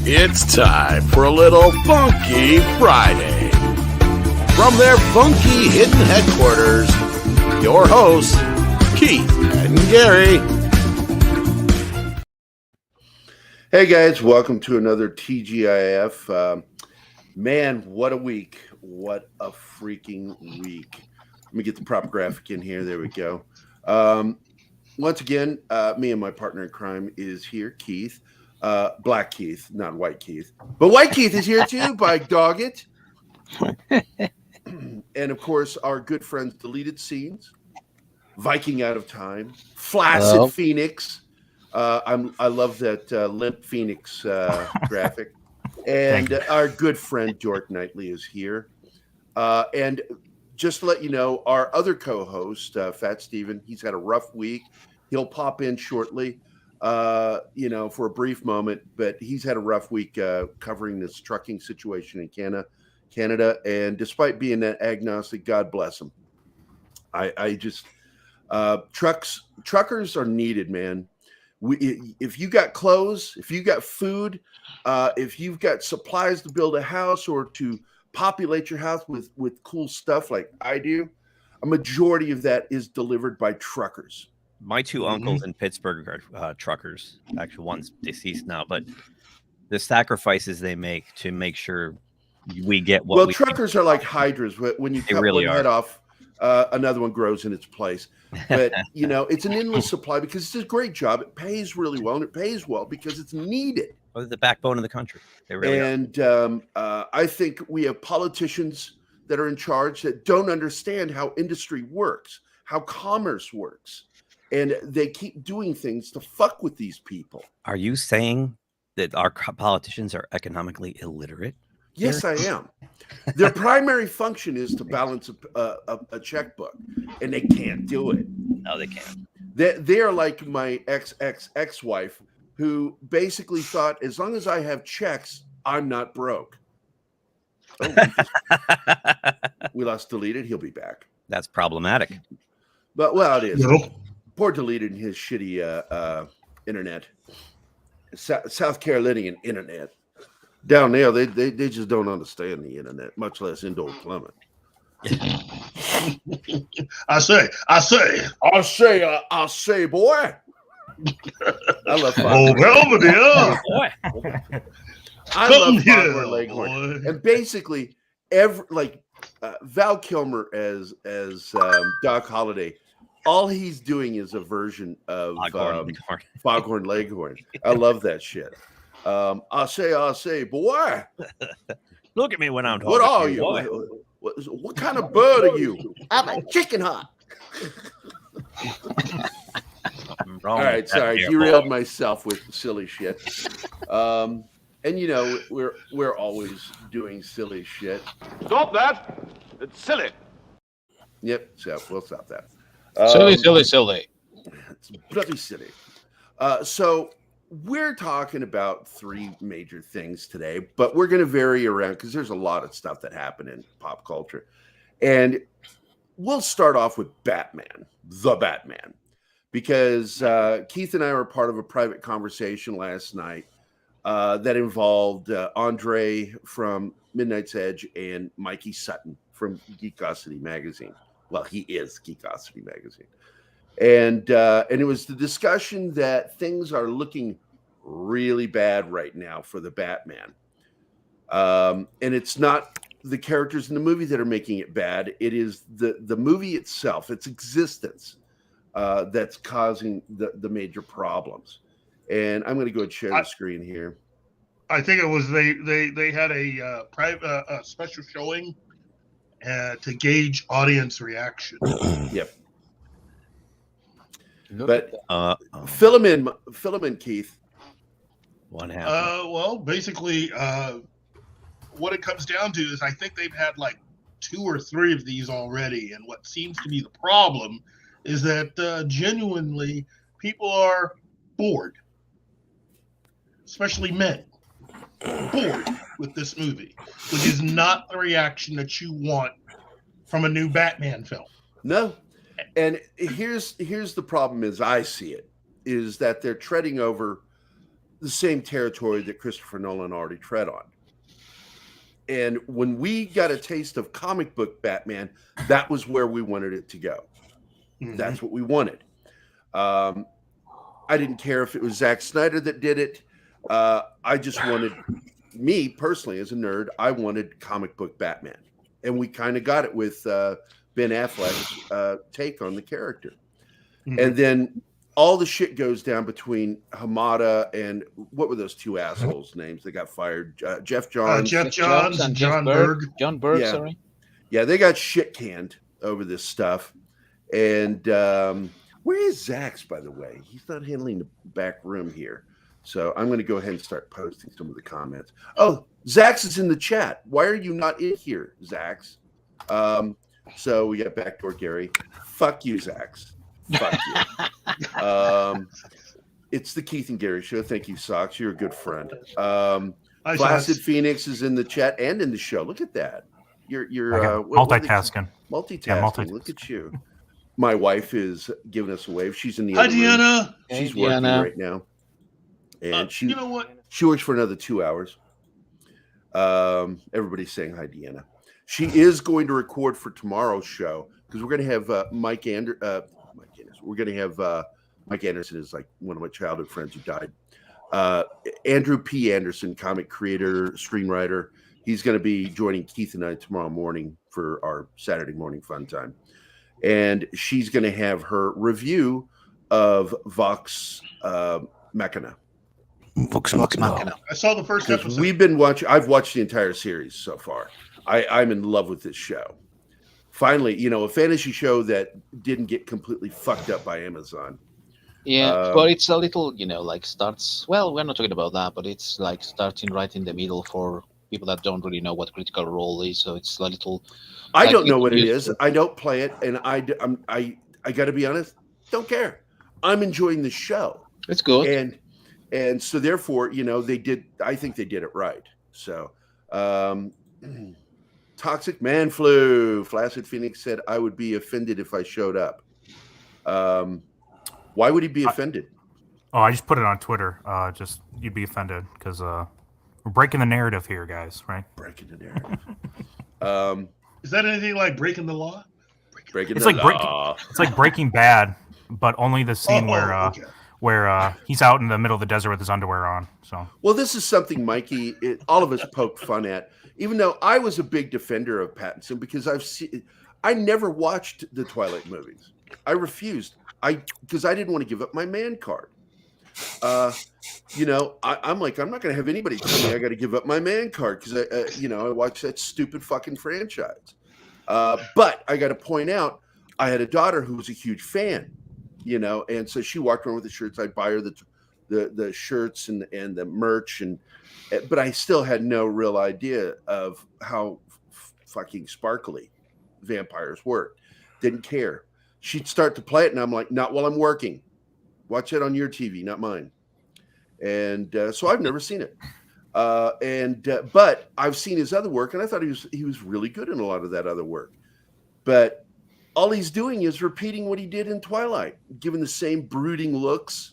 It's time for a little Funky Friday. From their funky hidden headquarters, your hosts, Keith and Gary. Hey guys, welcome to another TGIF. Man, what a week. What a freaking week. Let me get the proper graphic in here. There we go. Once again, me and my partner in crime is here, Keith. Black Keith, not White Keith. But White Keith is here too, by dog it. And of course, our good friends, Deleted Scenes, Viking Out of Time, Flaccid Phoenix. I love that Limp Phoenix graphic. And our good friend, Jork Knightley, is here. And just to let you know, our other co-host, Fat Steven, he's had a rough week. He'll pop in shortly, for a brief moment, but he's had a rough week covering this trucking situation in Canada. And despite being that agnostic, God bless him. Truckers are needed, man. If you got clothes, if you got food, if you've got supplies to build a house or to populate your house with cool stuff like I do, a majority of that is delivered by truckers. My two uncles in Pittsburgh are truckers. Actually, one's deceased now, but the sacrifices they make to make sure we get what truckers are like hydras. When you cut one head off, another one grows in its place. But, it's an endless supply because it's a great job. It pays really well, and it pays well because it's needed. Well, they're the backbone of the country. They really are. I think we have politicians that are in charge that don't understand how industry works, how commerce works. And they keep doing things to fuck with these people. Are you saying that our politicians are economically illiterate? Yes, I am. Their primary function is to balance a checkbook, and they can't do it. No, they can't. They are like my ex-wife, who basically thought, as long as I have checks, I'm not broke. We lost Deleted. He'll be back. That's problematic. But, it is. Nope. Poor Deleted and his shitty internet. South Carolinian internet. Down there, they just don't understand the internet, much less indoor plumbing. I say, boy. I love Oh, Belvedere. Boy. I love Foghorn Leghorn. And basically, Val Kilmer as Doc Holliday, all he's doing is a version of Foghorn Leghorn. I love that shit. I say, boy. Look at me when I'm talking. What are you? What kind of bird are you? I'm a chicken hawk. All right, sorry, derailed myself with silly shit. And we're always doing silly shit. Stop that! It's silly. Yep, so we'll stop that. Silly. It's bloody silly. So we're talking about three major things today, but we're going to vary around because there's a lot of stuff that happened in pop culture. And we'll start off with Batman, the Batman, because Keith and I were part of a private conversation last night that involved Andre from Midnight's Edge and Mikey Sutton from Geekosity Magazine. Well, he is Geekosity Magazine. And it was the discussion that things are looking really bad right now for the Batman. And it's not the characters in the movie that are making it bad. It is the movie itself, its existence, that's causing the major problems. And I'm going to go and share the screen here. I think it was they had a private special showing to gauge audience reaction. Yep. But fill them in, Keith. What happened? Well, basically, what it comes down to is I think they've had like 2 or 3 of these already, and what seems to be the problem is that genuinely people are bored, especially men, bored with this movie, which is not the reaction that you want from a new Batman film. No. And here's the problem as I see it, is that they're treading over the same territory that Christopher Nolan already tread on. And when we got a taste of comic book Batman, that was where we wanted it to go. Mhm. That's what we wanted. I didn't care if it was Zack Snyder that did it. I just wanted, me personally as a nerd, I wanted comic book Batman. And we kind of got it with Ben Affleck's take on the character. Mhm. And then all the shit goes down between Hamada and what were those two assholes' names that got fired? Jeff Johns. Jeff Johns and John Berg. John Berg, Yeah. sorry. Yeah, they got shit canned over this stuff. And where is Zax, by the way? He's not handling the back room here. So I'm going to go ahead and start posting some of the comments. Oh, Zax is in the chat. Why are you not in here, Zax? So we got Backdoor Gary. Fuck you, Zax. Fuck you. It's the Keith and Gary show. Thank you, Socks. You're a good friend. Hi, Placid Socks. Phoenix is in the chat and in the show. Look at that. You're multitasking. Multitasking. Yeah, multitasking. Look at you. My wife is giving us a wave. She's in the Hi, other room. Deanna. She's Hey, working Deanna. right now, and she You know what? she works for another 2 hours. Everybody's saying hi, Deanna. She is going to record for tomorrow's show because we're going to have Mike Anderson. We're going to have Mike Anderson is like one of my childhood friends who died. Andrew P. Anderson, comic creator, screenwriter. He's going to be joining Keith and I tomorrow morning for our Saturday morning fun time. And she's going to have her review of Vox Machina. Vox Machina. I saw the first Because episode. we've been watching, I've watched the entire series so far. I'm in love with this show. Finally, a fantasy show that didn't get completely fucked up by Amazon. Yeah, but it's a little, like starts. Well, we're not talking about that, but it's like starting right in the middle for people that don't really know what Critical Role is. So it's a little. I like, don't know what it used is. I don't play it, and I got to be honest, don't care. I'm enjoying the show, It's good. and so therefore, they did. I think they did it right. So, Toxic Man Flu. Flaccid Phoenix said, "I would be offended if I showed up." Why would he be offended? Oh, I just put it on Twitter. Just you'd be offended because we're breaking the narrative here, guys. Right? Breaking the narrative. Is that anything like breaking the law? Breaking It's the like law. It's like Breaking Bad, but only the scene Okay. where he's out in the middle of the desert with his underwear on. So Well, this is something, Mikey, all of us poke fun at. Even though I was a big defender of Pattinson because I never watched the Twilight movies. I refused. Because I didn't want to give up my man card. I'm like, I'm not going to have anybody tell me I got to give up my man card because I watched that stupid fucking franchise. But I got to point out, I had a daughter who was a huge fan, and so she walked around with the shirts. I'd buy her the shirts and the merch, but I still had no real idea of how fucking sparkly vampires work. Didn't care. She'd start to play it, and I'm like, not while I'm working. Watch it on your TV, not mine. And so I've never seen it. But I've seen his other work, and I thought he was really good in a lot of that other work. But all he's doing is repeating what he did in Twilight, giving the same brooding looks,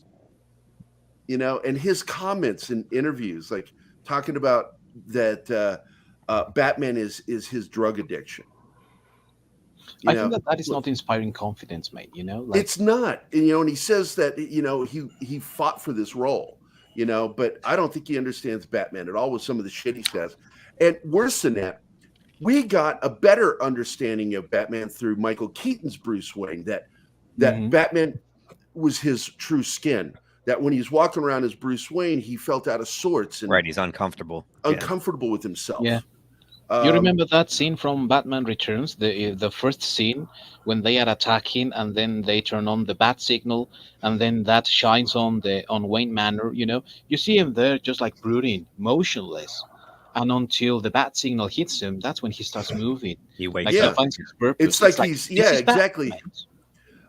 and his comments in interviews, like talking about that Batman is his drug addiction. I think that is not inspiring confidence, mate. It's not, and he says that he fought for this role, but I don't think he understands Batman at all with some of the shit he says. And worse than that, we got a better understanding of Batman through Michael Keaton's Bruce Wayne. That Batman was his true skin. That when he's walking around as Bruce Wayne, he felt out of sorts and He's uncomfortable. with himself. Yeah. You remember that scene from Batman Returns, the first scene when they are attacking, and then they turn on the bat signal, and then that shines on Wayne Manor. You see him there, just like brooding, motionless, and until the bat signal hits him, that's when he starts moving. He wakes Like Yeah. he finds his purpose. It's like this is exactly.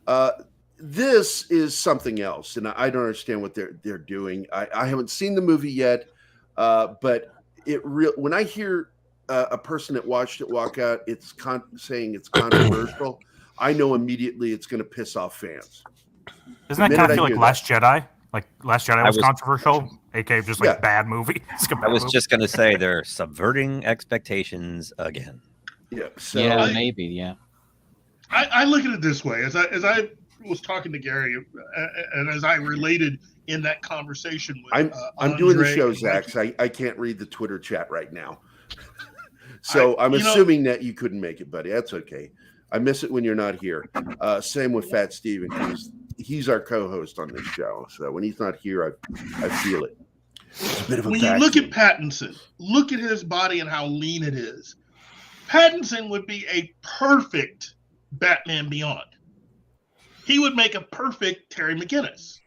Batman. This is something else, and I don't understand what they're doing. I haven't seen the movie yet, but when I hear a person that watched it walk out, saying it's controversial, I know immediately it's going to piss off fans. doesn't that kind of feel like Last Jedi? Like Last Jedi was controversial, aka just like bad movie. I was just gonna say they're subverting expectations again. Yeah. So maybe. Yeah. I look at it this way: as I was talking to Gary, and as I related in that conversation with I'm doing the show, Zach. So I can't read the Twitter chat right now. So I'm assuming that you couldn't make it, buddy. That's okay. I miss it when you're not here. Same with Fat Steven, because he's our co-host on this show. So when he's not here, I feel it. It's a bit of a when you look at Pattinson, look at his body and how lean it is. Pattinson would be a perfect Batman Beyond. He would make a perfect Terry McGinnis,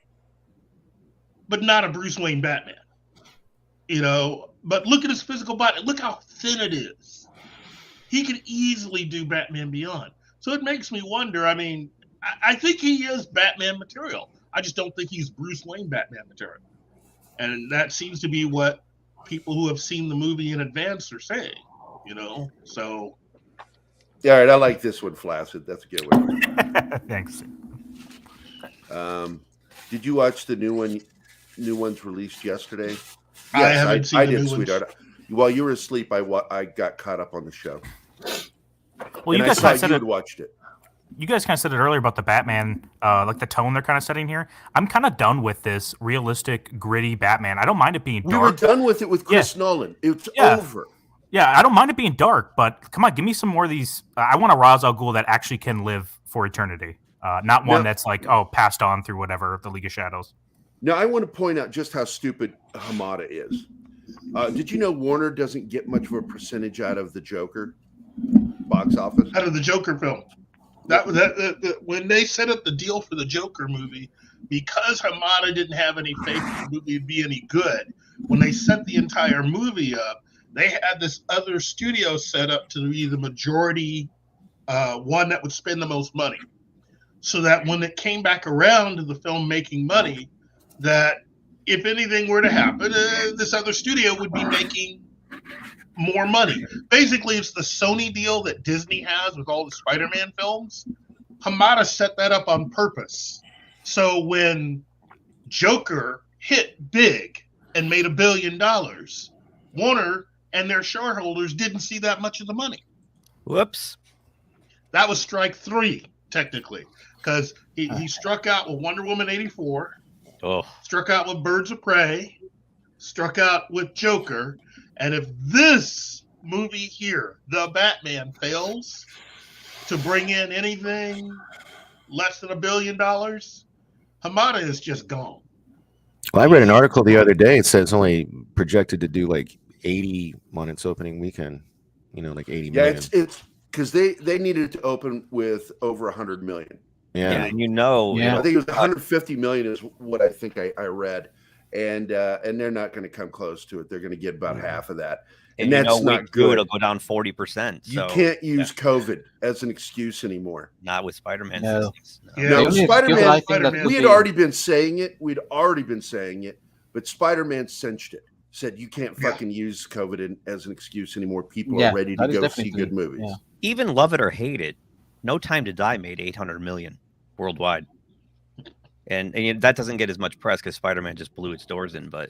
but not a Bruce Wayne Batman. But look at his physical body. Look how thin it is. He could easily do Batman Beyond. So it makes me wonder. I mean, I think he is Batman material. I just don't think he's Bruce Wayne Batman material. And that seems to be what people who have seen the movie in advance are saying, So. Yeah, all right. I like this one, Flaccid. That's a good one. Thanks. Did you watch the new ones released yesterday? Yes, I haven't seen the new sweetheart. Ones. While you were asleep, I got caught up on the show. Well, you guys watched it. You guys kind of said it earlier about the Batman, like the tone they're kind of setting here. I'm kind of done with this realistic, gritty Batman. I don't mind it being dark. We were done with it with Chris Nolan. It's over. Yeah, I don't mind it being dark, but come on, give me some more of these. I want a Ra's al Ghul that actually can live for eternity, not one that's like, passed on through whatever, the League of Shadows. Now, I want to point out just how stupid Hamada is. Did you know Warner doesn't get much of a percentage out of the Joker box office? Out of the Joker film. When they set up the deal for the Joker movie, because Hamada didn't have any faith the movie would be any good, when they set the entire movie up, they had this other studio set up to be the majority one that would spend the most money. So that when it came back around to the film making money, that if anything were to happen, this other studio would be making more money. Basically, it's the Sony deal that Disney has with all the Spider-Man films. Hamada set that up on purpose. So when Joker hit big and made $1 billion, Warner and their shareholders didn't see that much of the money. Whoops. That was strike 3, technically, because he struck out with Wonder Woman 84, struck out with Birds of Prey, struck out with Joker, and if this movie here, The Batman, fails to bring in anything less than $1 billion, Hamada is just gone. Well, I read an article the other day. It said it's only projected to do like 80 on its opening weekend. Like 80 million. Yeah, it's because they needed to open with over 100 million. Yeah, and I think it was 150 million is what I think I read, and they're not going to come close to it. They're going to get about half of that, and that's not good. It'll go down 40%. You can't use COVID as an excuse anymore. Not with Spider-Man. No, Spider-Man. We had already been saying it. But Spider-Man cinched it. Said you can't fucking use COVID as an excuse anymore. People are ready to go see good movies. Yeah. Even love it or hate it, No Time to Die made 800 million worldwide, and that doesn't get as much press because Spider-Man just blew its doors in. But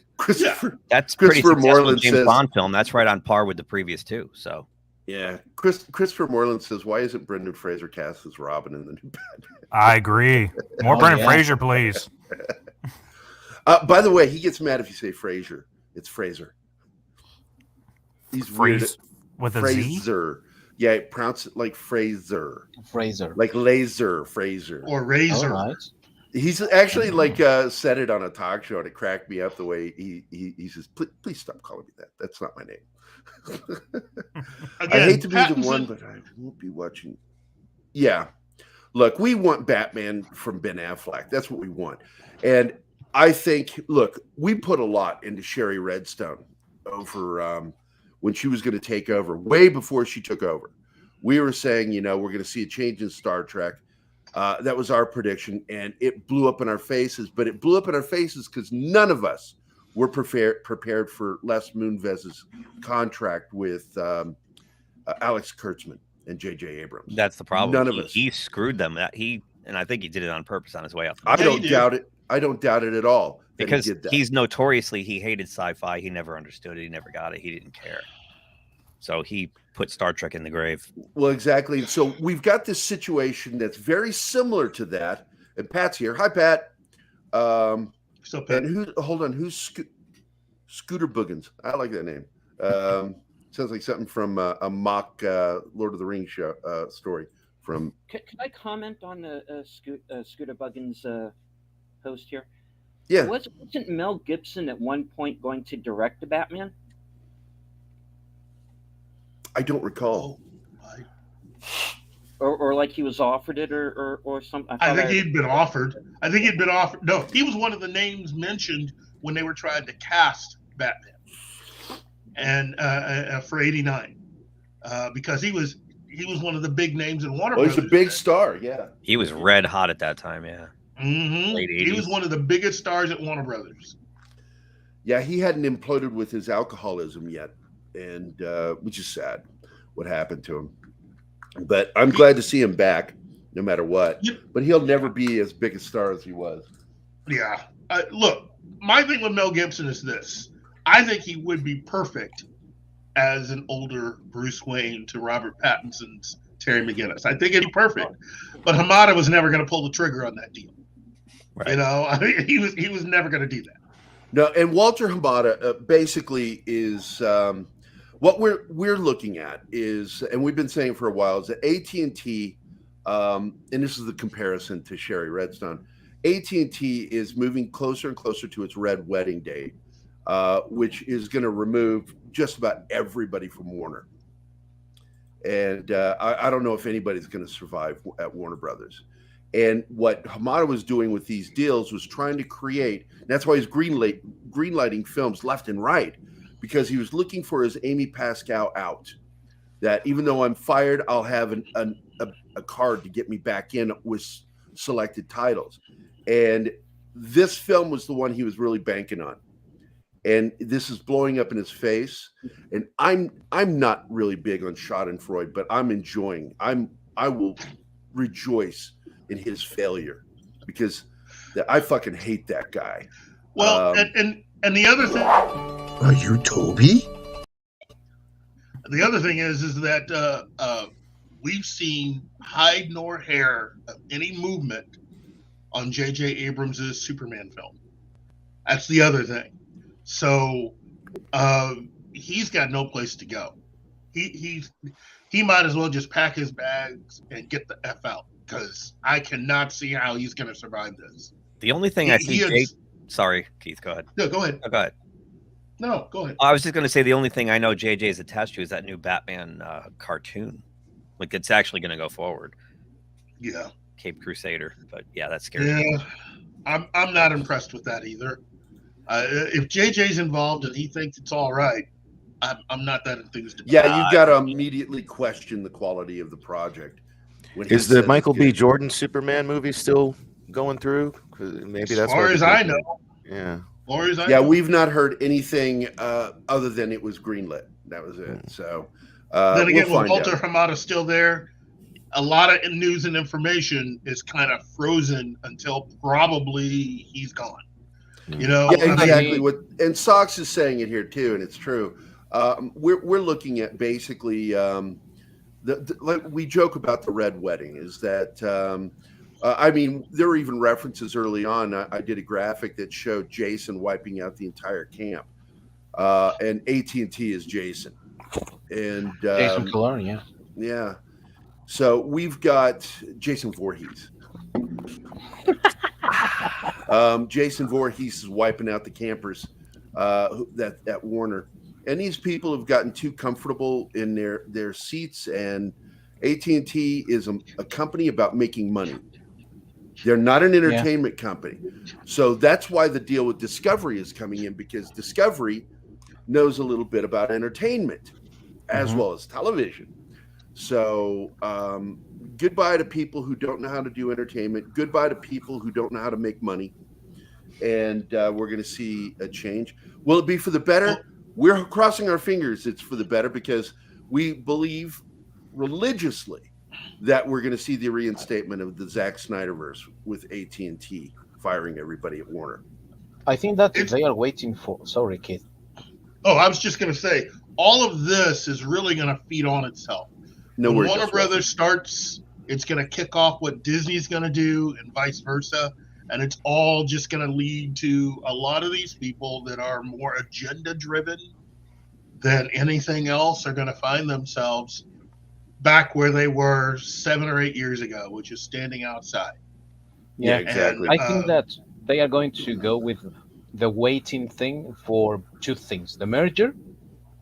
that's pretty successful James Bond film. That's right on par with the previous two. So yeah, Christopher Moreland says, "Why isn't Brendan Fraser cast as Robin in the new Batman?" I agree. More Brendan Fraser, please. By the way, he gets mad if you say Fraser. It's Fraser. He's weird. With a Fraser. Z? Yeah, pronounce it like Fraser. Like laser Fraser. Or Razor. Right. He's actually said it on a talk show, and it cracked me up the way he says, please stop calling me that. That's not my name. Again, I hate to be the one, but I won't be watching. Yeah. Look, we want Batman from Ben Affleck. That's what we want. And I think, look, we put a lot into Sherry Redstone over when she was going to take over, way before she took over. We were saying, we're going to see a change in Star Trek. That was our prediction, and it blew up in our faces. But it blew up in our faces because none of us were prepared for Les Moonves's contract with Alex Kurtzman and J.J. Abrams. That's the problem. None of us. He screwed them. And I think he did it on purpose on his way out. I don't doubt it. I don't doubt it at all. because he did that. he hated sci-fi. He never understood it. He never got it. He didn't care. So he put Star Trek in the grave. Well, exactly. So we've got this situation that's very similar to that. And Pat's here. Hi, Pat. So, Pat. And who's Scooter Boogans? I like that name. Sounds like something from a mock Lord of the Rings show story. From Could I comment on Scooter Buggins' host here? Yeah. Wasn't Mel Gibson at one point going to direct the Batman? I don't recall. Or like he was offered it or something. I think he'd been offered. No, he was one of the names mentioned when they were trying to cast Batman, and for '89, because he was one of the big names in Warner. Well, he's a big star. Yeah, he was red hot at that time. Yeah, he was one of the biggest stars at Warner Brothers. Yeah, he hadn't imploded with his alcoholism yet, and which is sad. What happened to him? But I'm glad to see him back, no matter what. But he'll never be as big a star as he was. Yeah. Look, my thing with Mel Gibson is this. I think he would be perfect as an older Bruce Wayne to Robert Pattinson's Terry McGinnis. I think it'd be perfect. But Hamada was never going to pull the trigger on that deal. Right. You know, I mean, he was never going to do that. No, and Walter Hamada basically is what we're looking at is, and we've been saying for a while, is that AT&T, and this is the comparison to Sherry Redstone, AT&T is moving closer and closer to its red wedding date, which is going to remove just about everybody from Warner. And I don't know if anybody's going to survive at Warner Brothers. And what Hamada was doing with these deals was trying to create, and that's why he's greenlighting films left and right, because he was looking for his Amy Pascal out. That even though I'm fired, I'll have a card to get me back in with selected titles. And this film was the one he was really banking on. And this is blowing up in his face. And I'm not really big on Schadenfreude, but I'm enjoying. I will rejoice in his failure because I fucking hate that guy. Well, and the other thing. Are you Toby? The other thing is that we've seen hide nor hair of any movement on J.J. Abrams' Superman film. That's the other thing. So he's got no place to go. He might as well just pack his bags and get the F out because I cannot see how he's going to survive this. The only thing I see, sorry, Keith, go ahead. No, go ahead. Oh, go ahead. No, go ahead. I was just going to say the only thing I know JJ is attached to is that new Batman cartoon. Like it's actually going to go forward. Yeah. Cape Crusader, but yeah, that's scary. Yeah, I'm not impressed with that either. If JJ's involved and he thinks it's all right, I'm not that enthused. Yeah, you've got to immediately question the quality of the project. Is the Michael B. Jordan Superman movie still going through? Maybe that's as far as I know. Yeah. Yeah, we've not heard anything other than it was greenlit. That was it. So then again, with Walter Hamada still there, a lot of news and information is kind of frozen until probably he's gone. You know, yeah, exactly. And Sox is saying it here too, and it's true. We're looking at basically like we joke about the red wedding. Is that I mean, there were even references early on. I did a graphic that showed Jason wiping out the entire camp, and AT&T is Jason, and Jason Color, yeah. So we've got Jason Voorhees. Jason Voorhees is wiping out the campers at Warner, and these people have gotten too comfortable in their seats. And AT&T is a company about making money. They're not an entertainment company, so that's why the deal with Discovery is coming in, because Discovery knows a little bit about entertainment as well as television. So goodbye to people who don't know how to do entertainment. Goodbye to people who don't know how to make money. And we're going to see a change. Will it be for the better? We're crossing our fingers it's for the better, because we believe religiously that we're going to see the reinstatement of the Zack Snyderverse with AT&T firing everybody at Warner. I think that they are waiting for. Sorry, Keith. Oh, I was just going to say, all of this is really going to feed on itself. When Warner Brothers starts, it's going to kick off what Disney's going to do, and vice versa. And it's all just going to lead to a lot of these people that are more agenda-driven than anything else are going to find themselves back where they were 7 or 8 years ago, which is standing outside. Yeah, exactly. I think that they are going to go with the waiting thing for two things: the merger,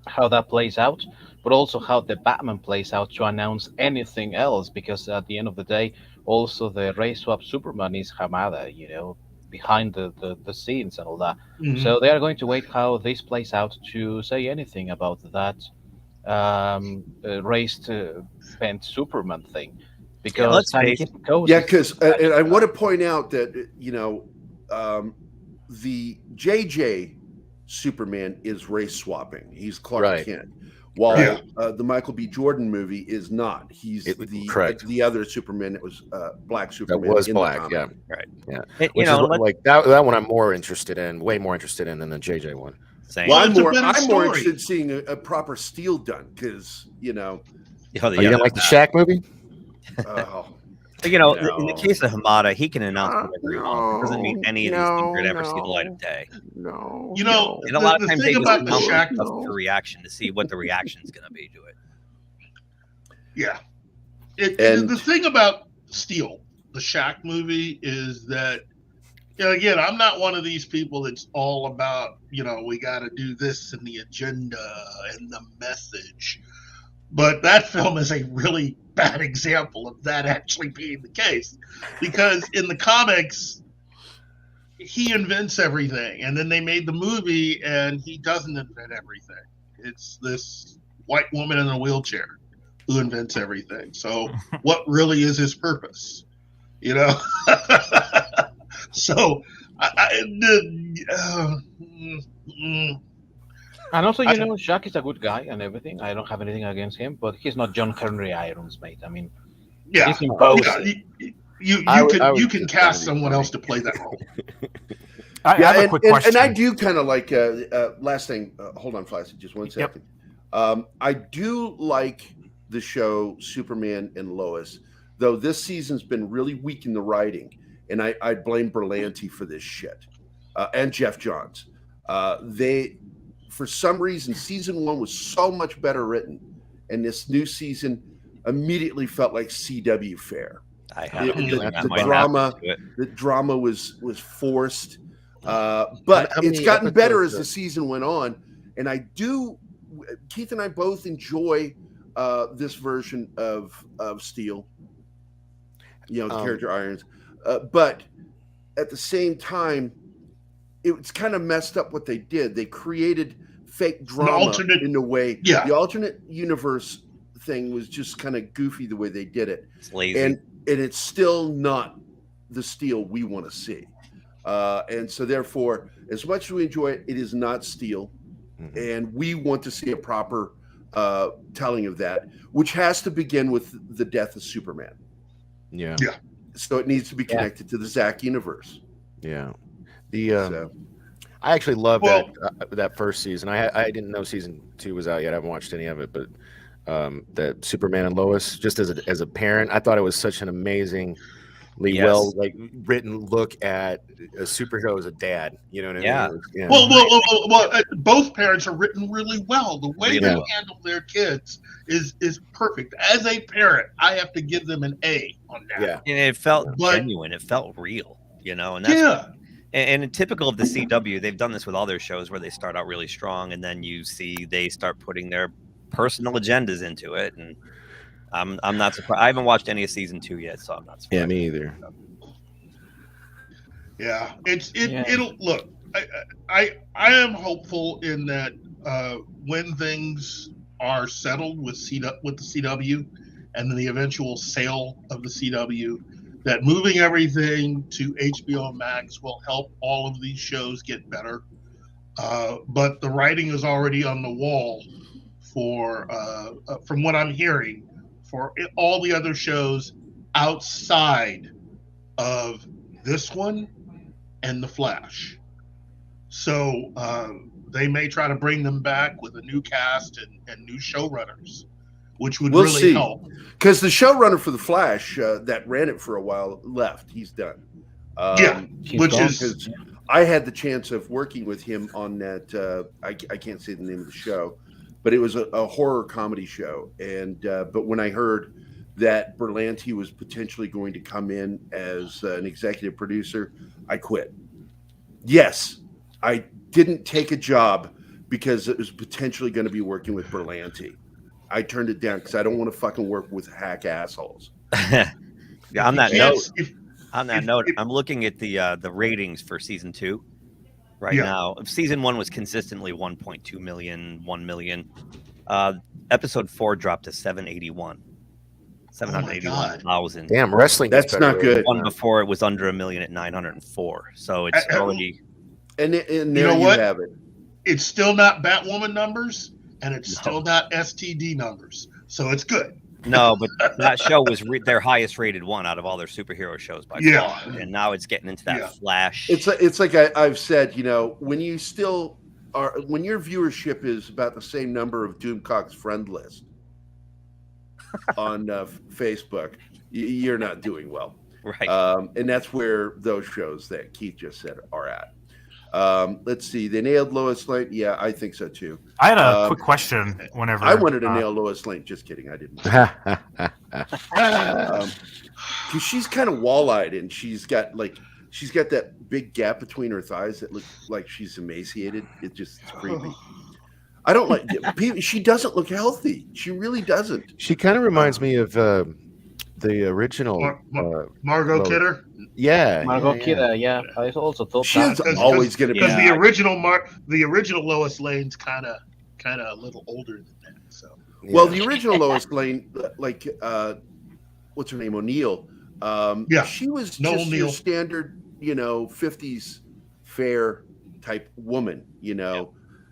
how that plays out, but also how the Batman plays out to announce anything else. Because at the end of the day, also the race swap Superman is Hamada, behind the scenes and all that. Mhm. So they are going to wait how this plays out to say anything about that raised bent Superman thing. Because let's face it. Because and I want to point out that the JJ Superman is race swapping. He's Clark Kent, while the Michael B. Jordan movie is not. He's the other Superman that was Black Superman. That was in black, the yeah, right, yeah. Which is like that one I'm more interested in, way more interested in than the JJ one. Same. Well, I'm more interested in seeing a proper Steel done because you didn't like the Shaq movie? In the case of Hamada, he can announce whatever he wants. It doesn't mean any of these things are going to ever see the light of day. No. And a lot of times they just announce stuff for reaction to see what the reaction is going to be to it. Yeah. The thing about Steel, the Shaq movie, is that, again, I'm not one of these people that's all about, we got to do this and the agenda and the message. But that film is a really bad example of that actually being the case. Because in the comics, he invents everything. And then they made the movie and he doesn't invent everything. It's this white woman in a wheelchair who invents everything. So what really is his purpose? So, and also, Shaq is a good guy and everything. I don't have anything against him, but he's not John Henry Irons, mate. I mean, he's imposing. You can cast someone else to play that role. I have a quick question. And I do kind of like, last thing, hold on, Flaccid, just 1 second. Yep. I do like the show Superman and Lois, though this season's been really weak in the writing. And I blame Berlanti for this shit, and Jeff Johns. For some reason, season 1 was so much better written, and this new season immediately felt like CW fare. The drama was forced, but it's gotten better as the season went on. And Keith and I both enjoy this version of Steel. The character Irons. But at the same time, it's kind of messed up what they did. They created fake drama in a way. Yeah. The alternate universe thing was just kind of goofy the way they did it. It's lazy. And it's still not the Steel we want to see. And so therefore, as much as we enjoy it, it is not Steel. Mm-hmm. And we want to see a proper telling of that, which has to begin with the death of Superman. Yeah. Yeah. So it needs to be connected to the Zach universe. Yeah. I actually love that first season. I didn't know season 2 was out yet. I haven't watched any of it, but that Superman and Lois, just as a parent, I thought it was such an amazingly well written look at a superhero as a dad. You know what I mean? Yeah. Well, both parents are written really well. The way they handle their kids is perfect. As a parent, I have to give them an A on that. Yeah, and it felt genuine. It felt real. And that's and typical of the CW. They've done this with all their shows where they start out really strong, and then you see they start putting their personal agendas into it. And I'm not surprised. I haven't watched any of season 2 yet, so I'm not surprised. Yeah, me either. Yeah, it'll look. I am hopeful in that when things are settled with the CW, and then the eventual sale of the CW, that moving everything to HBO Max will help all of these shows get better. But the writing is already on the wall for, from what I'm hearing, for all the other shows outside of this one and The Flash. So they may try to bring them back with a new cast and new showrunners, which would really help. Because the showrunner for The Flash that ran it for a while left. He's done. I had the chance of working with him on that. I can't say the name of the show, but it was a horror comedy show. And but when I heard that Berlanti was potentially going to come in as an executive producer, I quit. Yes, I didn't take a job because it was potentially going to be working with Berlanti. I turned it down because I don't want to fucking work with hack assholes. On that note, I'm looking at the ratings for season 2 right now. Season 1 was consistently 1.2 million, 1 million. Episode 4 dropped to 781,000. Damn, wrestling. That's not good. One before it was under 1 million at 904. So it's already. And there you have it. It's still not Batwoman numbers, and it's still not STD numbers. So it's good. No, but that show was their highest rated one out of all their superhero shows by far. And now it's getting into that Flash. It's like I've said, when you still are, when your viewership is about the same number of Doomcock's friend list on Facebook, you're not doing well. Right. And that's where those shows that Keith just said are at. Let's see. They nailed Lois Lane. Yeah, I think so too. I had a quick question. Whenever I wanted to nail Lois Lane, just kidding. I didn't. Because she's kind of wall-eyed, and she's got that big gap between her thighs that looks like she's emaciated. It's creepy. I don't like. She doesn't look healthy. She really doesn't. She kind of reminds me of the original Margot Kidder. Yeah, Margot Kidder. Yeah, I also thought she's always going to be. Because the original Lois Lane's kind of a little older than that. So well, the original Lois Lane, like what's her name, O'Neill. She was just your standard, 50s fair type woman.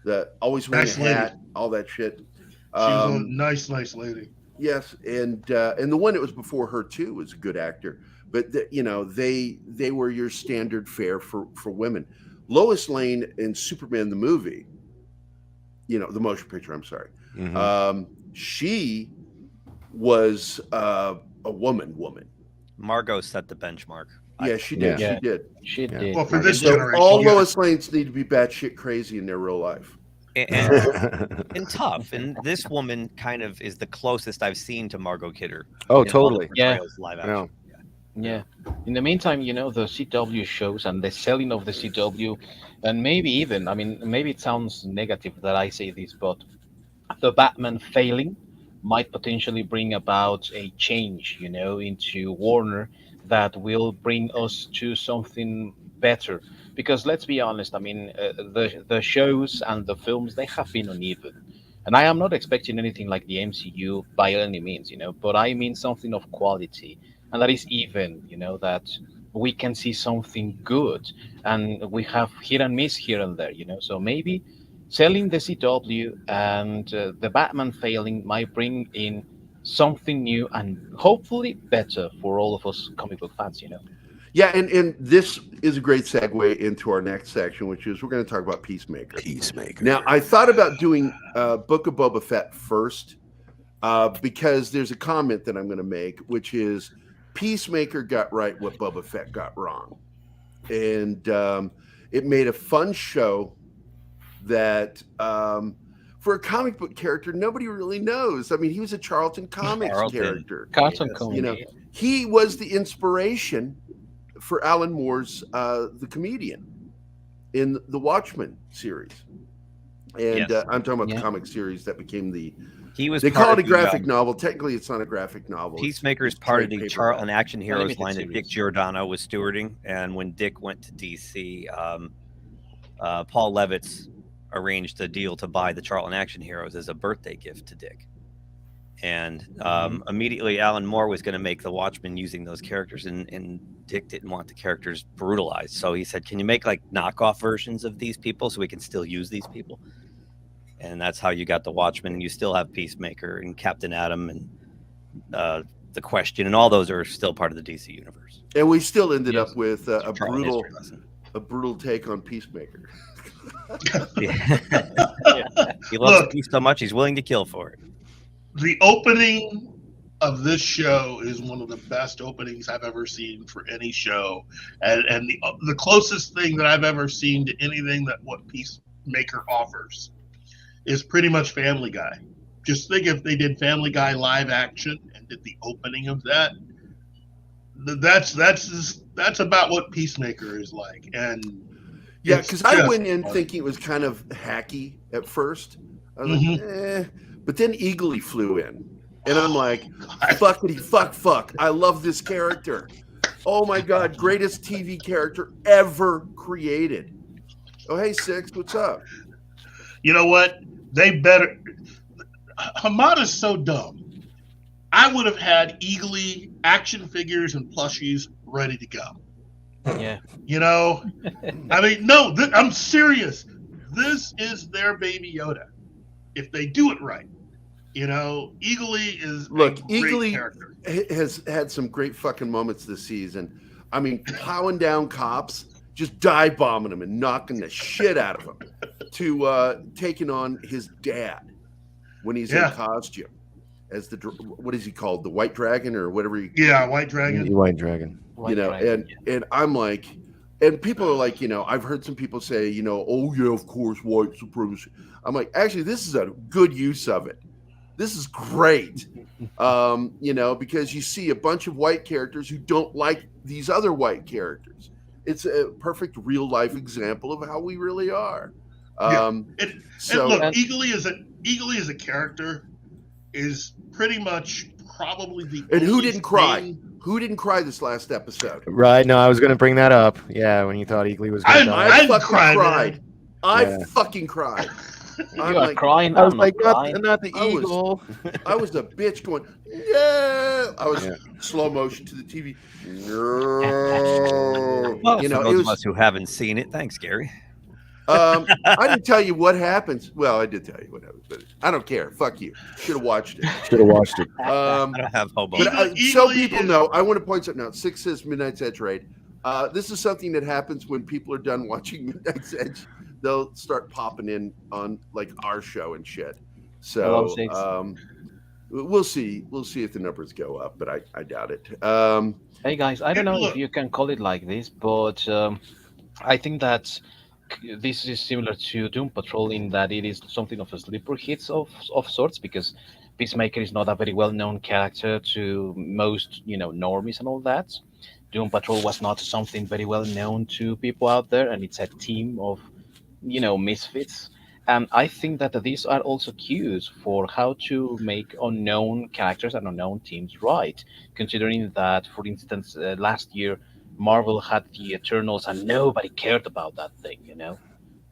That always wearing a hat, all that shit. She was a nice lady. Yes, and the one that was before her too was a good actor. But they were your standard fare for women. Lois Lane in Superman the movie, the motion picture. I'm sorry. Mm-hmm. She was a woman. Margot set the benchmark. Yeah, she did. Yeah. She did. Well, for this generation, all Lois Lanes need to be batshit crazy in their real life. And tough. And this woman kind of is the closest I've seen to Margot Kidder. Oh, totally. Yeah. Live action. Yeah. In the meantime, the CW shows and the selling of the CW, and maybe it sounds negative that I say this, but the Batman failing might potentially bring about a change, into Warner that will bring us to something better. Because let's be honest, the shows and the films, they have been uneven. And I am not expecting anything like the MCU by any means, but I mean something of quality. And that is even, that we can see something good. And we have hit and miss here and there, So maybe selling the CW and the Batman failing might bring in something new and hopefully better for all of us comic book fans, Yeah, and this is a great segue into our next section, which is we're going to talk about Peacemaker. Now, I thought about doing Book of Boba Fett first because there's a comment that I'm going to make, which is Peacemaker got right what Boba Fett got wrong. And it made a fun show that for a comic book character, nobody really knows. He was a Charlton Comics character. Charlton Comics. He was the inspiration for Alan Moore's The Comedian in the Watchmen series. And I'm talking about the comic series that became they call it a graphic novel. Technically, it's not a graphic novel. Peacemaker is part of the Charlton Action Heroes line that Dick Giordano was stewarding. And when Dick went to DC, Paul Levitz arranged a deal to buy the Charlton Action Heroes as a birthday gift to Dick. And immediately Alan Moore was going to make the Watchmen using those characters, and Dick didn't want the characters brutalized. So he said, can you make like knockoff versions of these people so we can still use these people? And that's how you got the Watchmen. And you still have Peacemaker and Captain Atom and The Question, and all those are still part of the DC universe. And we still ended up with a brutal take on Peacemaker. He loves peace so much he's willing to kill for it. The opening of this show is one of the best openings I've ever seen for any show, and the closest thing that I've ever seen to anything that what Peacemaker offers is pretty much Family Guy. Just think if they did Family Guy live action and did the opening of that. That's about what Peacemaker is like. And yeah, because I went in thinking it was kind of hacky at first. I was like, but then Eagly flew in, and I'm like, fuck! I love this character. Oh my god, greatest TV character ever created. Oh hey Six, what's up? You know what? They better. Hamada's so dumb. I would have had Eagly action figures and plushies ready to go. Yeah. You know, I mean, no, I'm serious. This is their baby Yoda. If they do it right, you know, Eagly is Eagly character. Has had some great fucking moments this season. I mean, plowing down cops, just dive bombing them and knocking the shit out of them, to taking on his dad when he's in costume as the what is he called, the White Dragon or whatever? White Dragon. White Dragon. And I'm like, and people are like, you know, I've heard some people say, you know, oh yeah, of course, white supremacy. I'm like, actually, this is a good use of it. This is great, you know, because you see a bunch of white characters who don't like these other white characters. It's a perfect real life example of how we really are. And look, Eagly as a character is pretty much probably the. And who didn't cry? Who didn't cry this last episode? Right. No, I was going to bring that up. Yeah, when you thought Eagly was going to die. I fucking cried. I fucking cried. I'm like, crying. I was like, not the eagle. I was a bitch going, yeah. I was slow motion to the TV. No. Well, you know, for those of us who haven't seen it, thanks, Gary. I didn't tell you what happens. Well, I did tell you what happens, but I don't care. Fuck you. Should have watched it. I don't have hobo. But so people know, I want to point something out. Six says Midnight's Edge raid. This is something that happens when people are done watching Midnight's Edge. They'll start popping in on like our show and shit. So we'll see. We'll see if the numbers go up, but I doubt it. Hey guys, I don't know if you can call it like this, but I think that this is similar to Doom Patrol in that it is something of a sleeper hit of sorts, because Peacemaker is not a very well-known character to most, you know, normies and all that. Doom Patrol was not something very well known to people out there, and it's a team of, you know, misfits. And I think that these are also cues for how to make unknown characters and unknown teams right, considering that, for instance, last year, Marvel had the Eternals and nobody cared about that thing, you know,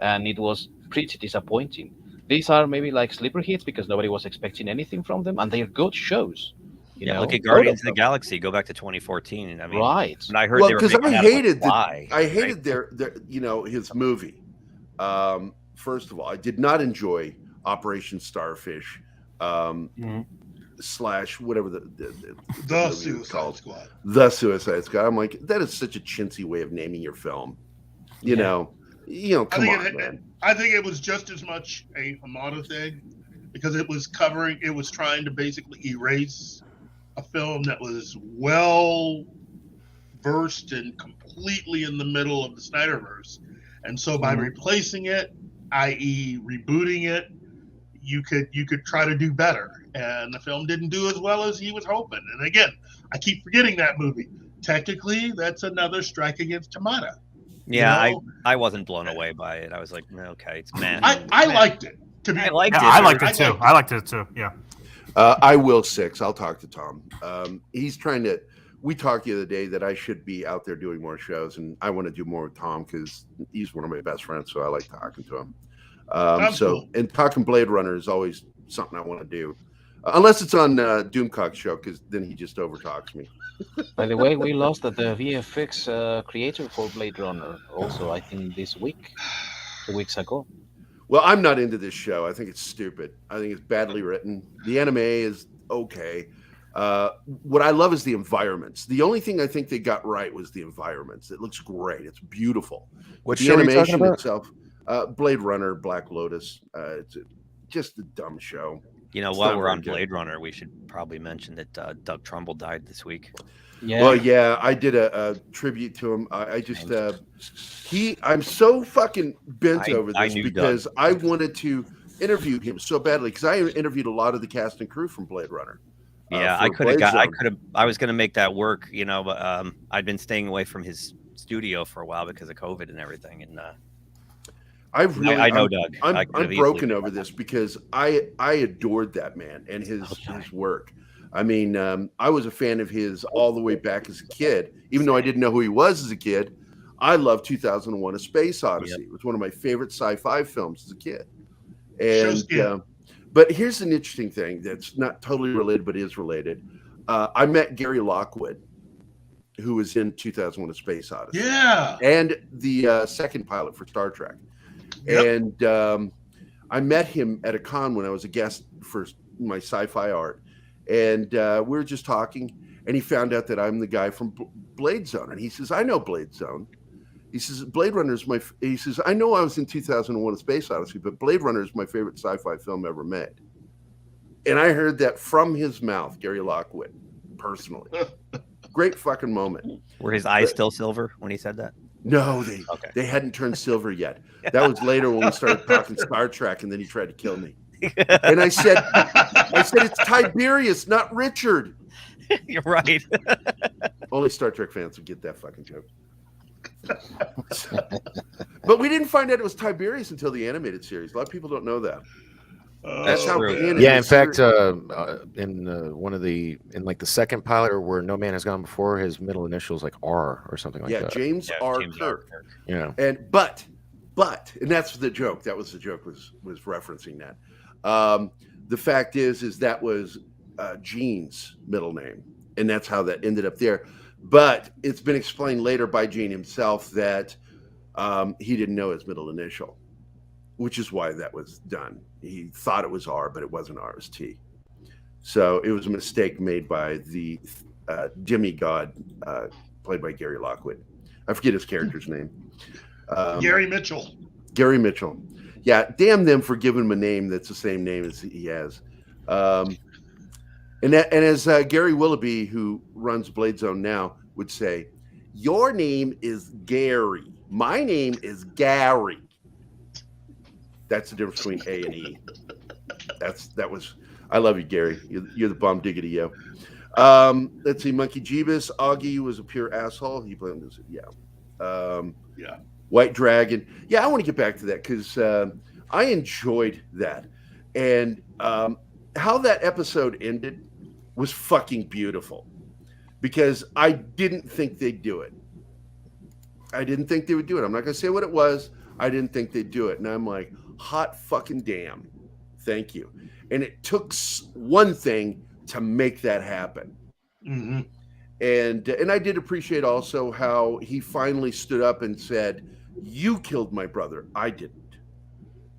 and it was pretty disappointing. These are maybe like sleeper hits because nobody was expecting anything from them, and they're good shows. You know? Look at Guardians of the Galaxy. Go back to 2014. I mean, right? When I heard they were making I hated their you know, his movie. First of all, I did not enjoy Operation Starfish. Slash whatever the Suicide Squad. The Suicide Squad. I'm like, that is such a chintzy way of naming your film. You know, come on, man. I think it was just as much a Hamada thing because it was trying to basically erase a film that was well versed and completely in the middle of the Snyderverse. And so by replacing it, i.e. rebooting it, you could try to do better. And the film didn't do as well as he was hoping. And again, I keep forgetting that movie. Technically, that's another strike against Hamada. Yeah, you know? I wasn't blown away by it. I was like, okay, it's man. I liked it. I liked it too. I liked it too. Yeah. I will Six. I'll talk to Tom. He's trying to. We talked the other day that I should be out there doing more shows, and I want to do more with Tom because he's one of my best friends. So I like talking to him. Cool. And talking Blade Runner is always something I want to do. Unless it's on Doomcock's show, because then he just overtalks me. By the way, we lost the VFX creator for Blade Runner also, I think, this week, 2 weeks ago. Well, I'm not into this show. I think it's stupid. I think it's badly written. The anime is okay. What I love is the environments. The only thing I think they got right was the environments. It looks great. It's beautiful. What the show animation are you talking about? Itself, Blade Runner, Black Lotus. It's just a dumb show. You know, while we're on Blade Runner, we should probably mention that Doug Trumbull died this week. Yeah. Well, yeah, I did a tribute to him. I just I'm so fucking bent over this because I wanted to interview him so badly because I interviewed a lot of the cast and crew from Blade Runner. Yeah, I was going to make that work, you know, but I'd been staying away from his studio for a while because of COVID and everything, and I know Doug. I'm broken over this because I adored that man and his work. I mean, I was a fan of his all the way back as a kid, even though I didn't know who he was as a kid. I loved 2001: A Space Odyssey. It was one of my favorite sci-fi films as a kid. And but here's an interesting thing that's not totally related, but is related. I met Gary Lockwood, who was in 2001: A Space Odyssey. Yeah, and the second pilot for Star Trek. Yep. And I met him at a con when I was a guest for my sci-fi art. And we were just talking, and he found out that I'm the guy from Blade Zone. And he says, I know Blade Zone. He says, Blade Runner is he says, I know I was in 2001: A Space Odyssey, but Blade Runner is my favorite sci-fi film ever made. And I heard that from his mouth, Gary Lockwood, personally. Great fucking moment. Were his eyes still silver when he said that? No, they hadn't turned silver yet. That was later when we started talking Star Trek, and then he tried to kill me. And I said, it's Tiberius, not Richard. You're right. Only Star Trek fans would get that fucking joke. But we didn't find out it was Tiberius until the animated series. A lot of people don't know that. That's how in fact, in one of the like the second pilot where No Man Has Gone Before, his middle initials like R or something like that. James R. Kirk. Yeah. And but and that's the joke. That was the joke was referencing that. The fact is that was Gene's middle name, and that's how that ended up there. But it's been explained later by Gene himself that he didn't know his middle initial, which is why that was done. He thought it was R, but it wasn't R, it was T. So it was a mistake made by the demigod played by Gary Lockwood. I forget his character's name. Gary Mitchell. Gary Mitchell. Yeah, damn them for giving him a name that's the same name as he has. And as Gary Willoughby, who runs Blade Zone now, would say, your name is Gary. My name is Gary. That's the difference between A and E. I love you, Gary. You're the bomb diggity, yo. Let's see, Monkey Jeebus. Augie was a pure asshole. He played this. Yeah. White Dragon. Yeah, I want to get back to that because I enjoyed that. And how that episode ended was fucking beautiful because I didn't think they'd do it. I didn't think they would do it. I'm not going to say what it was. I didn't think they'd do it. And I'm like, hot fucking damn. Thank you. And it took one thing to make that happen. Mm-hmm. And I did appreciate also how he finally stood up and said, you killed my brother. I didn't.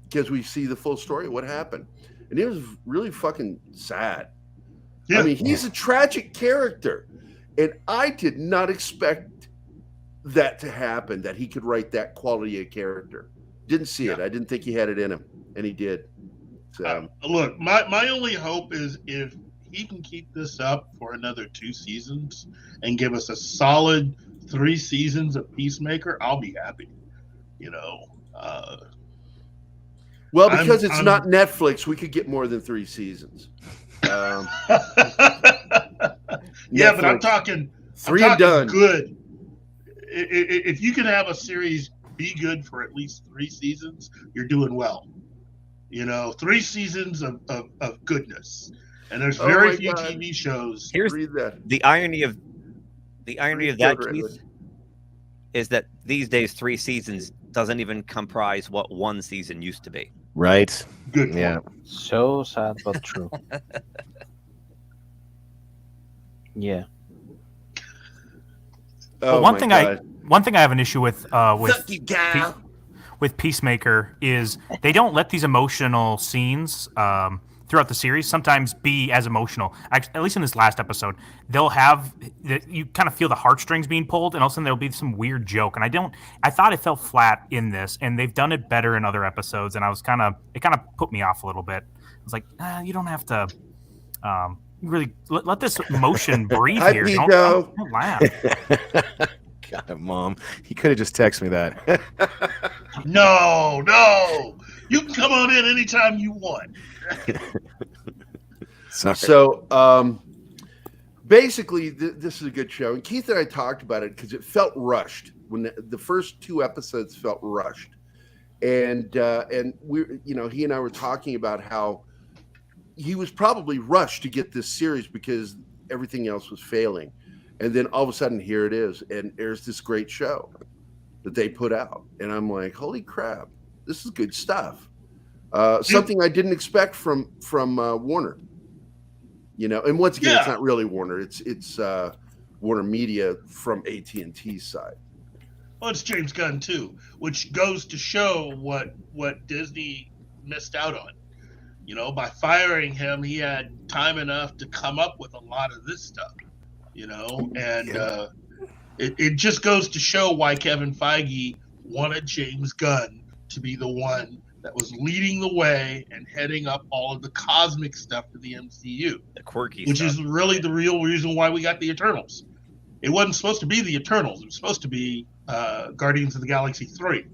Because we see the full story of what happened. And it was really fucking sad. Yeah. I mean, he's a tragic character. And I did not expect that to happen, that he could write that quality of character. Didn't see it. I didn't think he had it in him. And he did. So, look, my only hope is if he can keep this up for another 2 seasons and give us a solid 3 seasons of Peacemaker, I'll be happy. You know. Well, because it's not Netflix, we could get more than 3 seasons. Yeah, but I'm talking 3 and done. Good. If you can have a series be good for at least 3 seasons, you're doing well. You know, 3 seasons of goodness. And there's very few TV shows. Here's the irony of that, Keith, is that these days 3 seasons doesn't even comprise what 1 season used to be. Right. Good. Yeah. So sad but true. Yeah. Well, one thing I have an issue with Peacemaker is they don't let these emotional scenes throughout the series sometimes be as emotional. At least in this last episode, they'll have you kind of feel the heartstrings being pulled, and all of a sudden there'll be some weird joke. And I thought it fell flat in this, and they've done it better in other episodes. And it kind of put me off a little bit. I was like, you don't have to really let this emotion breathe here. Don't laugh. God, Mom, he could have just texted me that. No, you can come on in anytime you want. So, basically, this is a good show. And Keith and I talked about it because it felt rushed when the first 2 episodes felt rushed, and we, he and I were talking about how he was probably rushed to get this series because everything else was failing. And then all of a sudden, here it is. And there's this great show that they put out. And I'm like, holy crap, this is good stuff. Something I didn't expect from Warner. And once again, It's not really Warner. It's Warner Media from AT&T's side. Well, it's James Gunn, too, which goes to show what Disney missed out on. By firing him, he had time enough to come up with a lot of this stuff. It just goes to show why Kevin Feige wanted James Gunn to be the one that was leading the way and heading up all of the cosmic stuff to the MCU. The quirky which stuff. is really the real reason why we got the Eternals. It wasn't supposed to be the Eternals. It was supposed to be Guardians of the Galaxy 3.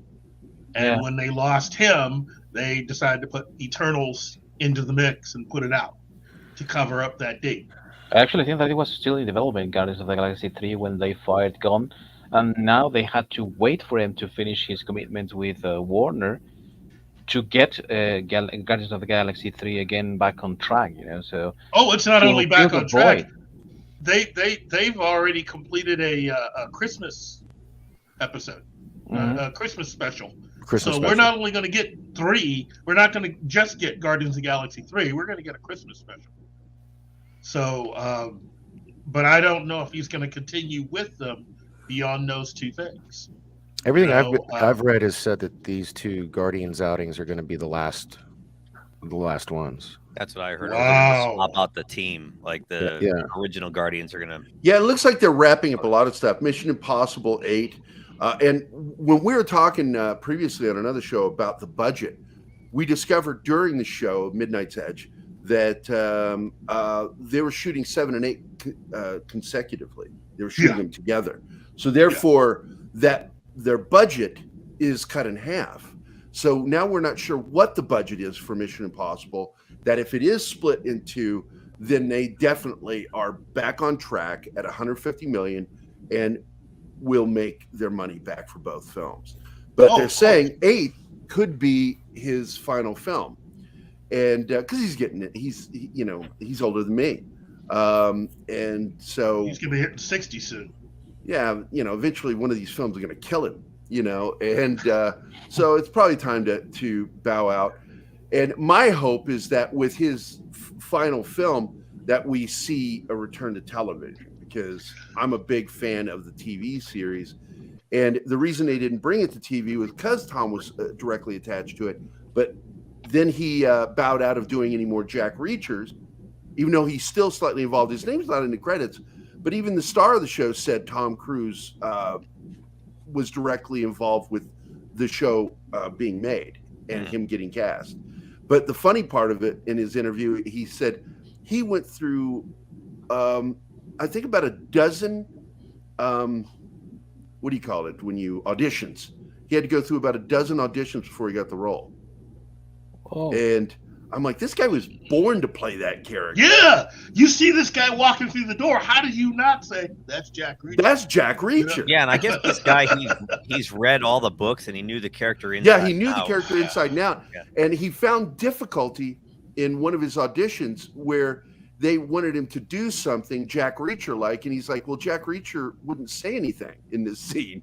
And when they lost him, they decided to put Eternals into the mix and put it out to cover up that date. I actually think that it was still in development, Guardians of the Galaxy 3, when they fired Gunn, and now they had to wait for him to finish his commitment with Warner to get Guardians of the Galaxy 3 again back on track. So it's not only back on track. They've already completed a Christmas episode, a Christmas special. We're not only going to get 3. We're not going to just get Guardians of the Galaxy 3. We're going to get a Christmas special. So, but I don't know if he's going to continue with them beyond those 2 things. Everything I've read has said that these 2 Guardians outings are going to be the last ones. That's what I heard. Wow. Swap out the team, like the original Guardians are going to. Yeah, it looks like they're wrapping up a lot of stuff. Mission Impossible 8. And when we were talking previously on another show about the budget, we discovered during the show, Midnight's Edge, that they were shooting 7 and 8 consecutively. They were shooting them together. So therefore, that their budget is cut in half. So now we're not sure what the budget is for Mission Impossible. That if it is split in 2, then they definitely are back on track at $150 million and will make their money back for both films. But they're saying 8 could be his final film. And because he's getting it, he's older than me, and so he's gonna be hitting 60 soon. Yeah, eventually one of these films are gonna kill him, and so it's probably time to bow out. And my hope is that with his final film, that we see a return to television, because I'm a big fan of the TV series, and the reason they didn't bring it to TV was because Tom was directly attached to it, but. Then he bowed out of doing any more Jack Reachers, even though he's still slightly involved. His name's not in the credits, but even the star of the show said Tom Cruise was directly involved with the show being made and him getting cast. But the funny part of it, in his interview, he said he went through, I think, about a dozen, what do you call it, when you auditions. He had to go through about a dozen auditions before he got the role. Oh. And I'm like, this guy was born to play that character. Yeah, you see this guy walking through the door. How did you not say that's Jack Reacher? That's Jack Reacher. Yeah, and I guess this guy he's read all the books and he knew the character inside. Yeah, he knew the character inside and out. Yeah. And he found difficulty in one of his auditions where they wanted him to do something Jack Reacher like, and he's like, well, Jack Reacher wouldn't say anything in this scene,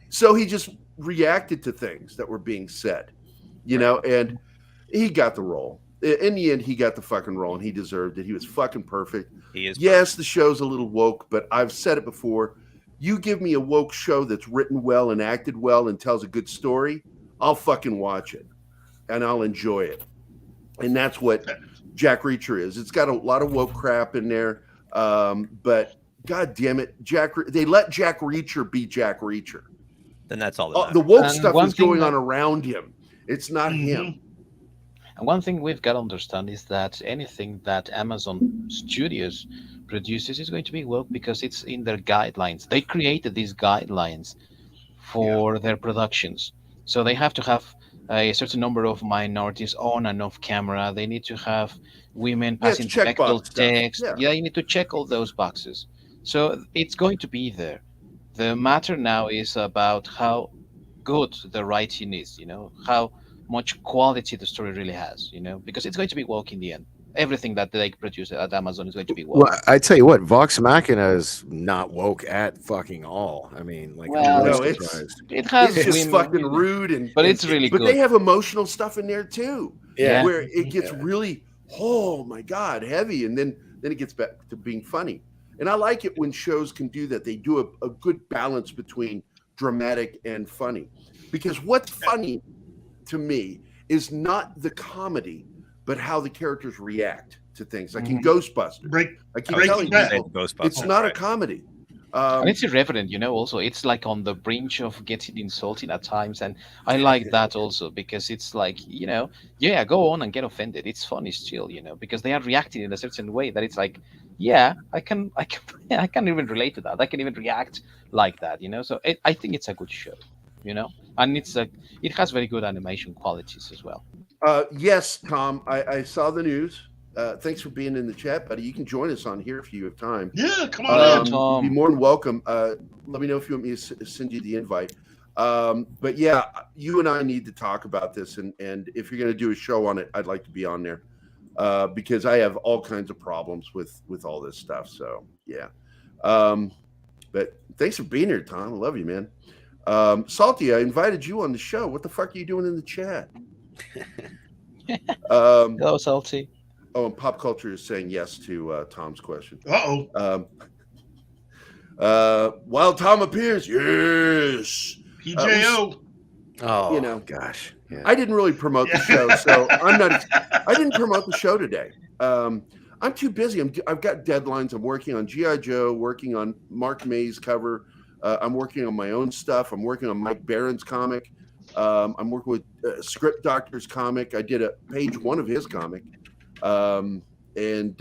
so he just reacted to things that were being said, and. He got the role. In the end, he got the fucking role, and he deserved it. He was fucking perfect. He is. Yes, the show's a little woke, but I've said it before. You give me a woke show that's written well and acted well and tells a good story, I'll fucking watch it, and I'll enjoy it. And that's what Jack Reacher is. It's got a lot of woke crap in there, but God damn it, they let Jack Reacher be Jack Reacher. Then that's all that the woke And stuff one is thing going that- on around him. It's not him. And one thing we've got to understand is that anything that Amazon Studios produces is going to be woke because it's in their guidelines. They created these guidelines for their productions. So they have to have a certain number of minorities on and off camera. They need to have women Yeah, it's passing technical checkbox stuff. text. Yeah. You need to check all those boxes. So it's going to be there. The matter now is about how good the writing is, how much quality the story really has, because it's going to be woke in the end. Everything that they produce at Amazon is going to be woke. Well, I tell you what, Vox Machina is not woke at fucking all. I mean, like, Well, I'm No, really it's surprised. It has it's just women, fucking rude but it's really but good. they have emotional stuff in there too. Yeah. Where it gets really, oh my God, heavy, and then it gets back to being funny. And I like it when shows can do that. They do a good balance between dramatic and funny. Because what's funny to me is not the comedy, but how the characters react to things. Like in Ghostbusters. I keep telling people, it's not a comedy. And it's irreverent, also. It's like on the brink of getting insulting at times. And I like that also because it's like, yeah, go on and get offended. It's funny still, because they are reacting in a certain way that it's like, yeah, I can even relate to that. I can even react like that, So I think it's a good show, and it has very good animation qualities as well. Yes, Tom, I saw the news. Thanks for being in the chat, buddy. You can join us on here if you have time. Yeah, come on in. Tom. You'd be more than welcome. Let me know if you want me to send you the invite. But yeah, you and I need to talk about this. And if you're going to do a show on it, I'd like to be on there because I have all kinds of problems with all this stuff. So yeah. But thanks for being here, Tom. I love you, man. Salty, I invited you on the show. What the fuck are you doing in the chat? Hello, Salty. Oh, and Pop Culture is saying yes to Tom's question. While Tom appears, yes. PJO. Oh, gosh. Yeah. I didn't really promote the show, so I didn't promote the show today. I'm too busy. I've got deadlines. I'm working on G.I. Joe, working on Mark May's cover. I'm working on my own stuff. I'm working on Mike Barron's comic. I'm working with Script Doctor's comic. I did page 1 of his comic. And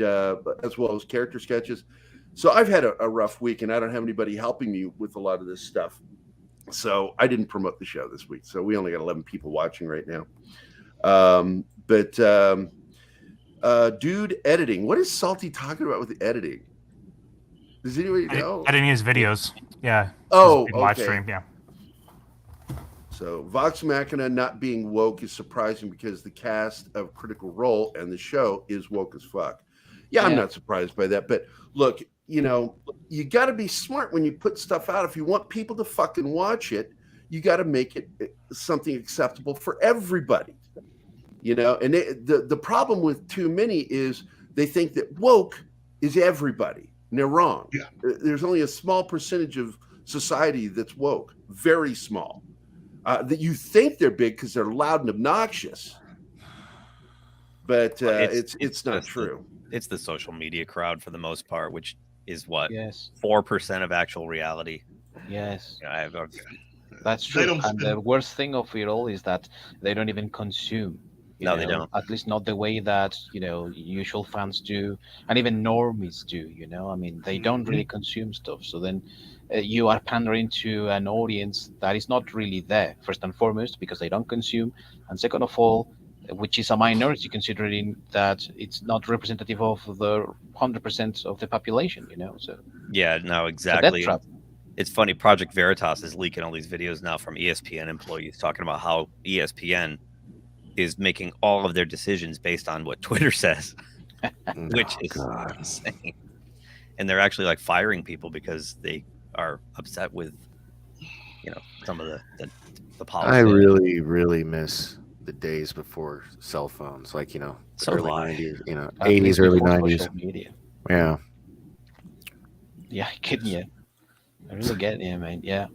as well as character sketches. So I've had a rough week, and I don't have anybody helping me with a lot of this stuff. So I didn't promote the show this week. So we only got 11 people watching right now. Dude, editing. What is Salty talking about with the editing? Does anybody know? Editing his videos. Yeah. Oh, his live okay. stream. Yeah. So Vox Machina not being woke is surprising because the cast of Critical Role and the show is woke as fuck. Yeah, I'm not surprised by that. But look, you got to be smart when you put stuff out. If you want people to fucking watch it, you got to make it something acceptable for everybody. And the problem with too many is they think that woke is everybody. And they're wrong. Yeah. There's only a small percentage of society that's woke, very small. That you think they're big because they're loud and obnoxious, but it's not true. It's the social media crowd for the most part, which is what 4% of actual reality. Yes, I've that's true. And the worst thing of it all is that they don't even consume. No, they don't. At least not the way that usual fans do, and even normies do. I mean, they don't really consume stuff. So then you are pandering to an audience that is not really there. First and foremost, because they don't consume, and second of all, which is a minority considering that it's not representative of the 100% of the population. So yeah, no, exactly. It's funny. Project Veritas is leaking all these videos now from ESPN employees talking about how ESPN is making all of their decisions based on what Twitter says, which is insane. And they're actually like firing people because they are upset with, some of the policy. I really, really miss the days before cell phones, like, So early high. 90s, 80s, early 90s. Media. Yeah. Yeah, I get you. I really get you, man. Yeah.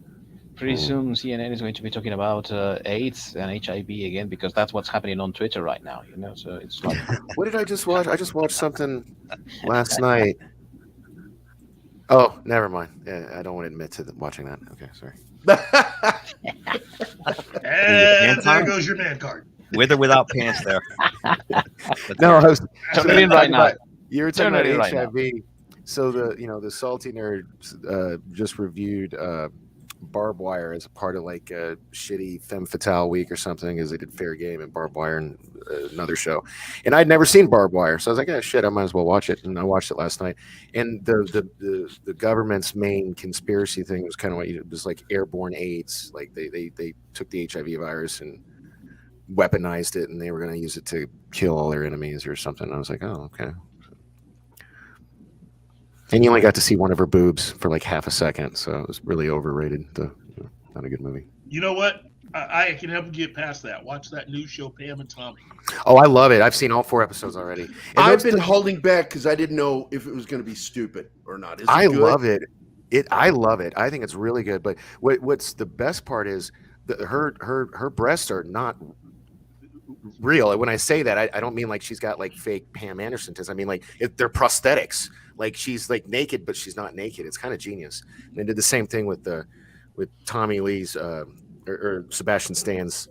pretty soon CNN is going to be talking about AIDS and HIV again, because that's what's happening on Twitter right now. So it's like, what did I just watch? I just watched something last night. Oh, never mind. Yeah, I don't want to admit to watching that. Okay, sorry. And there goes your man card. With or without pants there. No, I was turn it in right now. You were talking about HIV. So the Salty Nerds just reviewed Barbed Wire as a part of like a shitty Femme Fatale week or something, as they did Fair Game and Barbed Wire and another show. And I'd never seen Barbed Wire, so I was like, "Oh shit, I might as well watch it." And I watched it last night. And the government's main conspiracy thing was kind of it was like airborne AIDS. Like they took the HIV virus and weaponized it, and they were going to use it to kill all their enemies or something. And I was like, "Oh, okay." And you only got to see one of her boobs for like half a second, so it was really overrated. Not a good movie. You know what? I can help you get past that. Watch that new show, Pam and Tommy. Oh, I love it. I've seen all 4 episodes already. And I've been holding back because I didn't know if it was going to be stupid or not. I love it. I love it. I think it's really good. But what's the best part is that her breasts are not real. When I say that, I don't mean like she's got like fake Pam Anderson tits. I mean like they're prosthetics. Like she's like naked, but she's not naked. It's kind of genius. And they did the same thing with Tommy Lee's or Sebastian Stan's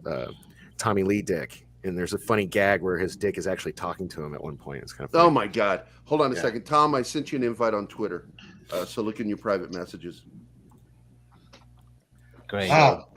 Tommy Lee dick. And there's a funny gag where his dick is actually talking to him at one point. It's kind of funny. Oh my God! Hold on a second, Tom. I sent you an invite on Twitter, so look in your private messages. Great. Wow.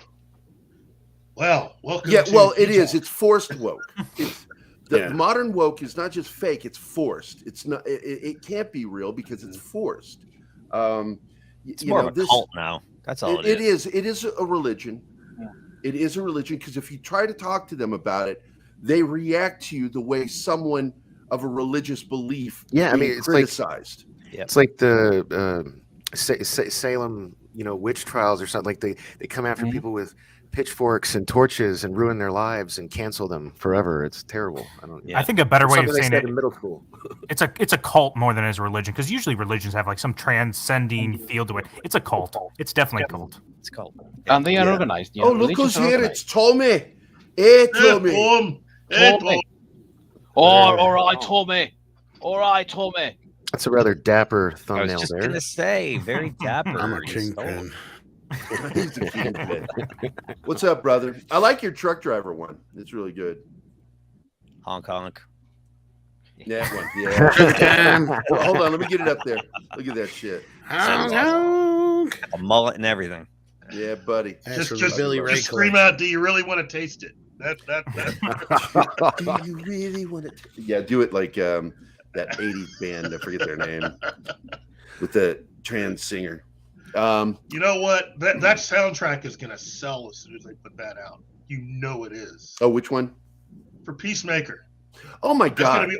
Well, welcome. Yeah, well, it is. It's forced woke. It's the modern woke is not just fake; it's forced. It's not. It can't be real because it's forced. It's more of a cult now. That's all it is. It is a religion. Yeah. It is a religion because if you try to talk to them about it, they react to you the way someone of a religious belief. Yeah, I mean, it's criticized. It's like the Salem, witch trials or something. Like they come after people with pitchforks and torches and ruin their lives and cancel them forever. It's terrible. I think a better way of saying it in middle school. it's a cult more than it is a religion, because usually religions have like some transcending feel to it. It's a cult. It's definitely a cult. It's a cult. And they are organized. Oh, look who's here! It's Tommy. Hey, Tommy. All right, Tommy. All right, Tommy. That's a rather dapper thumbnail I was just there. gonna say, very dapper. I'm a kingpin. He's a kingpin. What's up, brother? I like your truck driver one. It's really good. Honk honk. Yeah, one. Yeah. Well, hold on, let me get it up there. Look at that shit. Honk. A mullet and everything. Yeah, buddy. Just Billy Ray scream out, do you really want to taste it? That. Do you really want to? Yeah, do it like that 80s band. I forget their name. With the trans singer. You know what? That soundtrack is gonna sell as soon as they put that out. You know it is. Oh, which one? For Peacemaker. Oh my God!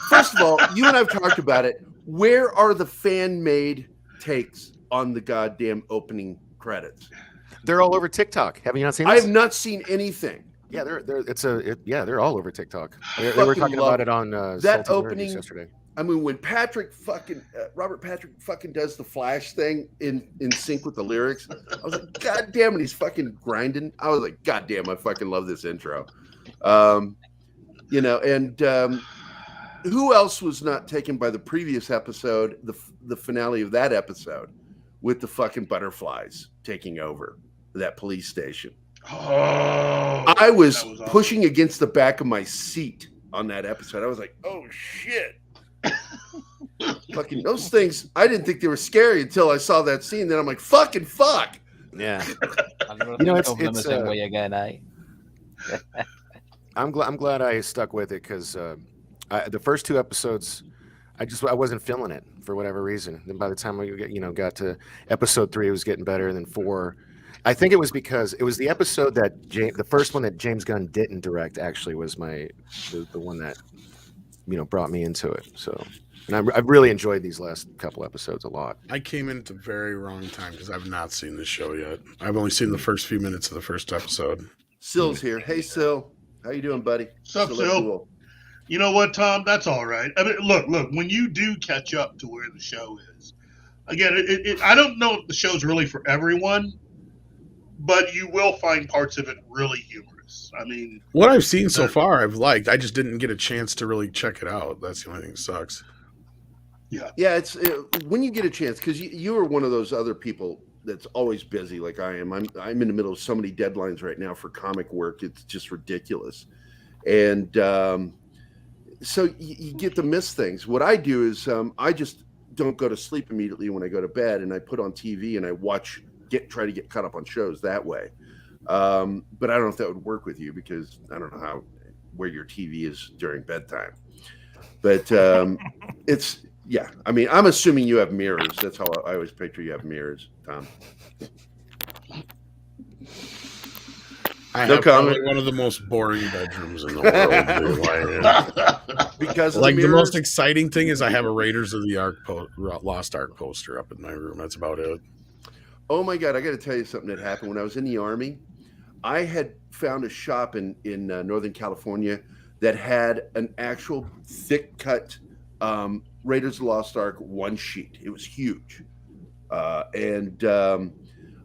First of all, you and I've talked about it. Where are the fan-made takes on the goddamn opening credits? They're all over TikTok. Have you not seen this? I have not seen anything. Yeah, they're all over TikTok. They were talking about it on that opening yesterday. I mean, when Robert Patrick fucking does the Flash thing in sync with the lyrics, I was like, God damn it, he's fucking grinding. I was like, God damn, I fucking love this intro. Who else was not taken by the previous episode, the finale of that episode, with the fucking butterflies taking over that police station? Oh, I was pushing against the back of my seat on that episode. I was like, oh shit. Fucking those things, I didn't think they were scary until I saw that scene. Then I'm like, fucking fuck. Yeah. It's the same way again, I'm glad I stuck with it because the first 2 episodes, I wasn't feeling it for whatever reason. Then by the time we got to episode 3, it was getting better, and then 4. I think it was because it was the episode that the first one that James Gunn didn't direct actually was the one that brought me into it. So, and I've really enjoyed these last couple episodes a lot. I came in at the very wrong time because I've not seen this show yet. I've only seen the first few minutes of the first episode. Sill's here. Hey, Sill. How you doing, buddy? What's up, Sill? You know what, Tom? That's all right. I mean, look, when you do catch up to where the show is, again, I don't know if the show's really for everyone, but you will find parts of it really humorous. I mean, what I've seen so far, I've liked. I just didn't get a chance to really check it out. That's the only thing that sucks. Yeah, it's when you get a chance, because you are one of those other people that's always busy like I am. I'm in the middle of so many deadlines right now for comic work. It's just ridiculous, and so you get to miss things. What I do is I just don't go to sleep immediately when I go to bed, and I put on TV and I try to get caught up on shows that way. But I don't know if that would work with you, because I don't know where your TV is during bedtime. But it's. Yeah, I mean, I'm assuming you have mirrors. That's how I always picture you have mirrors, Tom. I have probably one of the most boring bedrooms in the world. Because like the most exciting thing is I have a Raiders of the Lost Ark poster up in my room. That's about it. Oh my God, I got to tell you something that happened when I was in the Army. I had found a shop in Northern California that had an actual thick cut Raiders of the Lost Ark one sheet. It was huge. And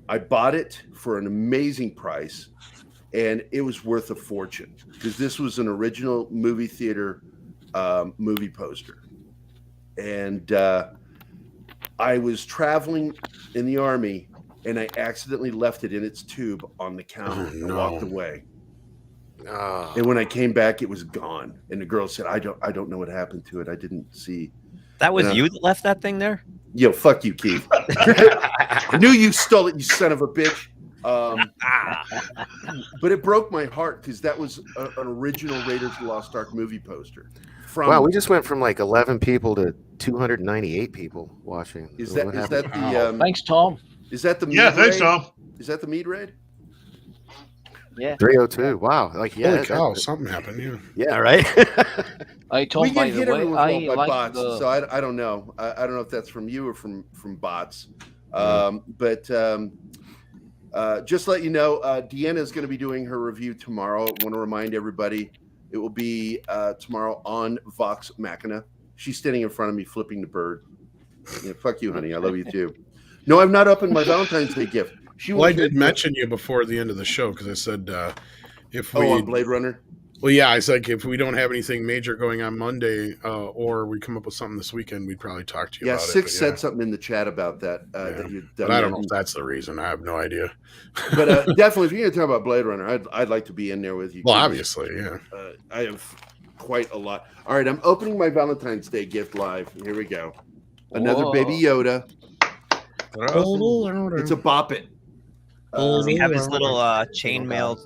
I bought it for an amazing price, and it was worth a fortune, because this was an original movie theater movie poster. And I was traveling in the Army, and I accidentally left it in its tube on the counter and walked away. And when I came back, it was gone. And the girl said, I don't know what happened to it. I didn't see. That was you that left that thing there? Yo, fuck you, Keith. I knew you stole it, you son of a bitch. But it broke my heart, because that was an original Raiders of the Lost Ark movie poster. Wow, we just went from like 11 people to 298 people watching. Is that the thanks, Tom. Is that the Mead thanks, raid? Tom. Is that the Mead raid? Yeah. 302. Wow. Like, yeah. Holy cow, something happened. Yeah. Yeah, right. We get hit every once in a while by bots, so I don't know. I don't know if that's from you or from bots. But just let you know, Deanna is going to be doing her review tomorrow. I want to remind everybody, it will be tomorrow on Vox Machina. She's standing in front of me flipping the bird. Yeah, fuck you, honey. I love you too. No, I've not opened my Valentine's Day gift. I did mention you before the end of the show, because I said if we on Blade Runner. Well, yeah, I said if we don't have anything major going on Monday, or we come up with something this weekend, we'd probably talk to you about it. Six said something in the chat about that. That you'd done. But I don't know if that's the reason. I have no idea. But definitely, if you're going to talk about Blade Runner, I'd like to be in there with you. Well, obviously, yeah. I have quite a lot. All right, I'm opening my Valentine's Day gift live. Here we go. Another Baby Yoda. It's a Bop It. Does he have his little chainmail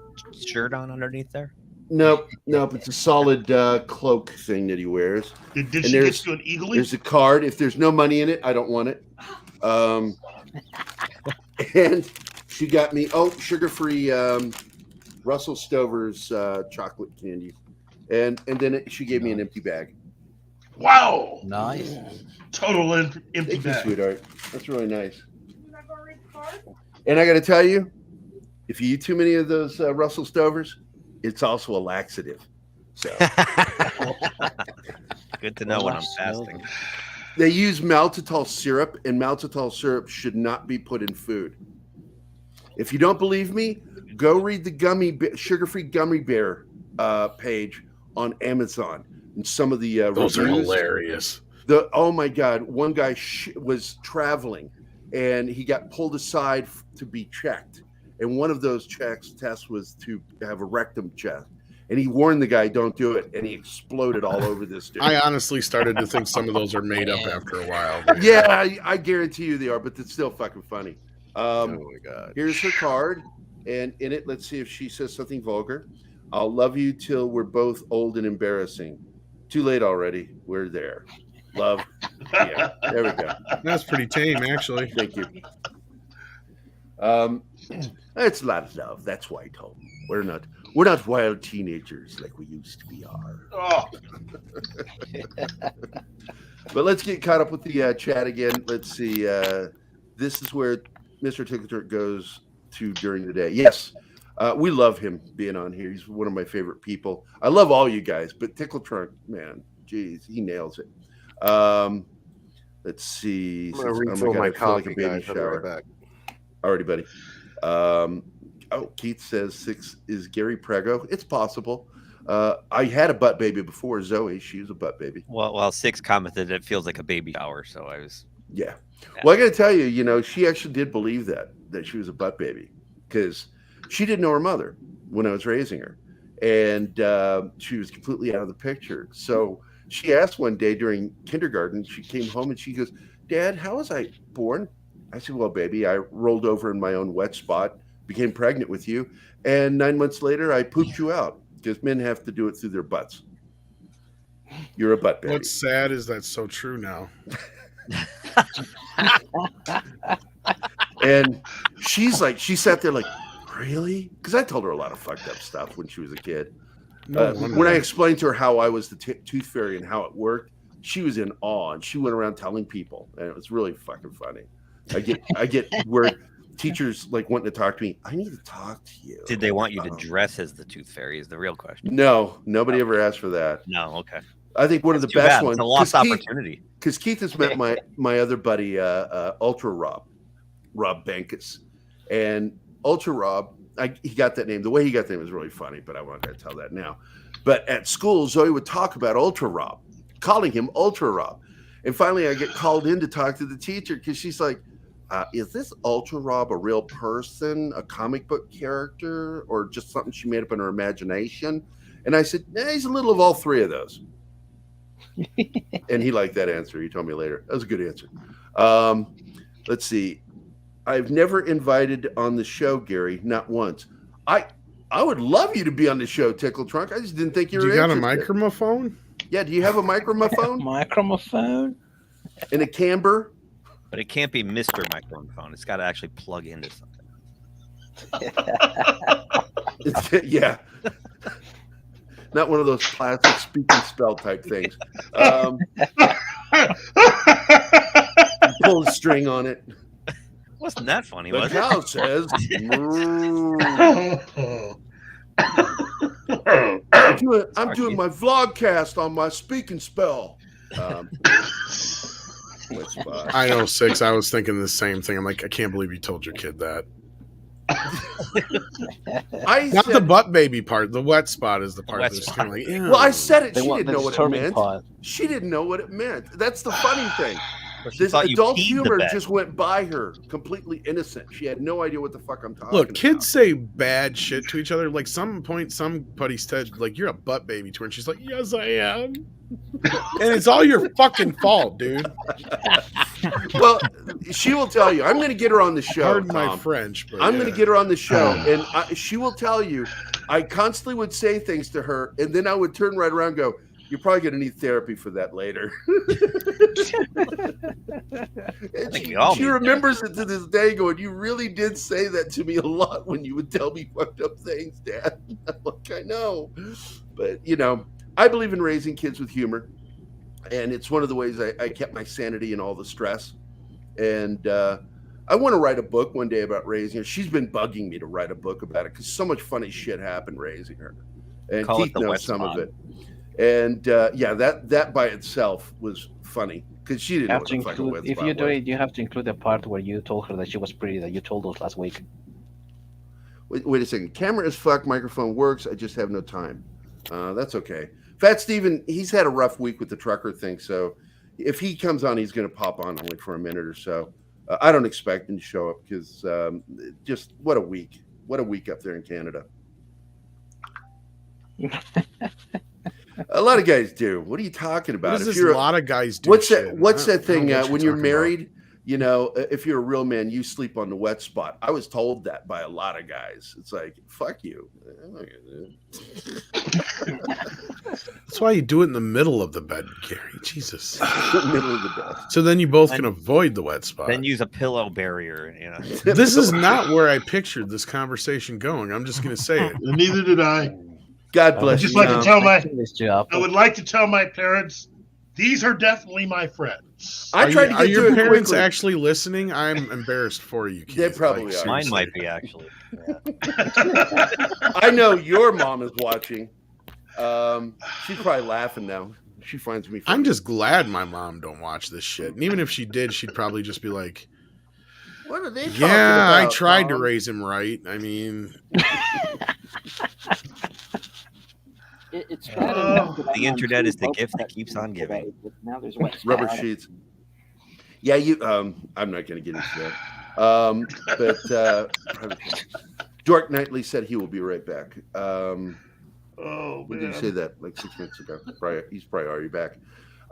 shirt on underneath there? Nope. It's a solid cloak thing that he wears. Did she get you an eagle? There's a card. If there's no money in it, I don't want it. And she got me sugar-free Russell Stover's chocolate candy, and then she gave me an empty bag. Wow! Nice. Total empty Thank bag. you, sweetheart. That's really nice. And I got to tell you, if you eat too many of those Russell Stovers, it's also a laxative. So good to know when I'm fasting. They use maltitol syrup, and maltitol syrup should not be put in food. If you don't believe me, go read the sugar-free gummy bear page on Amazon, and some of the those reviews are hilarious. Oh my God! One guy was traveling, and he got pulled aside to be checked. And one of those tests was to have a rectum check. And he warned the guy, don't do it. And he exploded all over this dude. I honestly started to think some of those are made up after a while. Yeah, I guarantee you they are, but it's still fucking funny. Oh my God. Here's her card. And in it, let's see if she says something vulgar. I'll love you till we're both old and embarrassing. Too late already. We're there. Love. Yeah, there we go. That's pretty tame, actually. Thank you. It's a lot of love. That's why I told him. We're not wild teenagers like we used to be. Oh. But let's get caught up with the chat again. Let's see. This is where Mr. Tickleturk goes to during the day. Yes, we love him being on here. He's one of my favorite people. I love all you guys, but Tickleturk, man, geez, he nails it. Let's see. I'm gonna refill my coffee, guys. I'll be right back. Alrighty, buddy. Keith says 6 is Gary Prego. It's possible. I had a butt baby before Zoe. She was a butt baby. Well, 6 commented it feels like a baby shower, so I was. Yeah. Well, I got to tell you, she actually did believe that she was a butt baby because she didn't know her mother when I was raising her, and she was completely out of the picture. So she asked one day during kindergarten. She came home and she goes, "Dad, how was I born?" I said, "Well, baby, I rolled over in my own wet spot, became pregnant with you, and 9 months later, I pooped you out because men have to do it through their butts. You're a butt baby." What's sad is that's so true now. And she sat there like, "Really?" Because I told her a lot of fucked up stuff when she was a kid. When I explained to her how I was the tooth fairy and how it worked, she was in awe, and she went around telling people, and it was really fucking funny. I get where teachers like wanting to talk to me. I need to talk to you. Did they want you to dress as the Tooth Fairy? Is the real question. No, nobody ever asked for that. No, okay. I think one of the best ones. It's a lost opportunity. Because Keith has met my other buddy, Ultra Rob Bankus, and Ultra Rob. He got that name. The way he got the name was really funny, but I won't going to tell that now. But at school, Zoe would talk about Ultra Rob, calling him Ultra Rob. And finally, I get called in to talk to the teacher because she's like, "Is this Ultra Rob a real person, a comic book character, or just something she made up in her imagination?" And I said, "Nah, he's a little of all three of those." And he liked that answer. He told me later. That was a good answer. Let's see. I've never invited on the show, Gary, not once. I would love you to be on the show, Tickle Trunk. I just didn't think you were interested. You got a microphone? Yeah, do you have a microphone? Microphone? And a camber? But it can't be Mr. Microphone. It's got to actually plug into something. Yeah. Not one of those plastic speak and spell type things. Pull the string on it. Wasn't that funny, The was cow it? says, I'm doing my vlogcast on my speak and spell. I know, 6. I was thinking the same thing. I'm like, I can't believe you told your kid that. Not the butt baby part. The wet spot is the part that's kind of like, ew. Well, I said it. She didn't know what it meant. She didn't know what it meant. That's the funny thing. This adult humor just went by her, completely innocent. She had no idea what the fuck I'm talking about. Look, kids say bad shit to each other. Like, some point, somebody said, like, "You're a butt baby" to her, and she's like, "Yes, I am." And it's all your fucking fault, dude. Well, she will tell you. I'm going to get her on the show. Pardon my French, but I'm going to get her on the show, and she will tell you. I constantly would say things to her, and then I would turn right around and go, "You're probably going to need therapy for that later." She remembers it to this day, going, "You really did say that to me a lot when you would tell me fucked up things, Dad." I'm like, "I know," but I believe in raising kids with humor, and it's one of the ways I kept my sanity in all the stress. And I want to write a book one day about raising her. She's been bugging me to write a book about it because so much funny shit happened raising her, and Keith knows some of it. And that by itself was funny because she didn't know what the fuck a wet spot was. If you do it, you have to include the part where you told her that she was pretty, that you told us last week. Wait a second. Camera is fucked. Microphone works. I just have no time. That's okay. Fat Steven, he's had a rough week with the trucker thing. So if he comes on, he's going to pop on only for a minute or so. I don't expect him to show up because just what a week. What a week up there in Canada. A lot of guys do. What are you talking about? A lot of guys do. What's that thing? When you're married, if you're a real man, you sleep on the wet spot. I was told that by a lot of guys. It's like, fuck you. That's why you do it in the middle of the bed, Gary. Jesus. Middle of the bed. So then you both can avoid the wet spot. Then use a pillow barrier. This is not where I pictured this conversation going. I'm just going to say it. Neither did I. God bless you. I would like to tell my parents, these are definitely my friends. I tried to get are your parents quickly. Actually listening? I'm embarrassed for you, Keith. They probably are. Mine might be, actually. Yeah. I know your mom is watching. She's probably laughing now. She finds me funny. I'm just glad my mom don't watch this shit. And even if she did, she'd probably just be like, What are they talking Yeah, about? I tried to Tom? raise him right. I mean, It's bad enough that The I'm internet on is the Boba gift that Fett keeps on giving. today, but now there's wet Rubber splat. sheets. Yeah, you. I'm not going to get into that. But Dork Knightley said he will be right back. Oh When did man. he say that? Like 6 minutes ago. He's probably already back.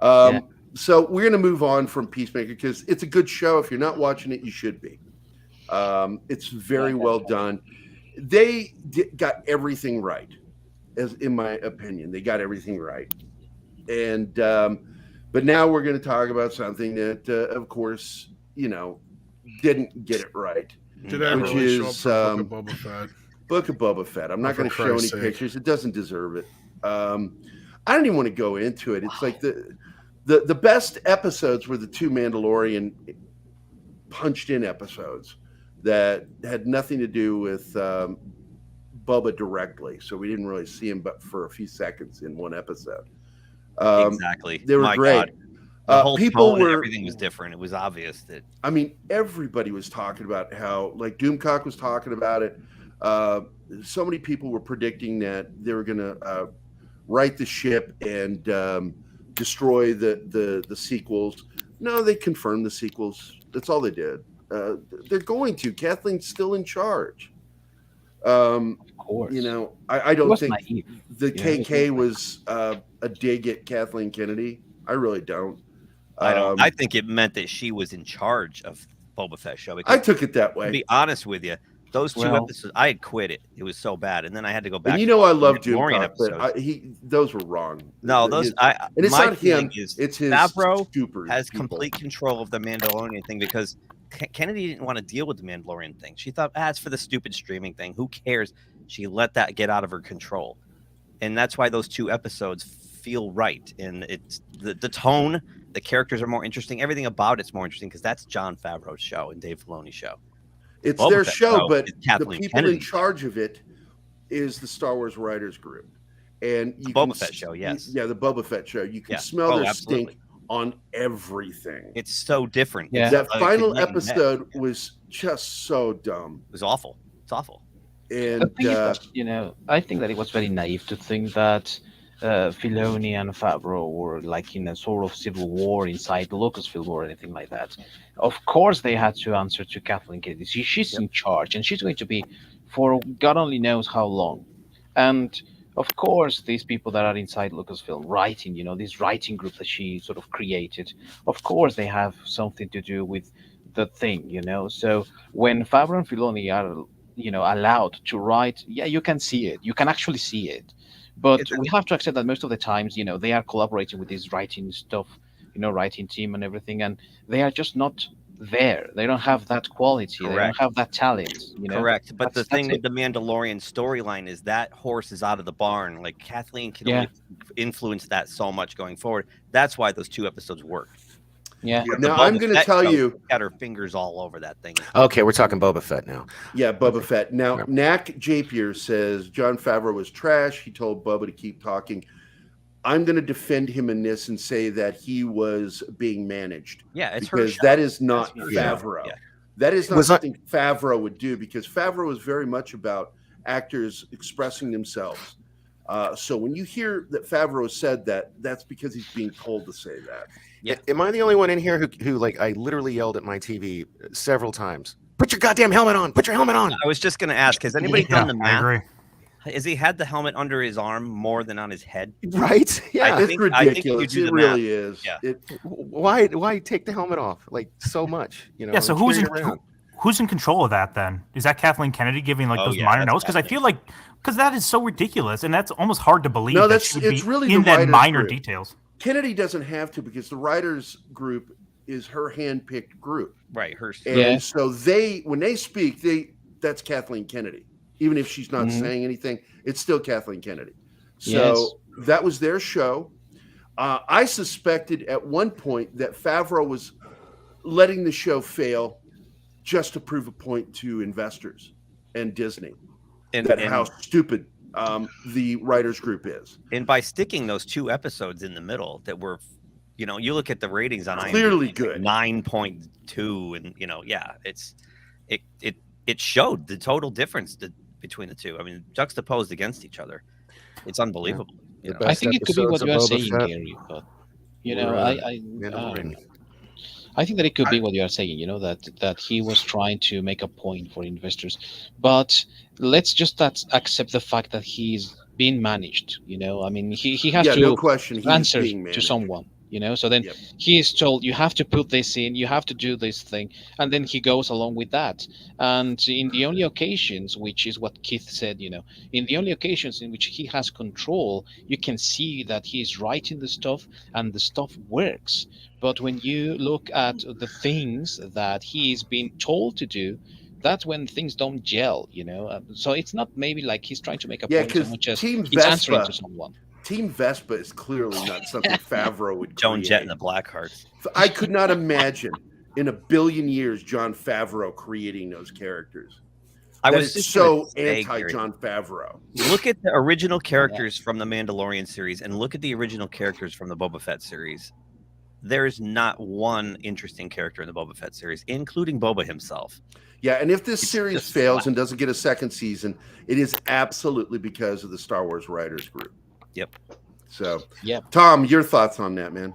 Yeah. So we're going to move on from Peacemaker because it's a good show. If you're not watching it, you should be. It's very well done. They got everything right, as in my opinion. They got everything right. And but now we're going to talk about something that, of course, didn't get it right. did I Which really show up is, for Book of Boba Fett? Book of Boba Fett. I'm not for going to show any Christ's sake. pictures. It doesn't deserve it. I don't even want to go into it. It's like the best episodes were the two Mandalorian punched in episodes that had nothing to do with Bubba directly. So we didn't really see him but for a few seconds in one episode. Exactly. They were My great. God. The whole People tone and were everything was different. It was obvious that I mean, everybody was talking about how, like, Doomcock was talking about it. So many people were predicting that they were going to right the ship and destroy the sequels. No, they confirmed the sequels. That's all they did. They're going to. Kathleen's still in charge. Of course. I don't was think naive. the Yeah, KK was a dig at Kathleen Kennedy. I really don't. I don't. I think it meant that she was in charge of Boba Fett show. I took it that way. To be honest with you, those two Well- episodes, I had quit it. It was so bad, and then I had to go back. And to I watch love the Mandalorian Doomcock, but those were wrong. No, those. and it's my not him. feeling is It's his Favreau super has people. complete control of the Mandalorian thing because Kennedy didn't want to deal with the Mandalorian thing. She thought, it's for the stupid streaming thing. Who cares? She let that get out of her control, and that's why those two episodes feel right. And it's the tone, the characters are more interesting. Everything about it's more interesting because that's Jon Favreau's show and Dave Filoni's show. It's Boba their Fett show, show but is the Kathleen people in Kennedy's charge of it is the Star Wars writers group. And you Boba can Fett show, yes. Yeah, the Boba Fett show. You can Yeah. smell Oh, their absolutely. stink on everything. It's so different. Yeah. It's That like final night and day. episode was just so dumb. It was awful. It's awful. And The thing is that, I think that it was very naive to think that Filoni and Favreau were like in a sort of civil war inside Lucasfilm or anything like that. Of course, they had to answer to Kathleen Kennedy. She's in charge, and she's going to be for God only knows how long. And of course, these people that are inside Lucasfilm writing, this writing group that she sort of created, of course, they have something to do with the thing, So when Favreau and Filoni are allowed to write, you can see it. You can actually see it. But we have to accept that most of the times, they are collaborating with this writing stuff, writing team and everything, and they are just not there. They don't have that quality. They don't Correct. Mm-hmm. have that talent. Correct. But the thing that's with the Mandalorian storyline is that horse is out of the barn. Like Kathleen can only influence that so much going forward. That's why those two episodes work. Yeah. now I'm going to tell you. Got her fingers all over that thing. Okay, we're talking Boba Fett now. Yeah, Boba Fett. Now, Yeah. Knack Japier says Jon Favreau was trash. He told Bubba to keep talking. I'm going to defend him in this and say that he was being managed. Yeah, it's her because show. that is not That's her show. Favreau. Yeah. That is not Was that- something Favreau would do because Favreau is very much about actors expressing themselves. So when you hear that Favreau said that, that's because he's being told to say that. Yeah. Am I the only one in here who like I literally yelled at my TV several times? Put your goddamn helmet on! Put your helmet on! I was just going to ask, has anybody done the I math? agree. Has he had the helmet under his arm more than on his head? Right? Yeah. It's think you ridiculous. do It the really is. Yeah. Why take the helmet off like so much? Yeah, so and who's carry it around? who's in control of that then? Is that Kathleen Kennedy giving like Oh, those yeah, minor that's notes? Because I feel like that is so ridiculous, and that's almost hard to believe. No, that that's- she would it's be really in the that writers' minor group. details. Kennedy doesn't have to because the writers group is her hand-picked group. Right, her. And Yeah. so when they speak, that's Kathleen Kennedy. Even if she's not saying anything, it's still Kathleen Kennedy. So that was their show. I suspected at one point that Favreau was letting the show fail just to prove a point to investors and Disney And, that and, how stupid the writers group is. and by sticking those two episodes in the middle that were, you look at the ratings on IMDb, Clearly it's good. 9.2, and it's it showed the total difference between the two. I mean, juxtaposed against each other, it's unbelievable. Yeah. You know? I think it could be what Episodes you of are Boba saying, Fett Gary. But Mandalorian. I think that it could be what you are saying. That he was trying to make a point for investors. But let's just accept the fact that he's being managed. I mean, he has no to question, he's answer being to managed. someone. So then Yep. he is told, you have to put this in, you have to do this thing, and then he goes along with that. And in the only occasions, which is what Keith said, in the only occasions in which he has control, you can see that he's writing the stuff and the stuff works. But when you look at the things that he's been told to do, that's when things don't gel. So it's not maybe like he's trying to make a point so because much as Team he's answering Vespa, to someone. Team Vespa is clearly not something Favreau would Joan create. Jett and the Blackhearts. I could not imagine in a billion years Jon Favreau creating those characters. I That was is just so gonna say, Gary, anti-Jon Favreau. Look at the original characters from the Mandalorian series and look at the original characters from the Boba Fett series. There is not one interesting character in the Boba Fett series, including Boba himself. Yeah, and if this series just fails flat. and doesn't get a second season, it is absolutely because of the Star Wars writers group. Yep. So, Yep. Tom, your thoughts on that, man?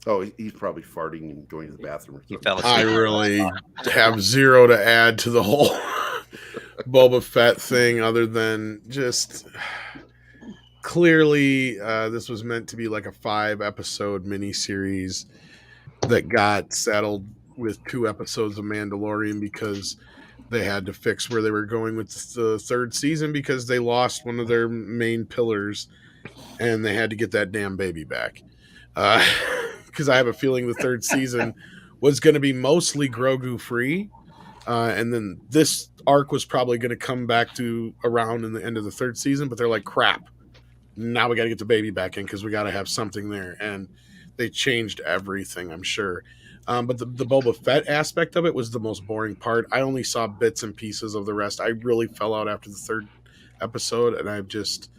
Oh, he's probably farting and going to the bathroom or He something. fell asleep. I really have zero to add to the whole Boba Fett thing, other than just clearly this was meant to be like a 5-episode miniseries that got settled with 2 episodes of Mandalorian because they had to fix where they were going with the third season because they lost one of their main pillars and they had to get that damn baby back. Because I have a feeling the third season was going to be mostly Grogu free. And then this arc was probably going to come back to around in the end of the third season, but they're like, crap, now we got to get the baby back in because we got to have something there. And they changed everything, I'm sure. But the Boba Fett aspect of it was the most boring part. I only saw bits and pieces of the rest. I really fell out after the third episode, and I just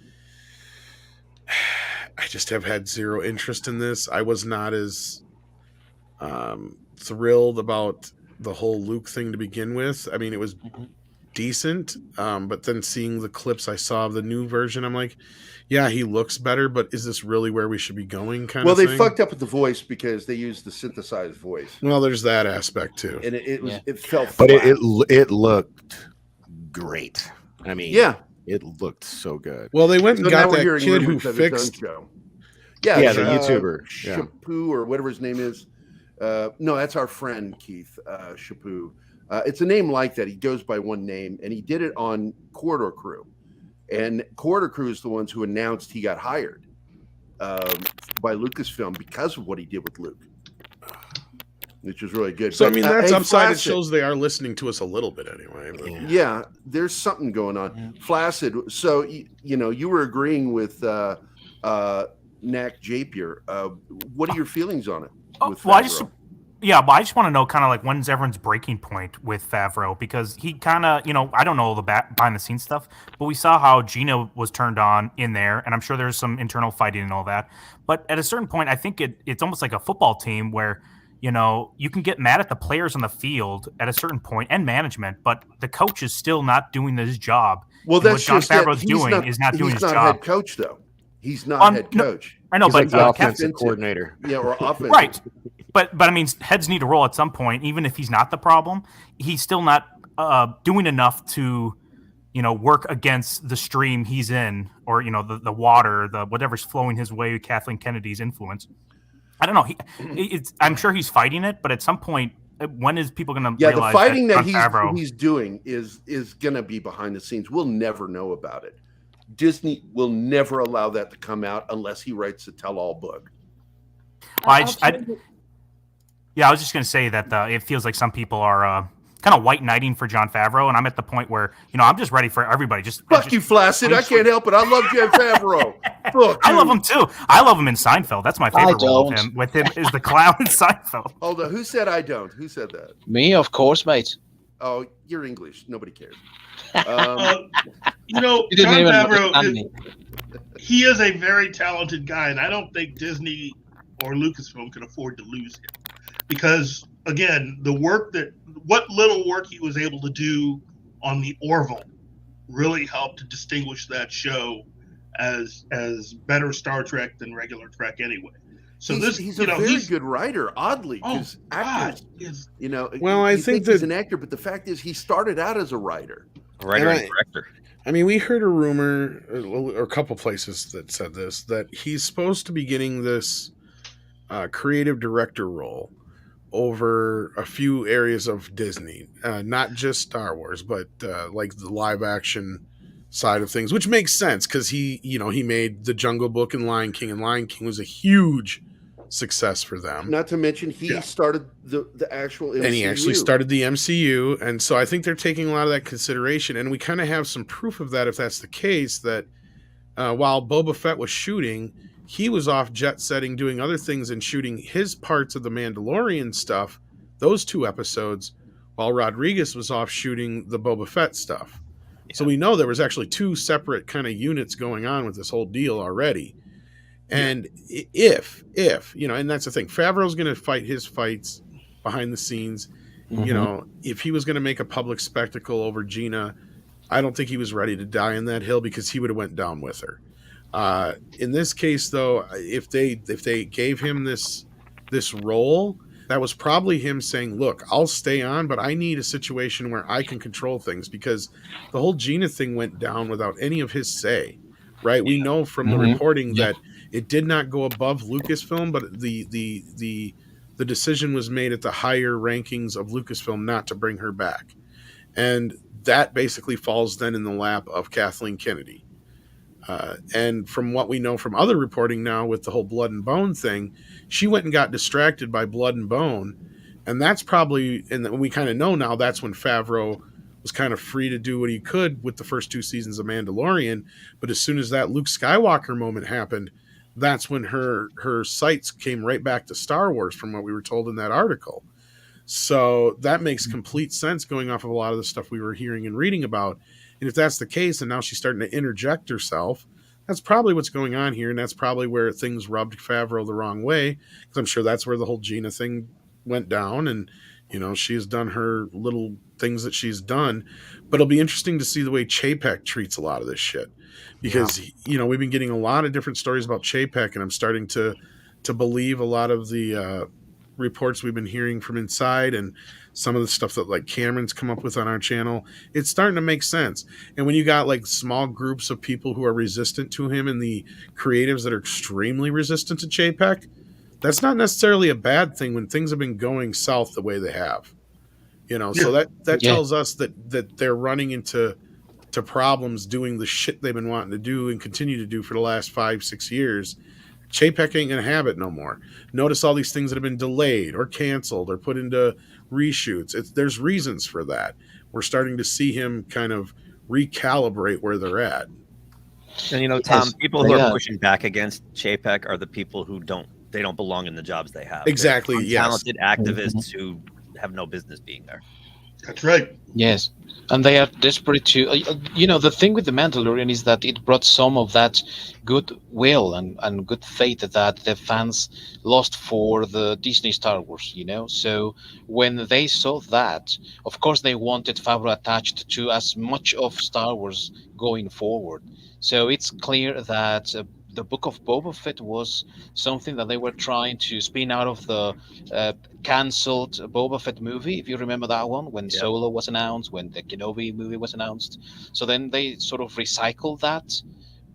have had zero interest in this. I was not as thrilled about the whole Luke thing to begin with. I mean, it was decent, but then seeing the clips I saw of the new version, I'm like, yeah, he looks better, but is this really where we should be going? Well, they fucked up with the voice because they used the synthesized voice. Well, there's that aspect too, and it felt but flat. it looked great. I mean, yeah, it looked so good. Well, they went and got that kid who Rudy's fixed. Yeah, the YouTuber, Shapu or whatever his name is. No, that's our friend Keith Shapu. It's a name like that. He goes by one name, and he did it on Corridor Crew. And Corridor Crew is the ones who announced he got hired by Lucasfilm because of what he did with Luke, which was really good. So, but, I mean, that's upside. Flaccid, it shows they are listening to us a little bit anyway. But. Yeah, there's something going on. Flaccid. So, you were agreeing with Knack Japier. What are your feelings on it? I just want to know kind of like when's everyone's breaking point with Favreau, because he kind of, I don't know all the behind the scenes stuff, but we saw how Gina was turned on in there, and I'm sure there's some internal fighting and all that. But at a certain point, I think it's almost like a football team where, you can get mad at the players on the field at a certain point and management, but the coach is still not doing his job. Well, that's what Jon just Favreau's doing is not doing his job. He's not head coach, though. He's not head coach. I know, He's but like the offensive coordinator. Yeah, or offensive. Right. But I mean, heads need to roll at some point. Even if he's not the problem, he's still not doing enough to, work against the stream he's in, or the water, the whatever's flowing his way with Kathleen Kennedy's influence. I don't know. I'm sure he's fighting it, but at some point, when is people going to realize the fighting that he's doing is going to be behind the scenes. We'll never know about it. Disney will never allow that to come out unless he writes a tell-all book. I was just going to say that it feels like some people are kind of white knighting for Jon Favreau, and I'm at the point where I'm just ready for everybody. Fuck you, Flaccid! I can't help it. I love Jon Favreau. I love him too. I love him in Seinfeld. That's my favorite role of him. With him is the clown in Seinfeld. Hold on, who said I don't? Who said that? Me, of course, mate. Oh, you're English. Nobody cares. Jon Favreau, he is a very talented guy, and I don't think Disney or Lucasfilm can afford to lose him, because again, what little work he was able to do on the Orville really helped to distinguish that show as better Star Trek than regular Trek anyway. So he's a very good writer, oddly, because actors, Well, I think that he's an actor, but the fact is, he started out as a writer, and director. I mean, we heard a rumor, or a couple places that said this, that he's supposed to be getting this creative director role over a few areas of Disney, not just Star Wars, but like the live action side of things, which makes sense because he made The Jungle Book and Lion King was a huge success for them. Not to mention he started the actual MCU. And he actually started the MCU, and so I think they're taking a lot of that consideration, and we kind of have some proof of that if that's the case, that while Boba Fett was shooting, he was off jet setting, doing other things and shooting his parts of the Mandalorian stuff, those 2 episodes, while Rodriguez was off shooting the Boba Fett stuff. Yeah. So we know there was actually 2 separate kind of units going on with this whole deal already. And if and that's the thing, Favreau's going to fight his fights behind the scenes. Mm-hmm. If he was going to make a public spectacle over Gina, I don't think he was ready to die on that hill because he would have went down with her. In this case, though, if they gave him this role, that was probably him saying, "Look, I'll stay on, but I need a situation where I can control things," because the whole Gina thing went down without any of his say. Right? We know from the reporting that it did not go above Lucasfilm, but the decision was made at the higher rankings of Lucasfilm not to bring her back. And that basically falls then in the lap of Kathleen Kennedy. And from what we know from other reporting now with the whole Blood and Bone thing, she went and got distracted by Blood and Bone. And that's probably, and we kind of know now, that's when Favreau was kind of free to do what he could with the first 2 seasons of Mandalorian. But as soon as that Luke Skywalker moment happened, that's when her sights came right back to Star Wars, from what we were told in that article. So that makes complete sense going off of a lot of the stuff we were hearing and reading about. And if that's the case, and now she's starting to interject herself, that's probably what's going on here. And that's probably where things rubbed Favreau the wrong way, because I'm sure that's where the whole Gina thing went down. And, she's done her little things that she's done. But it'll be interesting to see the way Chapek treats a lot of this shit. Because, we've been getting a lot of different stories about Chapek, and I'm starting to believe a lot of the reports we've been hearing from inside, and some of the stuff that like Cameron's come up with on our channel. It's starting to make sense. And when you got like small groups of people who are resistant to him and the creatives that are extremely resistant to Chapek, that's not necessarily a bad thing when things have been going south the way they have. So that tells us that they're running into problems doing the shit they've been wanting to do and continue to do for the last 5-6 years. Chapek ain't gonna have it no more. Notice all these things that have been delayed or canceled or put into reshoots. There's reasons for that. We're starting to see him kind of recalibrate where they're at. And Tom, people who are pushing back against Chapek are the people who don't belong in the jobs they have. Exactly. They're talented activists who have no business being there. That's right. Yes. And they are desperate to, the thing with The Mandalorian is that it brought some of that goodwill and good faith that the fans lost for the Disney Star Wars, So when they saw that, of course, they wanted Favreau attached to as much of Star Wars going forward. So it's clear that the Book of Boba Fett was something that they were trying to spin out of the cancelled Boba Fett movie, if you remember that one, when Solo was announced, when the Kenobi movie was announced. So then they sort of recycled that.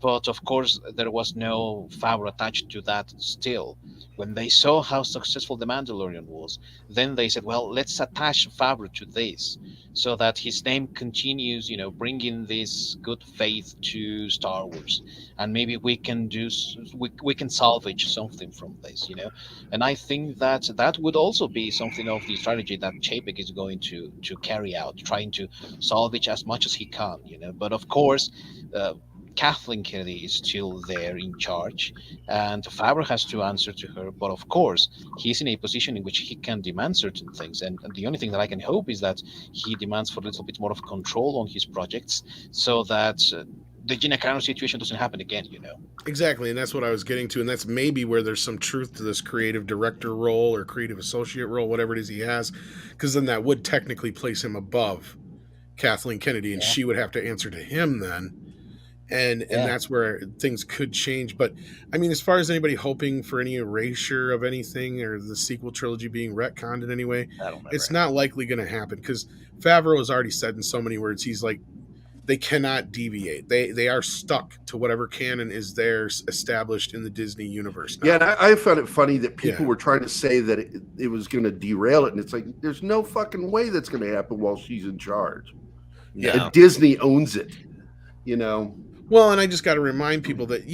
But of course, there was no Favreau attached to that still. When they saw how successful The Mandalorian was, then they said, well, let's attach Favreau to this so that his name continues, bringing this good faith to Star Wars. And maybe we can we can salvage something from this, And I think that would also be something of the strategy that Chapek is going to carry out, trying to salvage as much as he can, But of course, Kathleen Kennedy is still there in charge, and Favreau has to answer to her. But of course, he's in a position in which he can demand certain things. And the only thing that I can hope is that he demands for a little bit more of control on his projects, so that the Gina Carano situation doesn't happen again, Exactly, and that's what I was getting to, and that's maybe where there's some truth to this creative director role or creative associate role, whatever it is he has, because then that would technically place him above Kathleen Kennedy, and she would have to answer to him then. And that's where things could change. But I mean, as far as anybody hoping for any erasure of anything or the sequel trilogy being retconned in any way, it's not likely going to happen, because Favreau has already said in so many words, he's like, they cannot deviate. They are stuck to whatever canon is there established in the Disney universe now. Yeah, and I found it funny that people were trying to say that it was going to derail it, and it's like, there's no fucking way that's going to happen while she's in charge. Yeah, and Disney owns it, Well, and I just got to remind people that,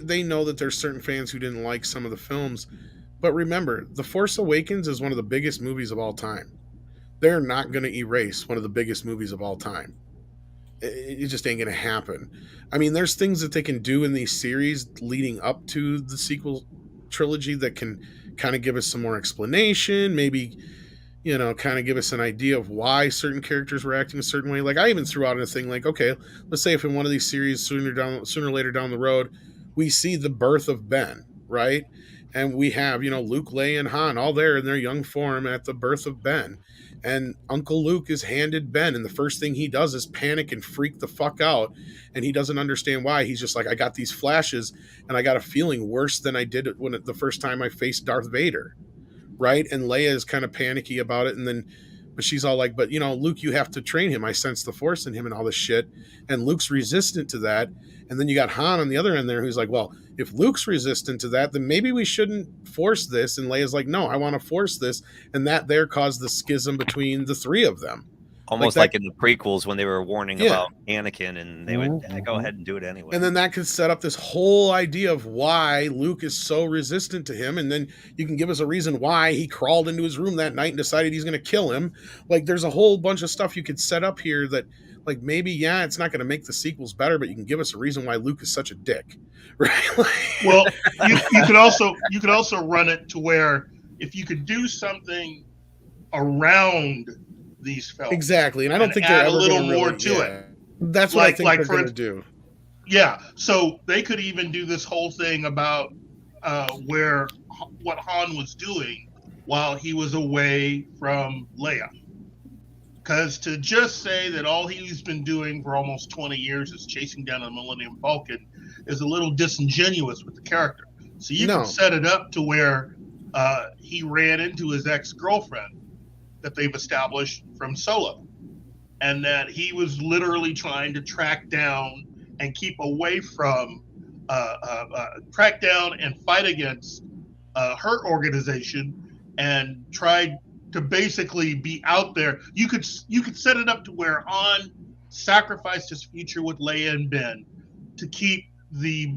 they know that there's certain fans who didn't like some of the films. But remember, The Force Awakens is one of the biggest movies of all time. They're not going to erase one of the biggest movies of all time. It just ain't going to happen. I mean, there's things that they can do in these series leading up to the sequel trilogy that can kind of give us some more explanation, maybe, kind of give us an idea of why certain characters were acting a certain way. Like, I even threw out a thing like, okay, let's say if in one of these series sooner or later down the road, we see the birth of Ben, right? And we have, Luke, Leia, and Han all there in their young form at the birth of Ben. And Uncle Luke is handed Ben, and the first thing he does is panic and freak the fuck out. And he doesn't understand why. He's just like, I got these flashes, and I got a feeling worse than I did the first time I faced Darth Vader. Right? And Leia is kind of panicky about it, but she's all like, but Luke, you have to train him. I sense the Force in him and all this shit. And Luke's resistant to that. And then you got Han on the other end there who's like, well, if Luke's resistant to that, then maybe we shouldn't force this. And Leia's like, no, I want to force this. And that there caused the schism between the three of them. Almost like in the prequels when they were warning about Anakin, and they would go ahead and do it anyway. And then that could set up this whole idea of why Luke is so resistant to him. And then you can give us a reason why he crawled into his room that night and decided he's going to kill him. Like, there's a whole bunch of stuff you could set up here that, like, maybe, it's not going to make the sequels better, but you can give us a reason why Luke is such a dick. Right? Well, you could also run it to where if you could do something around these films. Exactly. And I don't think they're add ever a little really, more to it. That's what I think they're going to do. Yeah. So they could even do this whole thing about what Han was doing while he was away from Leia. Because to just say that all he's been doing for almost 20 years is chasing down a Millennium Falcon is a little disingenuous with the character. So you can set it up to where he ran into his ex-girlfriend that they've established from Solo, and that he was literally trying to track down and keep away from, track down and fight against her organization, and tried to basically be out there. You could set it up to where Han sacrificed his future with Leia and Ben to keep the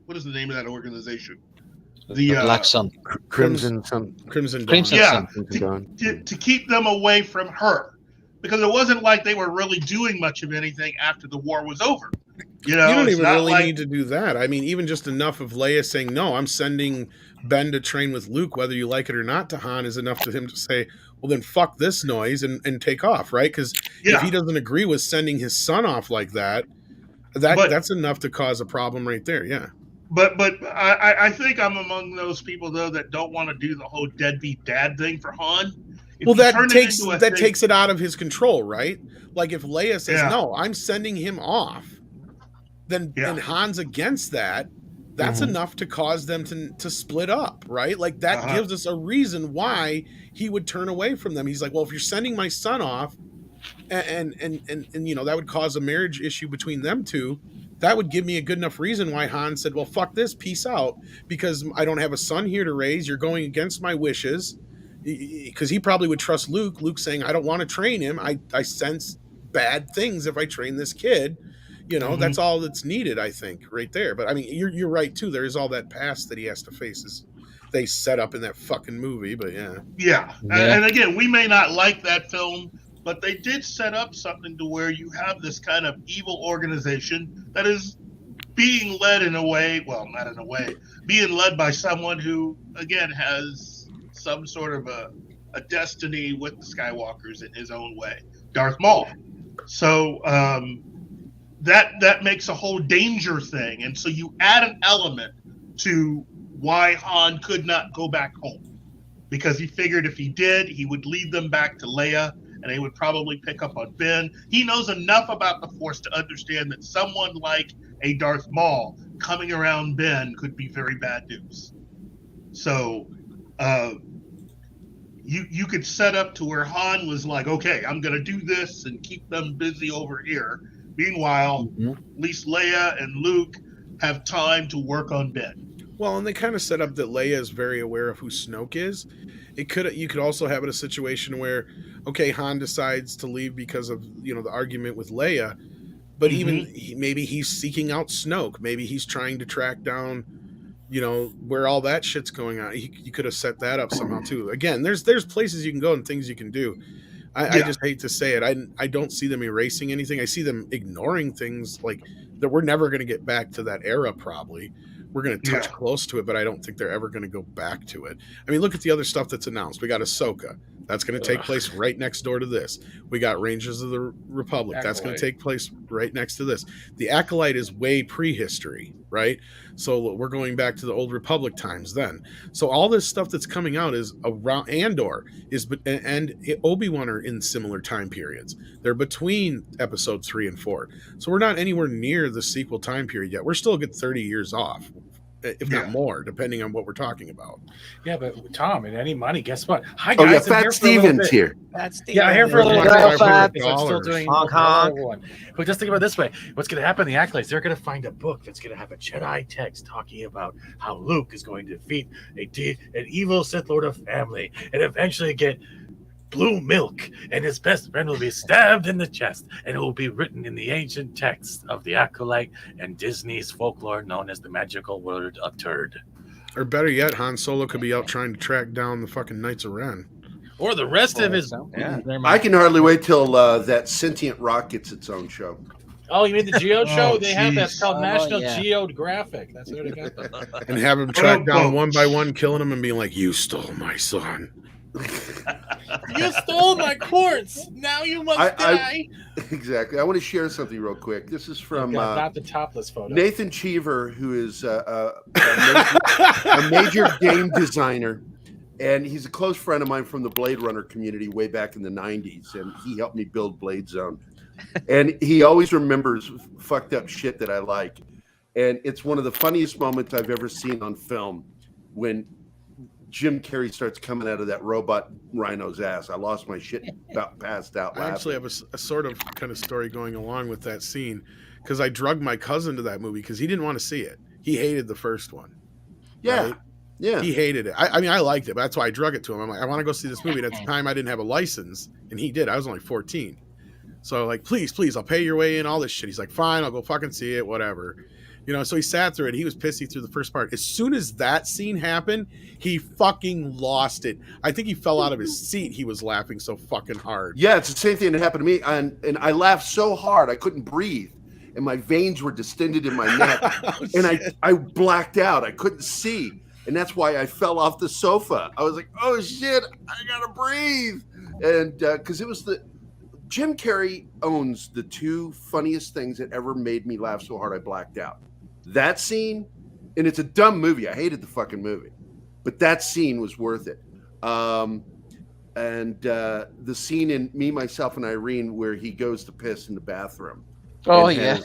what is the name of that organization? The Black Sun, Crimson Dawn. Yeah, to keep them away from her, because it wasn't like they were really doing much of anything after the war was over. You don't even really need to do that. I mean, even just enough of Leia saying, no, I'm sending Ben to train with Luke, whether you like it or not, to Han is enough to him to say, well, then fuck this noise and take off, right? Because if he doesn't agree with sending his son off like that, that's enough to cause a problem right there. Yeah. But I think I'm among those people, though, that don't want to do the whole deadbeat dad thing for Han. That takes it out of his control, right? Like if Leia says, no, I'm sending him off, then and Han's against that, that's enough to cause them to split up, right? Like that gives us a reason why he would turn away from them. He's like, well, if you're sending my son off and that would cause a marriage issue between them two, that would give me a good enough reason why Han said, well, fuck this, peace out, because I don't have a son here to raise. You're going against my wishes. Because he probably would trust Luke. Luke saying, I don't want to train him. I sense bad things if I train this kid. That's all that's needed, I think, right there. But I mean, you're right too. There is all that past that he has to face as they set up in that fucking movie. But yeah. And again, we may not like that film, but they did set up something to where you have this kind of evil organization that is being led in a way, well, not in a way, being led by someone who, again, has some sort of a destiny with the Skywalkers in his own way. Darth Maul. So that makes a whole danger thing, and so you add an element to why Han could not go back home, because he figured if he did, he would lead them back to Leia, and they would probably pick up on Ben. He knows enough about the Force to understand that someone like a Darth Maul coming around Ben could be very bad news. So you could set up to where Han was like, okay, I'm going to do this and keep them busy over here. Meanwhile, at least Leia and Luke have time to work on Ben. Well, and they kind of set up that Leia is very aware of who Snoke is. You could also have it a situation where, okay, Han decides to leave because of the argument with Leia, but maybe he's seeking out Snoke. Maybe he's trying to track down, where all that shit's going on. You could have set that up somehow too. Again, there's places you can go and things you can do. I just hate to say it. I don't see them erasing anything. I see them ignoring things like that. We're never going to get back to that era. Probably we're going to touch close to it, but I don't think they're ever going to go back to it. I mean, look at the other stuff that's announced. We got Ahsoka. That's going to take place right next door to this. We got Rangers of the Republic. Acolyte. That's going to take place right next to this. The Acolyte is way prehistory, right? So we're going back to the old Republic times then. So all this stuff that's coming out is around Andor and Obi-Wan are in similar time periods. They're between episodes 3 and 4. So we're not anywhere near the sequel time period yet. We're still a good 30 years off, if not more, depending on what we're talking about. Yeah, but Tom, in any money, guess what? Hi guys, Fat Steven's here. Fat Steven. Yeah, I'm here for a little while. I'm still doing one. But just think about it this way: what's going to happen in the Acolytes? They're going to find a book that's going to have a Jedi text talking about how Luke is going to defeat an evil Sith Lord of family and eventually get blue milk, and his best friend will be stabbed in the chest, and it will be written in the ancient text of the Acolyte and Disney's folklore known as the magical word of turd. Or better yet, Han Solo could be out trying to track down the fucking Knights of Ren. Or the rest of his... I can hardly wait till that sentient rock gets its own show. Oh, you mean the Geode show? They have that. It's called National Geographic. That's what it got. And have him track down one by one, killing them and being like, you stole my son. You stole my quartz. Now you must die. Exactly. I want to share something real quick. This is from not the topless photo. Nathan Cheever, who is a major game designer, and he's a close friend of mine from the Blade Runner community way back in the 90s, and he helped me build Blade Zone. And he always remembers fucked up shit that I like. And it's one of the funniest moments I've ever seen on film when Jim Carrey starts coming out of that robot rhino's ass. I lost my shit, about passed out laughing. I actually have a sort of kind of story going along with that scene, because I drugged my cousin to that movie because he didn't want to see it. He hated the first one. Yeah. Right? Yeah. He hated it. I mean, I liked it, but that's why I drug it to him. I'm like, I want to go see this movie. And at the time, I didn't have a license, and he did. I was only 14. So like, please, I'll pay your way in, all this shit. He's like, fine, I'll go fucking see it, whatever. So he sat through it. He was pissy through the first part. As soon as that scene happened, he fucking lost it. I think he fell out of his seat. He was laughing so fucking hard. Yeah, it's the same thing that happened to me. And I laughed so hard, I couldn't breathe. And my veins were distended in my neck. And I blacked out. I couldn't see. And that's why I fell off the sofa. I was like, oh, shit, I got to breathe. And because it was Jim Carrey owns the two funniest things that ever made me laugh so hard I blacked out. That scene, and it's a dumb movie. I hated the fucking movie, but that scene was worth it. And the scene in Me, Myself, and Irene where he goes to piss in the bathroom. Oh, yeah.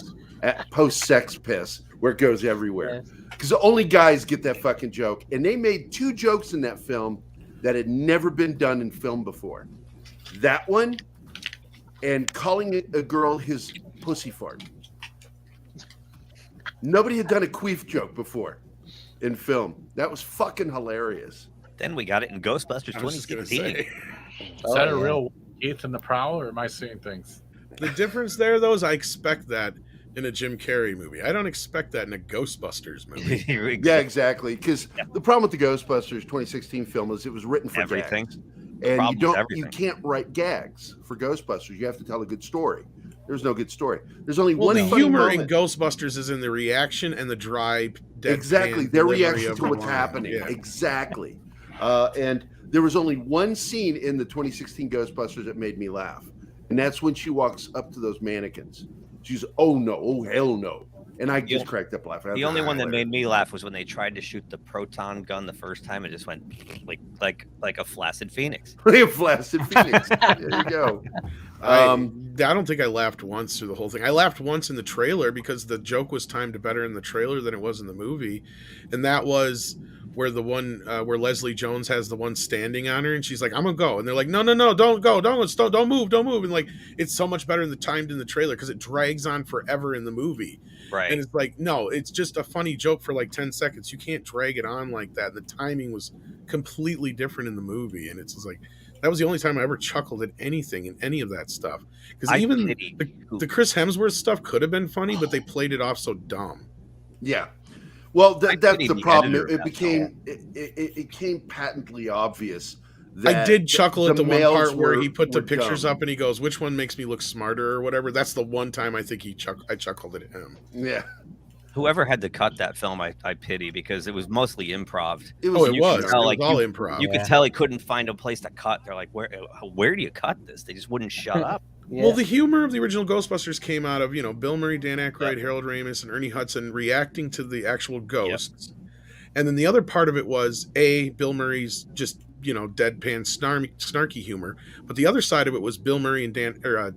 Post-sex piss where it goes everywhere. Because only guys get that fucking joke. And they made two jokes in that film that had never been done in film before. That one and calling a girl his pussy fart. Nobody had done a queef joke before in film. That was fucking hilarious. Then we got it in Ghostbusters 2016. Is that a real Keith in the Prowl, or am I seeing things? The difference there, though, is I expect that in a Jim Carrey movie. I don't expect that in a Ghostbusters movie. Yeah, exactly. Because the problem with the Ghostbusters 2016 film is it was written for gags. And you can't write gags for Ghostbusters. You have to tell a good story. There's no good story. There's only one. The funny humor moment. In Ghostbusters is in the reaction and the dry, exactly their reaction to what's happening. Yeah. Exactly. And there was only one scene in the 2016 Ghostbusters that made me laugh, And that's when she walks up to those mannequins. She's, oh no, oh hell no. And I just cracked up laughing. The only one that made me laugh was when they tried to shoot the proton gun the first time. It just went like a flaccid phoenix. Like a flaccid phoenix. There you go. I don't think I laughed once through the whole thing. I laughed once in the trailer because the joke was timed better in the trailer than it was in the movie, and that was where the one where Leslie Jones has the one standing on her, and she's like, "I'm gonna go," and they're like, "No, don't go, don't move," and like it's so much better than timed in the trailer because it drags on forever in the movie, right? And it's like, no, it's just a funny joke for like 10 seconds. You can't drag it on like that. The timing was completely different in the movie, and it's just like that was the only time I ever chuckled at anything in any of that stuff because even the Chris Hemsworth stuff could have been funny, but they played it off so dumb. Yeah. Well, that's the problem. It became patently obvious that I did chuckle at the one part where he put the pictures dumb. up and he goes, "Which one makes me look smarter?" or whatever. That's the one time I think I chuckled at him. Yeah. Whoever had to cut that film, I pity because it was mostly improv. It was all improv. You could tell he couldn't find a place to cut. They're like, where do you cut this? They just wouldn't shut up. Yeah. Well, the humor of the original Ghostbusters came out of, Bill Murray, Dan Aykroyd, Harold Ramis, and Ernie Hudson reacting to the actual ghosts. Yep. And then the other part of it was, Bill Murray's just, deadpan, snarky humor. But the other side of it was Bill Murray and Harold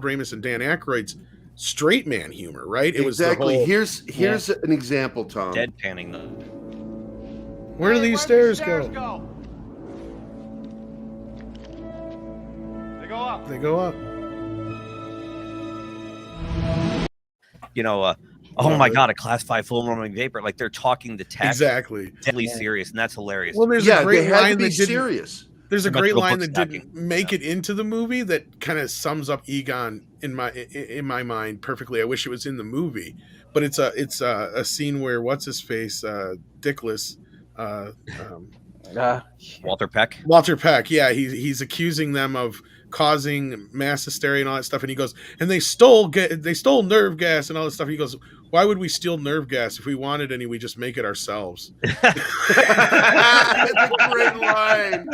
Ramis and Dan Aykroyd's straight man humor, right? It exactly. was the whole, here's an example, Tom. Deadpanning them. Where do these stairs go? They go up. They go up. Oh my God, a class 5 full roaming vapor. Like they're talking the text. Exactly. Deadly serious, and that's hilarious. Well, there's a great line that serious. There's a great line that didn't make it into the movie that kind of sums up Egon in my mind perfectly. I wish it was in the movie, but it's a scene where what's his face, Dickless, Walter Peck. Walter Peck, yeah, he's accusing them of causing mass hysteria and all that stuff, and he goes, and they stole nerve gas and all this stuff. And he goes, why would we steal nerve gas? If we wanted any, we just make it ourselves. That's a great line.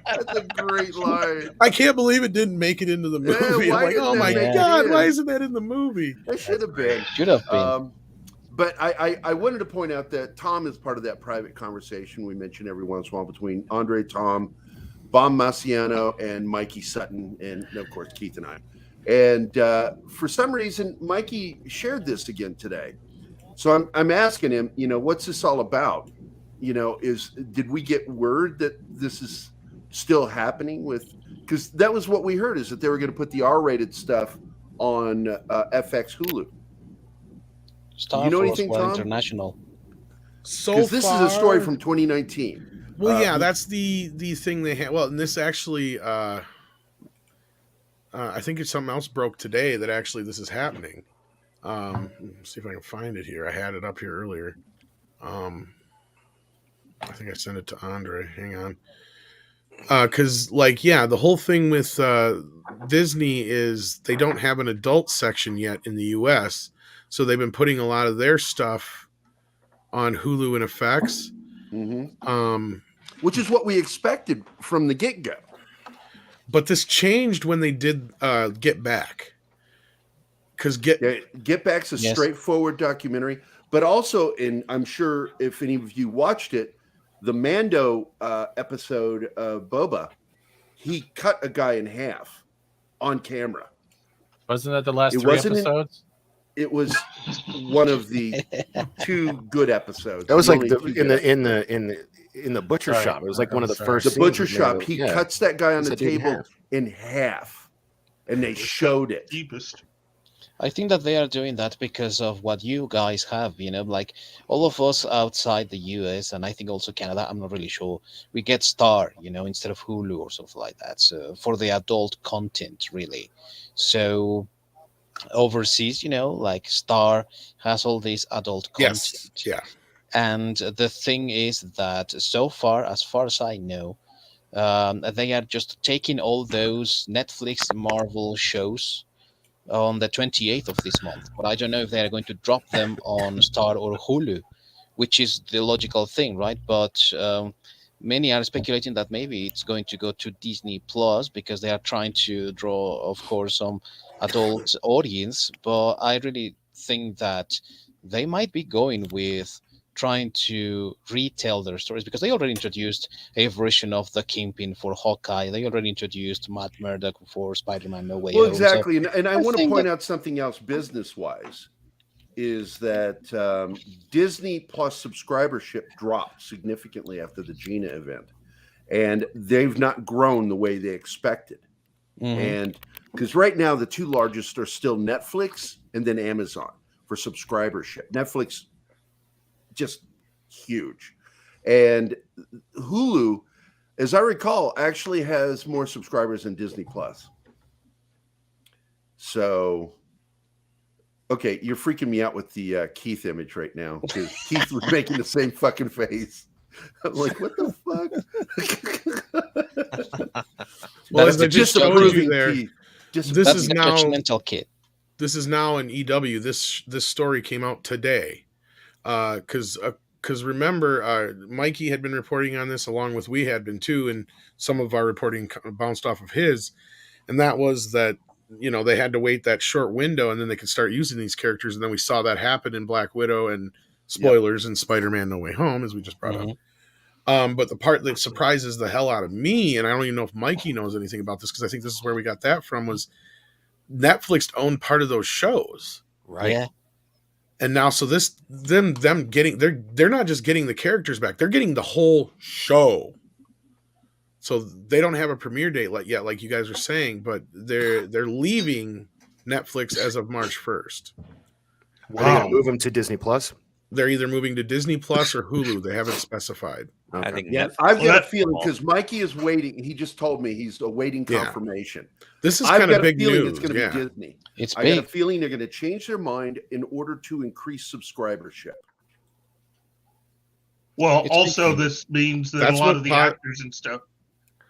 That's a great line. I can't believe it didn't make it into the movie. Yeah, I'm like, oh my God, why isn't that in the movie? It should have been. But I wanted to point out that Tom is part of that private conversation we mention every once in a while between Andre, Tom, Bob Massiano, and Mikey Sutton, and of course Keith and I. And for some reason, Mikey shared this again today. So I'm asking him, what's this all about? Did we get word that this is still happening because that was what we heard, is that they were going to put the R-rated stuff on FX Hulu. Star you know Force anything, Tom? International. So this is a story from 2019. Well, yeah, that's the thing they had. Well, and this actually, I think it's something else broke today that actually this is happening. Let's see if I can find it here. I had it up here earlier. I think I sent it to Andre. Hang on. Because, the whole thing with Disney is they don't have an adult section yet in the U.S., so they've been putting a lot of their stuff on Hulu and FX. Mm-hmm. Which is what we expected from the get-go. But this changed when they did Get Back. Because Get Back's a straightforward documentary, but also, and I'm sure if any of you watched it, the Mando episode of Boba, he cut a guy in half on camera. Wasn't that the last 3 episodes? It was one of the 2 good episodes. That was like in the butcher shop. It was like one of the first. The butcher shop. He cuts that guy on the table in half, and they showed it. Deepest. I think that they are doing that because of what you guys have, like all of us outside the US, and I think also Canada, I'm not really sure, we get Star, instead of Hulu or something like that. So for the adult content, really. So overseas, like Star has all this adult content. Yes. Yeah. And the thing is that so far as I know, they are just taking all those Netflix Marvel shows on the 28th of this month. But I don't know if they are going to drop them on Star or Hulu, which is the logical thing, right? But many are speculating that maybe it's going to go to Disney Plus because they are trying to draw, of course, some adult audience. But I really think that they might be going with trying to retell their stories because they already introduced a version of the Kingpin for Hawkeye. They already introduced Matt Murdock for Spider-Man No Way Well, Home. exactly. So and I want to point out something else business-wise is that Disney Plus subscribership dropped significantly after the Gina event. And they've not grown the way they expected. And because right now the two largest are still Netflix and then Amazon for subscribership. Netflix just huge. And Hulu, as I recall, actually has more subscribers than Disney Plus. So, okay, you're freaking me out with the Keith image right now because Keith was making the same fucking face. I'm like, what the fuck? Well, as I just showed you there, this is now judgmental kid. This is now an EW. This story came out today, because remember, Mikey had been reporting on this along with we had been too, and some of our reporting bounced off of his, and that was that they had to wait that short window and then they could start using these characters, and then we saw that happen in Black Widow and spoilers in Spider-Man No Way Home, as we just brought up. But the part that surprises the hell out of me, and I don't even know if Mikey knows anything about this because I think this is where we got that from, was Netflix owned part of those shows, right? Yeah. And now, so them getting they're not just getting the characters back; they're getting the whole show. So they don't have a premiere date yet, like you guys are saying, but they're leaving Netflix as of March 1st. Wow. Are they going to move them to Disney Plus? They're either moving to Disney Plus or Hulu. They haven't specified. Okay. I think I've got a feeling because Mikey is waiting. He just told me he's awaiting confirmation. This is kind of big news. It's going to be Disney. I got a feeling they're going to change their mind in order to increase subscribership. Well, also this means that a lot of the actors and stuff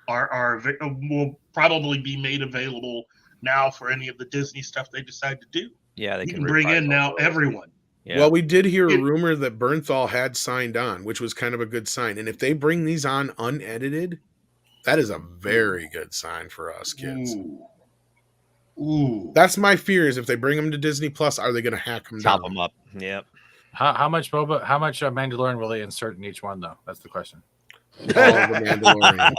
will probably be made available now for any of the Disney stuff they decide to do. Yeah, they can bring in now everyone. Yeah. Well, we did hear a rumor that Bernthal had signed on, which was kind of a good sign. And if they bring these on unedited, that is a very good sign for us kids. Ooh. That's my fear, is if they bring them to Disney Plus, are they going to hack them down? Chop them up. Yep. How much Mandalorian will they insert in each one, though? That's the question. All of the Mandalorian.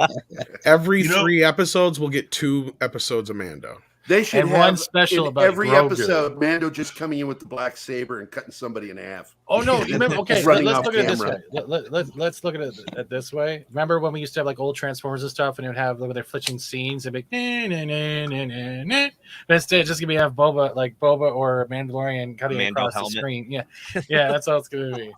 Every 3 episodes, we'll get 2 episodes of Mando. They should have one special about every Grogu. episode, Mando just coming in with the black saber and cutting somebody in half. Oh no! Remember? Okay, let's look at it this way. Let's look at it this way. Remember when we used to have like old Transformers and stuff, and it would have their flinching scenes and be but instead, just gonna have Boba or Mandalorian cutting across the screen. Yeah, that's all it's gonna be.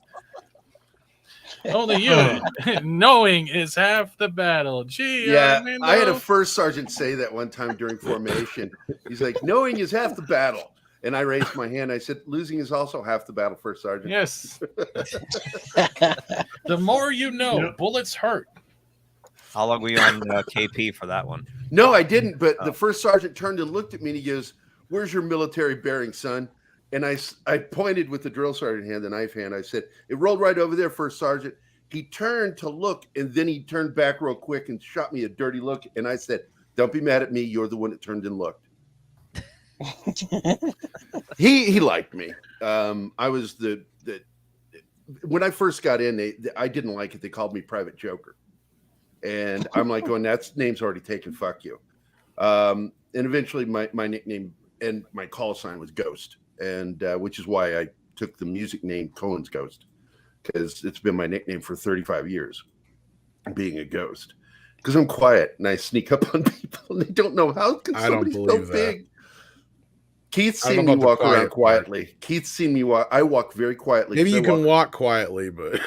Only you knowing is half the battle. Gee, yeah, I had a first sergeant say that one time during formation. He's like, knowing is half the battle. And I raised my hand. I said, losing is also half the battle, first sergeant. Yes. The more you know, bullets hurt. How long were you on KP for that one? No, I didn't. But the first sergeant turned and looked at me and he goes, "Where's your military bearing, son?" And I pointed with the drill sergeant hand, the knife hand. I said, "It rolled right over there, first sergeant." He turned to look, and then he turned back real quick and shot me a dirty look. And I said, "Don't be mad at me. You're the one that turned and looked." He liked me. I was when I first got in, I didn't like it. They called me Private Joker. And I'm like going, that name's already taken. Fuck you. And eventually my nickname and my call sign was Ghost. And which is why I took the music name Cohen's Ghost, because it's been my nickname for 35 years, being a ghost. Because I'm quiet and I sneak up on people and they don't know how can somebody so big. Keith's seen me walk around quietly. Keith's seen me walk. I walk very quietly. Maybe you can walk quietly, but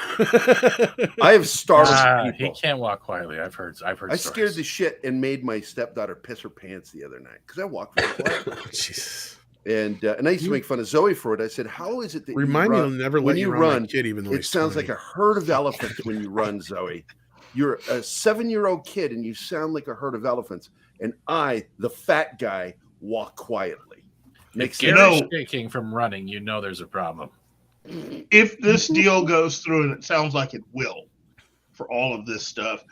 I have startled He people. can't walk quietly. I've heard. I scared the shit and made my stepdaughter piss her pants the other night because I walk very quietly. Jesus. And I used to make fun of Zoe for it. I said, "How is it that remind me to never let you run my kid, even though it sounds like a herd of elephants when you run, Zoe. You're a 7-year-old kid and you sound like a herd of elephants. And I, the fat guy, walk quietly." If Gary's shaking from running, there's a problem. If this deal goes through, and it sounds like it will, for all of this stuff.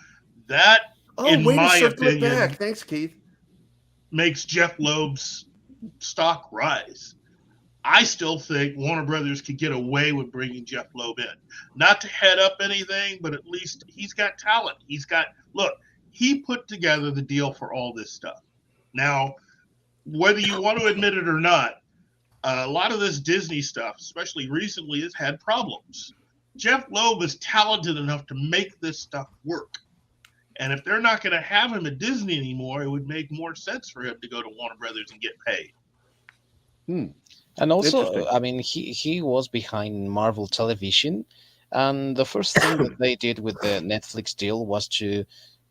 That, way to circle it back. Thanks, Keith. Makes Jeff Loeb's stock rise. I still think Warner Brothers could get away with bringing Jeff Loeb in. Not to head up anything, but at least he's got talent. He put together the deal for all this stuff. Now, whether you want to admit it or not, a lot of this Disney stuff, especially recently, has had problems. Jeff Loeb is talented enough to make this stuff work. And if they're not going to have him at Disney anymore, it would make more sense for him to go to Warner Brothers and get paid. And also, I mean, he was behind Marvel Television, and the first thing that they did with the Netflix deal was to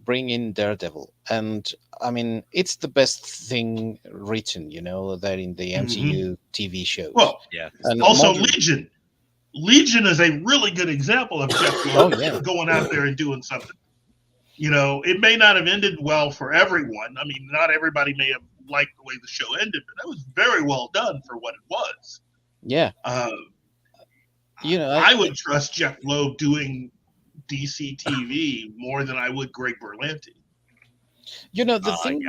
bring in Daredevil. And I mean, it's the best thing written, there in the MCU TV shows. Well, yeah. And also Legion. Legion is a really good example of Jeff Loeb going out there and doing something. It may not have ended well for everyone. I mean, not everybody may have liked the way the show ended, but that was very well done for what it was. Yeah. I would trust Jeff Loeb doing DC TV more than I would Greg Berlanti. The thing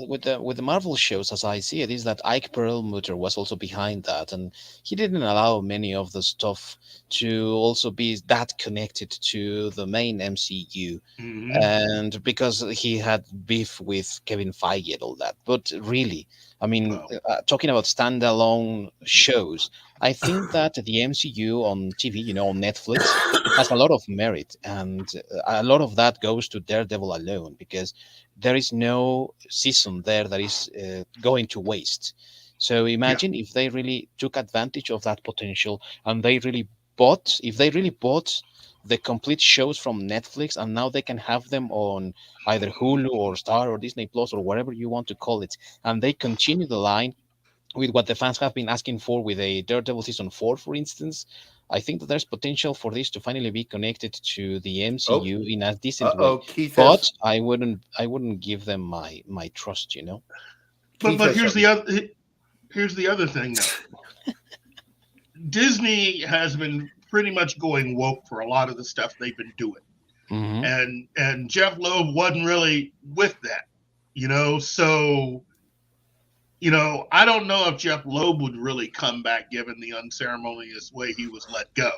with the Marvel shows, as I see it, is that Ike Perlmutter was also behind that, and he didn't allow many of the stuff to also be that connected to the main MCU, and because he had beef with Kevin Feige and all that. But really, I mean, talking about standalone shows, I think that the MCU on TV, on Netflix, has a lot of merit, and a lot of that goes to Daredevil alone, because there is no season there that is going to waste. So imagine if they really took advantage of that potential, and if they really bought the complete shows from Netflix, and now they can have them on either Hulu or Star or Disney Plus or whatever you want to call it, and they continue the line with what the fans have been asking for with a Daredevil season 4, for instance. I think that there's potential for this to finally be connected to the MCU in a decent way. Keith but I wouldn't give them my trust, But here's the other thing though. Disney has been pretty much going woke for a lot of the stuff they've been doing. And Jeff Loeb wasn't really with that, so I don't know if Jeff Loeb would really come back given the unceremonious way he was let go.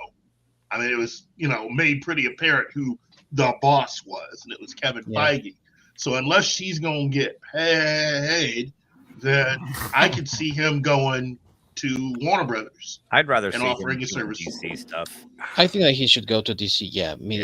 I mean, it was, made pretty apparent who the boss was, and it was Kevin Feige. So unless she's going to get paid, then I could see him going to Warner Brothers. I'd rather and see offering him a service DC stuff. I think that he should go to DC.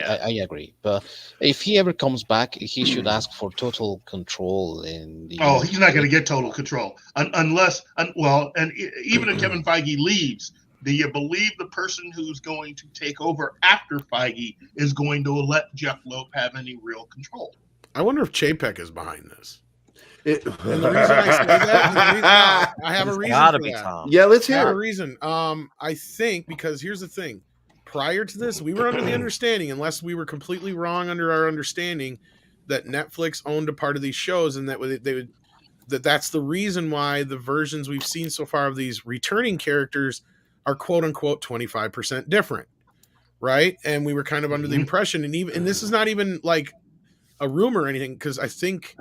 I agree. But if he ever comes back, he should ask for total control. He's not going to get total control unless, even if Kevin Feige leaves, do you believe the person who's going to take over after Feige is going to let Jeff Loeb have any real control? I wonder if Chapek is behind this. And the reason I say that, I have a reason for that. Tom. Yeah, let's hear I have a reason. I think because here's the thing. Prior to this, we were under the understanding, unless we were completely wrong under our understanding, that Netflix owned a part of these shows, and that's the reason why the versions we've seen so far of these returning characters are quote unquote 25% different, right? And we were kind of under the impression, and this is not even like a rumor or anything, because I think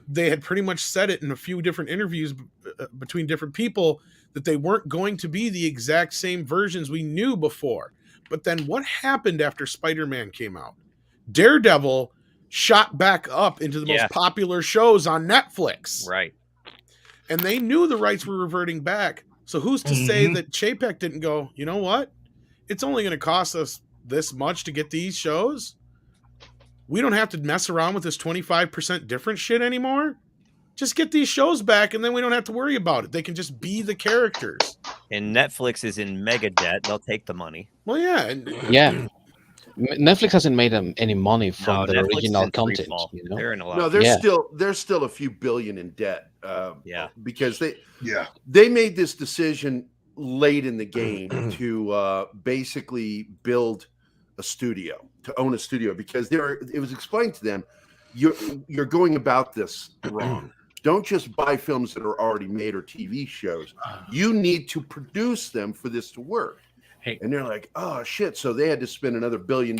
they had pretty much said it in a few different interviews between different people that they weren't going to be the exact same versions we knew before. But then what happened after Spider-Man came out? Daredevil shot back up into the most popular shows on Netflix. Right. And they knew the rights were reverting back. So who's to say that Chapek didn't go, you know what? It's only going to cost us this much to get these shows. We don't have to mess around with this 25% different shit anymore. Just get these shows back, and then we don't have to worry about it. They can just be the characters. And Netflix is in mega debt. They'll take the money. Well, yeah. Netflix hasn't made any money from the Netflix original content. They're in a lot. No, there's still a few billion in debt. Because they made this decision late in the game to basically build a studio, to own a studio, because it was explained to them, you're going about this wrong. Don't just buy films that are already made or TV shows. You need to produce them for this to work. And they're like, oh shit. So they had to spend another $1 billion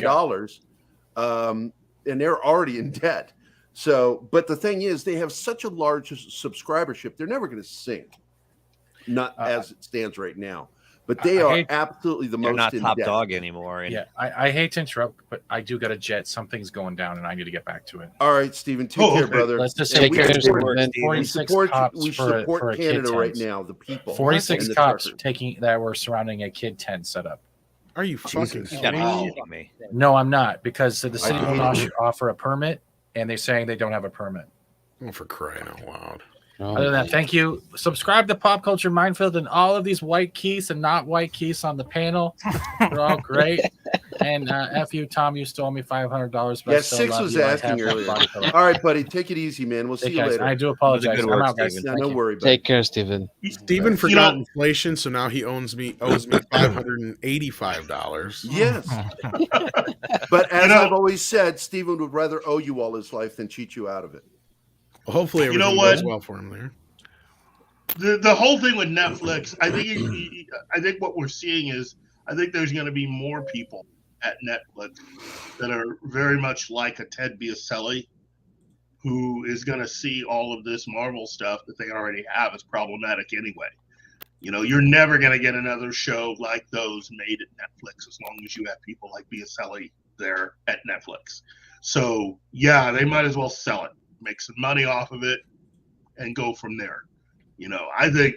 and they're already in debt. So, but the thing is, they have such a large subscribership, they're never going to sink, not as it stands right now. But they are absolutely the most not in top debt. dog anymore. And... Yeah, I hate to interrupt, but I do got a jet. Something's going down, and I need to get back to it. All right, Stephen, take care, brother. Let's just say we support Canada right now, the people. 46 cops that were surrounding a kid tent setup. Are you fucking kidding me? No, I'm not, because the city will not offer a permit, and they're saying they don't have a permit. Oh, for crying out loud. Other than that, thank you. Subscribe to Pop Culture Minefield and all of these white keys and not white keys on the panel. They're all great. And F you, Tom, you stole me $500. Yeah, Six was asking earlier. All right, buddy, take it easy, man. We'll see you later. I do apologize. I'm out, guys. No worry. Take care, Steven. Steven forgot inflation, so now he owes me $585. Yes. But as I've always said, Steven would rather owe you all his life than cheat you out of it. Well, hopefully everything goes well for him there. The whole thing with Netflix, I think what we're seeing is, I think there's going to be more people at Netflix that are very much like a Ted Biaselli, who is going to see all of this Marvel stuff that they already have as problematic anyway. You know, you're never going to get another show like those made at Netflix as long as you have people like Biaselli there at Netflix. So, yeah, they might as well sell it, make some money off of it, and go from there. You know, I think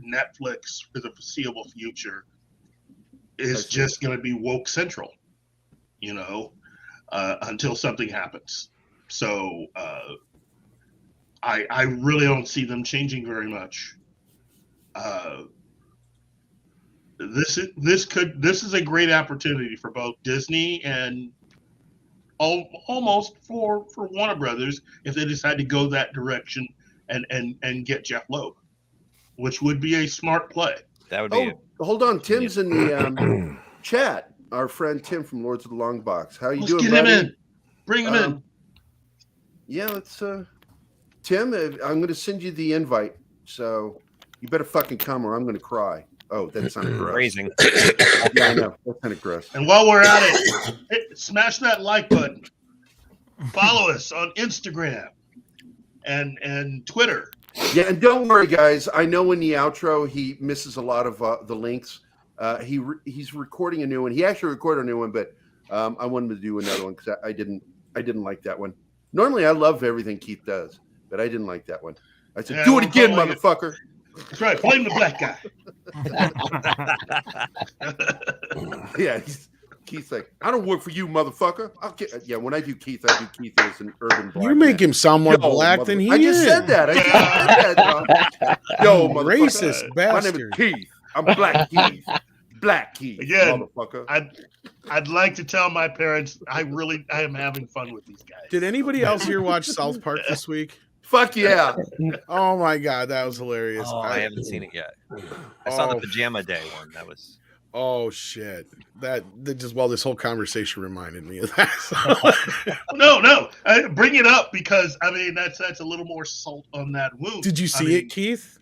Netflix for the foreseeable future is just going to be woke central, you know, until something happens. So I really don't see them changing very much. This is a great opportunity for both Disney and almost for Warner Brothers if they decide to go that direction and get Jeff Loeb, which would be a smart play. That would be. Hold on, Tim's in the chat. Our friend Tim from Lords of the Long Box. How you doing, get buddy? him in. Bring him in. Yeah, let's. Tim, I'm going to send you the invite, so you better fucking come, or I'm going to cry. Oh, that sounded gross. Raising. Yeah, I know. That sounded gross. And while we're at it, smash that like button. Follow us on Instagram and Twitter. Yeah, and don't worry, guys. I know in the outro he misses a lot of the links. He's recording a new one. He actually recorded a new one, but I wanted to do another one because I didn't like that one. Normally, I love everything Keith does, but I didn't like that one. I said, "Do it again, motherfucker." That's right. Blame the black guy. Yeah, Keith's like, "I don't work for you, motherfucker." Yeah, when I do Keith as an urban black. You make him sound more black than he is. I just said that. Yo, racist bastard. My name is Keith. I'm Black Keith. Black Keith. Again, motherfucker. I'd like to tell my parents I am having fun with these guys. Did anybody else here watch South Park this week? Fuck yeah. Oh my god, that was hilarious. Oh, I haven't seen it yet. I saw the Pajama Day one. That was. Oh shit! That this whole conversation reminded me of that. No, bring it up because I mean that's a little more salt on that wound. Did you see it, Keith?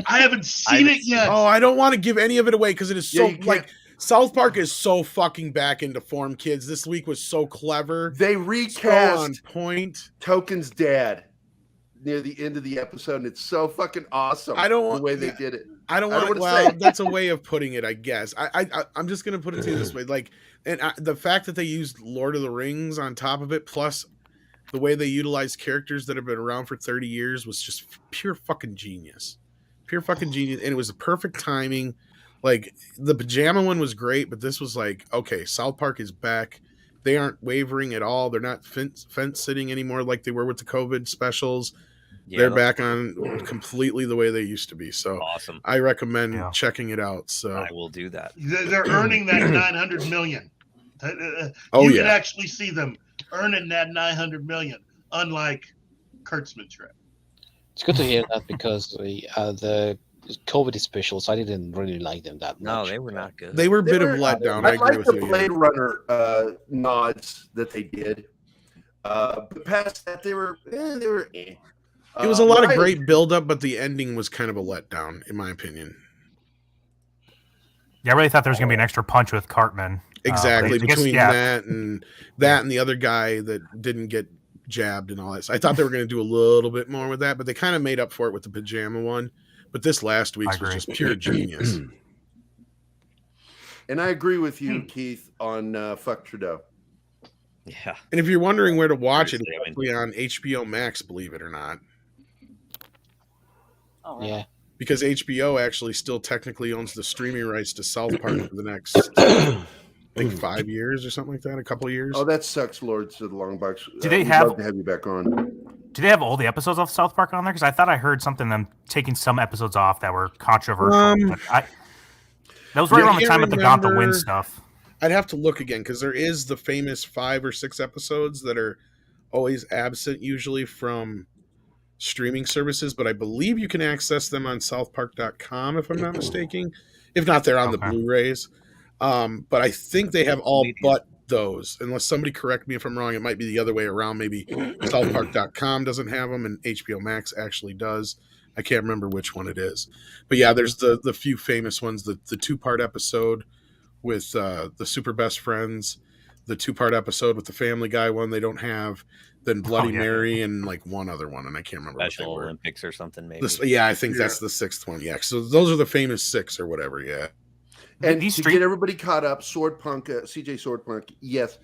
I haven't seen it yet. Oh, I don't want to give any of it away because it is so South Park is so fucking back into form, kids. This week was so clever. They recast so on point Token's dad near the end of the episode, and it's so fucking awesome. The way they did it. I don't want to. Well, that's a way of putting it, I guess. I'm just gonna put it to you this way, the fact that they used Lord of the Rings on top of it, plus the way they utilized characters that have been around for 30 years, was just pure fucking genius. Pure fucking genius, and it was the perfect timing. Like the Pajama one was great, but this was like, okay, South Park is back. They aren't wavering at all. They're not fence sitting anymore like they were with the COVID specials. Yeah, they're back on completely the way they used to be. So awesome. I recommend checking it out. So I will do that. They're earning that $900 million. You can actually see them earning that $900 million, unlike Kurtzman's trip. It's good to hear that because the COVID specials, I didn't really like them that much. No, they were not good. They were a bit of letdown. I agree with you. I like the Blade Runner nods that they did. But past that, they were. It was a lot of great build-up, but the ending was kind of a letdown, in my opinion. Yeah, I really thought there was going to be an extra punch with Cartman. Exactly. Between that and the other guy that didn't get jabbed and all that. So I thought they were going to do a little bit more with that, but they kind of made up for it with the pajama one. But this last week's was just pure genius. And I agree with you, Keith, on Fuck Trudeau. Yeah. And if you're wondering where to watch it, it's actually on HBO Max, believe it or not. Oh, right. Yeah. Because HBO actually still technically owns the streaming rights to South Park for the next, I think, 5 years or something like that, a couple of years. Oh, that sucks, Lords of the Long Box. Do they have to have you back on? Do they have all the episodes of South Park on there? Because I thought I heard something them taking some episodes off that were controversial. That was right around the time of the Gaunt the Wind stuff. I'd have to look again because there is the famous 5 or 6 episodes that are always absent, usually from streaming services, but I believe you can access them on southpark.com if I'm not mistaken. If not, they're on the Blu-rays. But I think they have all but those. Unless somebody correct me if I'm wrong, it might be the other way around. Maybe southpark.com doesn't have them and HBO Max actually does. I can't remember which one it is. But yeah, there's the few famous ones, the 2-part episode with the Super Best Friends, the 2-part episode with the Family Guy one they don't have, then Bloody Mary, and like one other one, and I can't remember Special what they were. Olympics or something, maybe. I think that's the 6th one. Yeah, so those are the famous 6 or whatever. Yeah. And to get everybody caught up, Swordpunk, CJ Swordpunk, yes,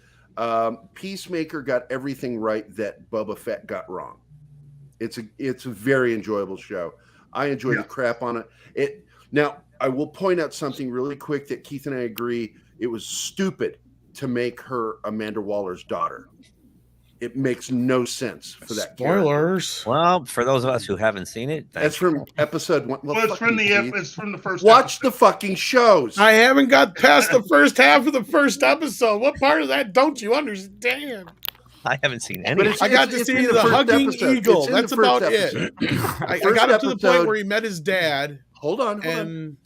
Peacemaker got everything right that Boba Fett got wrong. It's a very enjoyable show. I enjoy the crap on it. Now, I will point out something really quick that Keith and I agree. It was stupid to make her Amanda Waller's daughter. It makes no sense for that. Spoilers. Well, for those of us who haven't seen it, that's from episode 1. Well, it's from the first. Watch the fucking shows. I haven't got past the first half of the first episode. What part of that don't you understand? I haven't seen any. I got to see the hugging eagle. That's about it. I got up to the point where he met his dad. Hold on,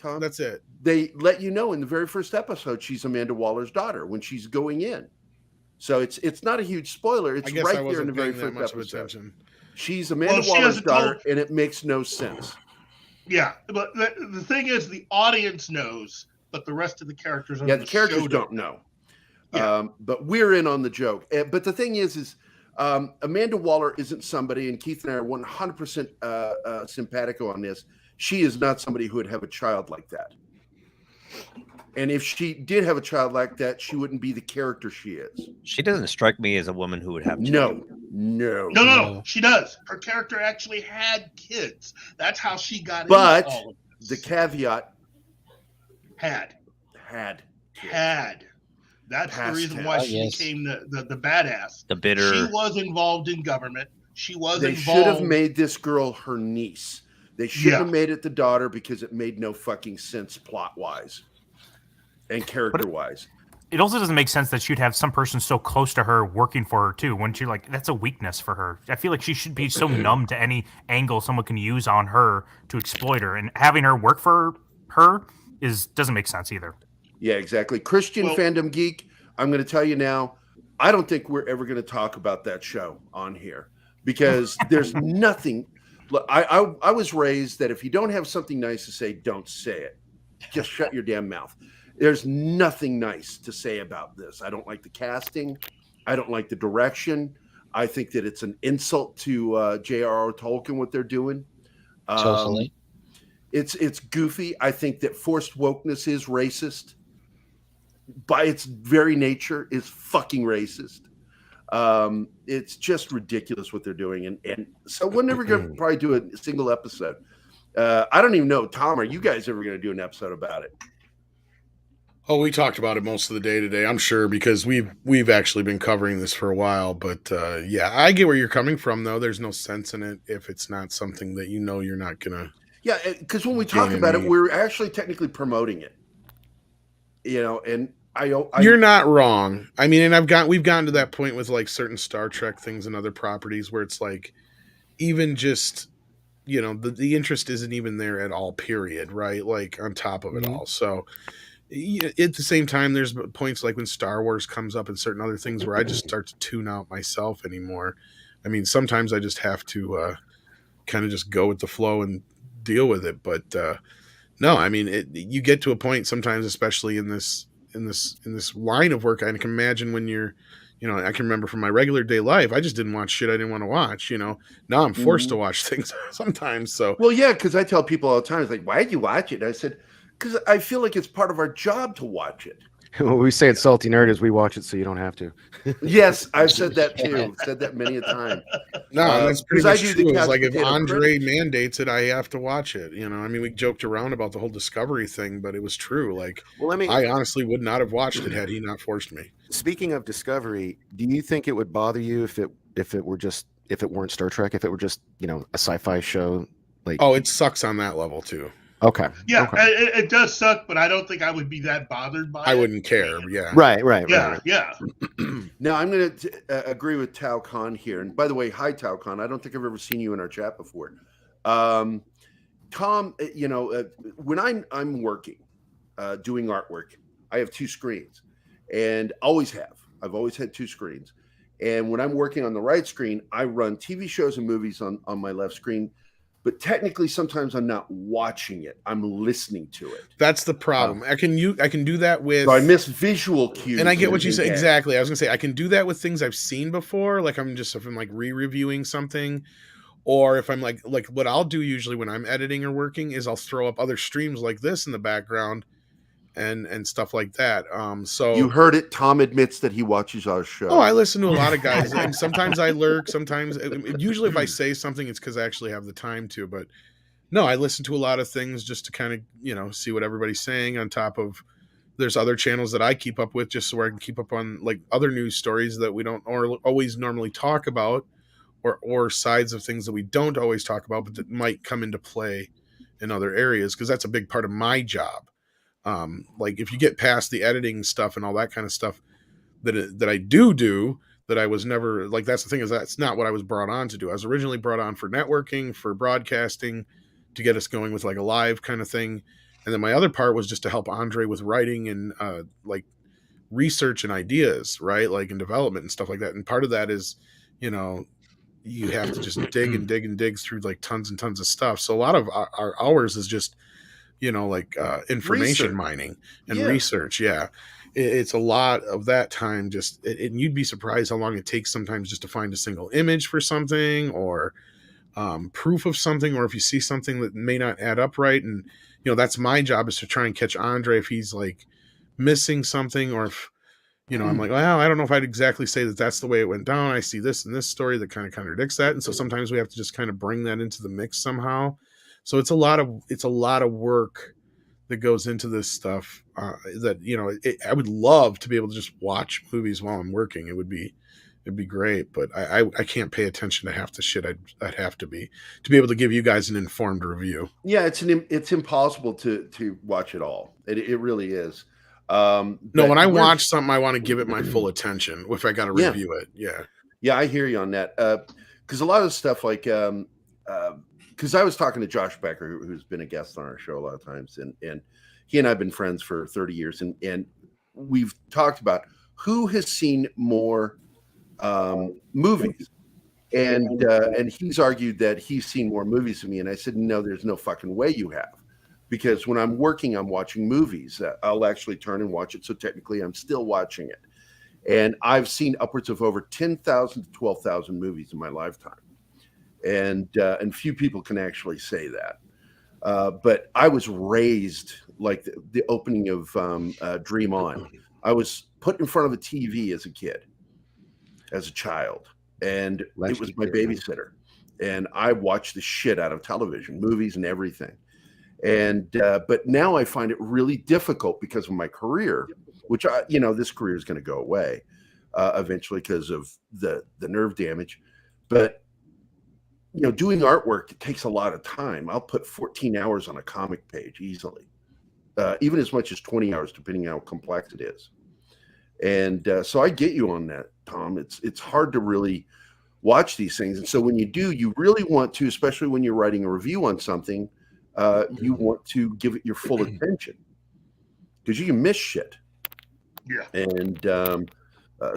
Tom. That's it. They let you know in the very first episode she's Amanda Waller's daughter when she's going in. So it's not a huge spoiler. It's right there in the very first episode. She's Amanda Waller's daughter, and it makes no sense. Yeah, but the thing is, the audience knows, but the rest of the characters the characters don't know. Yeah. But we're in on the joke. But the thing is Amanda Waller isn't somebody, and Keith and I are 100% simpatico on this. She is not somebody who would have a child like that. And if she did have a child like that, she wouldn't be the character she is. She doesn't strike me as a woman who would have children. No, she does. Her character actually had kids. That's how she got into all of this. The caveat had. That's Past the reason why she became the badass. The bitter. She was involved in government. They should have made this girl her niece. They should have made it the daughter because it made no fucking sense plot-wise and character-wise. It also doesn't make sense that she'd have some person so close to her working for her, too. Wouldn't you that's a weakness for her. I feel like she should be so numb to any angle someone can use on her to exploit her. And having her work for her doesn't make sense either. Yeah, exactly. Christian Fandom Geek, I'm going to tell you now, I don't think we're ever going to talk about that show on here because there's nothing. Look, I was raised that if you don't have something nice to say, don't say it. Just shut your damn mouth. There's nothing nice to say about this. I don't like the casting. I don't like the direction. I think that it's an insult to J.R.R. Tolkien, what they're doing. Totally. It's goofy. I think that forced wokeness is racist. By its very nature, is fucking racist. It's just ridiculous what they're doing. And so we're never going to probably do a single episode. I don't even know. Tom, are you guys ever going to do an episode about it? Oh, we talked about it most of the day today, I'm sure, because we've actually been covering this for a while. But yeah, I get where you're coming from, though. There's no sense in it if it's not something that you're not going to. Yeah, because when we talk about it, we're actually technically promoting it. And you're not wrong. I mean, and we've gotten to that point with like certain Star Trek things and other properties where it's like, even just, the interest isn't even there at all, period. Right. Like on top of it all. So at the same time, there's points like when Star Wars comes up and certain other things where I just start to tune out myself anymore. I mean, sometimes I just have to kind of just go with the flow and deal with it. But no, I mean, you get to a point sometimes, especially in this in this line of work. I can imagine when you're, I can remember from my regular day life, I just didn't watch shit I didn't want to watch. Now I'm forced to watch things sometimes. So well, yeah, because I tell people all the time, it's like, why did you watch it? And I said, because I feel like it's part of our job to watch it. What we say at Salty Nerd is we watch it so you don't have to. Yes, I've said that too. Said that many a time. No, that's pretty much true. It's like if Andre mandates it, I have to watch it. I mean, we joked around about the whole Discovery thing, but it was true. Like, I honestly would not have watched it had he not forced me. Speaking of Discovery, do you think it would bother you if it weren't Star Trek, if it were just a sci-fi show? Like, it sucks on that level too. Okay. Yeah, okay. It does suck, but I don't think I would be that bothered by it. I wouldn't care. Yeah. Right. Yeah. Now, I'm going to agree with Tao Khan here. And by the way, hi, Tao Khan. I don't think I've ever seen you in our chat before. Tom, when I'm working, doing artwork, I have two screens and always have. I've always had two screens. And when I'm working on the right screen, I run TV shows and movies on my left screen. But technically, sometimes I'm not watching it. I'm listening to it. That's the problem. I can do that with. So I miss visual cues. And I get what you say. Exactly. I was gonna say I can do that with things I've seen before. Like if I'm like re-reviewing something, or if I'm like what I'll do usually when I'm editing or working is I'll throw up other streams like this in the background, and stuff like that. So you heard it. Tom admits that he watches our show. Oh, I listen to a lot of guys, and sometimes I lurk. Sometimes, usually, if I say something, it's because I actually have the time to. But no, I listen to a lot of things just to kind of see what everybody's saying. On top of, there's other channels that I keep up with just so I can keep up on like other news stories that we don't always normally talk about, or sides of things that we don't always talk about, but that might come into play in other areas because that's a big part of my job. Like if you get past the editing stuff and all that kind of stuff that I do that I was never like, that's the thing is that's not what I was brought on to do. I was originally brought on for networking, for broadcasting, to get us going with like a live kind of thing. And then my other part was just to help Andre with writing and like research and ideas, right? Like in development and stuff like that. And part of that is, you have to just dig and dig and dig through like tons and tons of stuff. So a lot of our hours is just information mining and research. Yeah. It's a lot of that time and you'd be surprised how long it takes sometimes just to find a single image for something or proof of something, or if you see something that may not add up right. And, that's my job is to try and catch Andre if he's like missing something, or if, I'm like, well, I don't know if I'd exactly say that that's the way it went down. I see this in this story that kind of contradicts that. And so sometimes we have to just kind of bring that into the mix somehow. So it's a lot of work that goes into this stuff that, I would love to be able to just watch movies while I'm working. It'd be great, but I can't pay attention to half the shit I'd have to be able to give you guys an informed review. Yeah. It's impossible to watch it all. It really is. No, when I watch something, I want to give it my full attention if I got to review it. Yeah. Yeah. I hear you on that. Cause a lot of stuff like, because I was talking to Josh Becker, who's been a guest on our show a lot of times, and he and I have been friends for 30 years, and we've talked about who has seen more movies, and he's argued that he's seen more movies than me, and I said, no, there's no fucking way you have, because when I'm working, I'm watching movies. I'll actually turn and watch it, so technically I'm still watching it, and I've seen upwards of over 10,000 to 12,000 movies in my lifetime. And few people can actually say that. But I was raised like the opening of Dream On. I was put in front of a TV as a kid, as a child, and it was my babysitter. And I watched the shit out of television, movies and everything. And but now I find it really difficult because of my career, which this career is going to go away eventually because of the nerve damage. But doing artwork, it takes a lot of time. I'll put 14 hours on a comic page easily, even as much as 20 hours, depending on how complex it is. And so I get you on that, Tom. It's hard to really watch these things. And so when you do, you really want to, especially when you're writing a review on something, you want to give it your full attention because you can miss shit. Yeah. And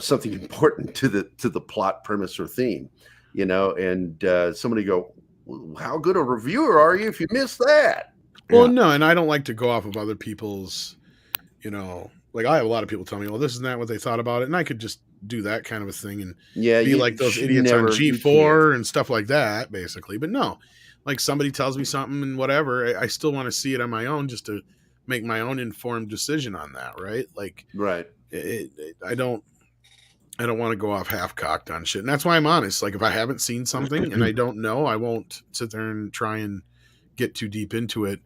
something important to the plot, premise, or theme. And somebody go, well, how good a reviewer are you if you miss that? Well, no, and I don't like to go off of other people's, you know, like I have a lot of people tell me, well, this is not what they thought about it. And I could just do that kind of a thing and be like those idiots on G4 and stuff like that, basically. But no, like somebody tells me something and whatever, I still want to see it on my own just to make my own informed decision on that. Right. Like, right. I don't want to go off half cocked on shit. And that's why I'm honest. Like if I haven't seen something and I don't know, I won't sit there and try and get too deep into it.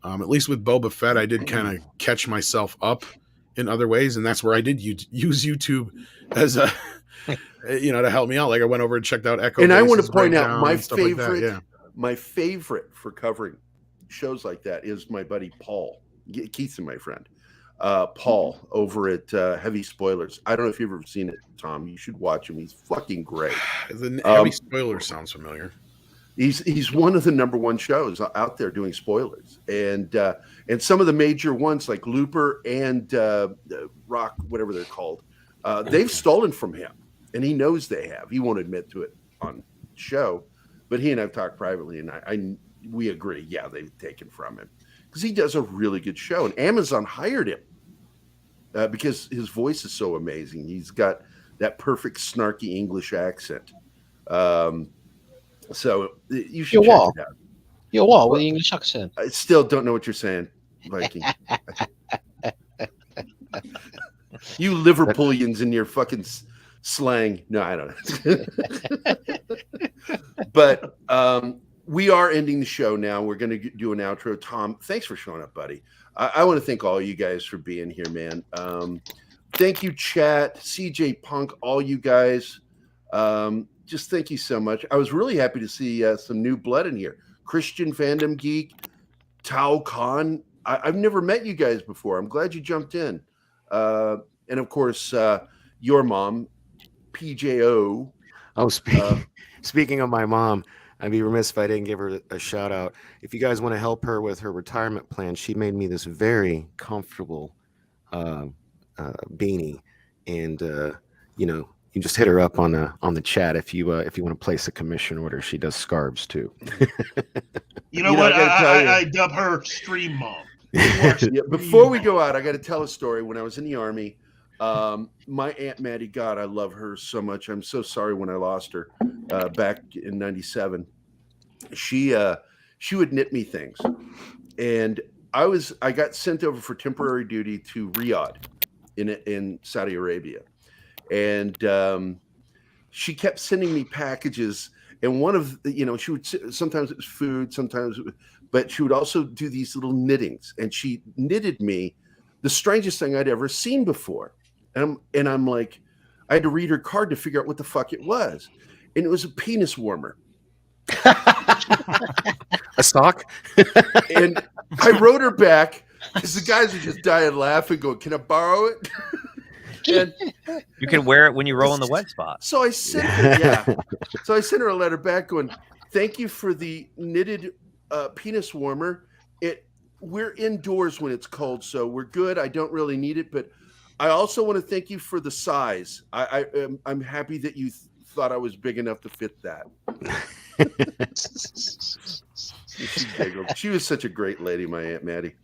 At least with Boba Fett, I did kind of catch myself up in other ways. And that's where I did use YouTube as a, you know, to help me out. Like I went over and checked out Echo. And I want to point out my favorite, like my favorite for covering shows like that is my buddy Paul. Keith's my friend. Paul over at Heavy Spoilers. I don't know if you've ever seen it, Tom. You should watch him. He's fucking great. The Heavy Spoilers sounds familiar. He's one of the number one shows out there doing spoilers, and some of the major ones like Looper and Rock, whatever they're called, they've stolen from him, and he knows they have. He won't admit to it on show, but he and I've talked privately, and we agree. Yeah, they've taken from him because he does a really good show, and Amazon hired him because his voice is so amazing. He's got that perfect snarky English accent. So you should check it out. You're what with the English accent? I still don't know what you're saying, Viking. You Liverpoolians in your fucking slang. No, I don't know. But we are ending the show now. We're going to do an outro. Tom, thanks for showing up, buddy. I want to thank all you guys for being here, man. Thank you, chat, CJ Punk, all you guys. Just thank you so much. I was really happy to see some new blood in here. Christian Fandom Geek, Tao Khan. I've never met you guys before. I'm glad you jumped in. And of course, your mom, PJO. Oh, speaking of my mom, I'd be remiss if I didn't give her a shout out. If you guys want to help her with her retirement plan, she made me this very comfortable beanie, and you know. You just hit her up on the chat if you want to place a commission order. She does scarves too. You know what? I dub her stream mom. Yeah, before we go out, I got to tell a story. When I was in the Army, my Aunt Maddie, God, I love her so much. I'm so sorry when I lost her back in '97. She would knit me things, and I got sent over for temporary duty to Riyadh in Saudi Arabia. And she kept sending me packages, and one of the, she would, sometimes it was food, but she would also do these little knittings, and she knitted me the strangest thing I'd ever seen before. And I'm like, I had to read her card to figure out what the fuck it was, and it was a penis warmer. A sock. And I wrote her back because the guys were just dying laughing, going, "Can I borrow it?" And you can wear it when you roll in the wet spot. So I sent her, So I sent her a letter back going, "Thank you for the knitted penis warmer. We're indoors when it's cold, so we're good. I don't really need it, but I also want to thank you for the size. I'm happy that you thought I was big enough to fit that." She was such a great lady, my Aunt Maddie.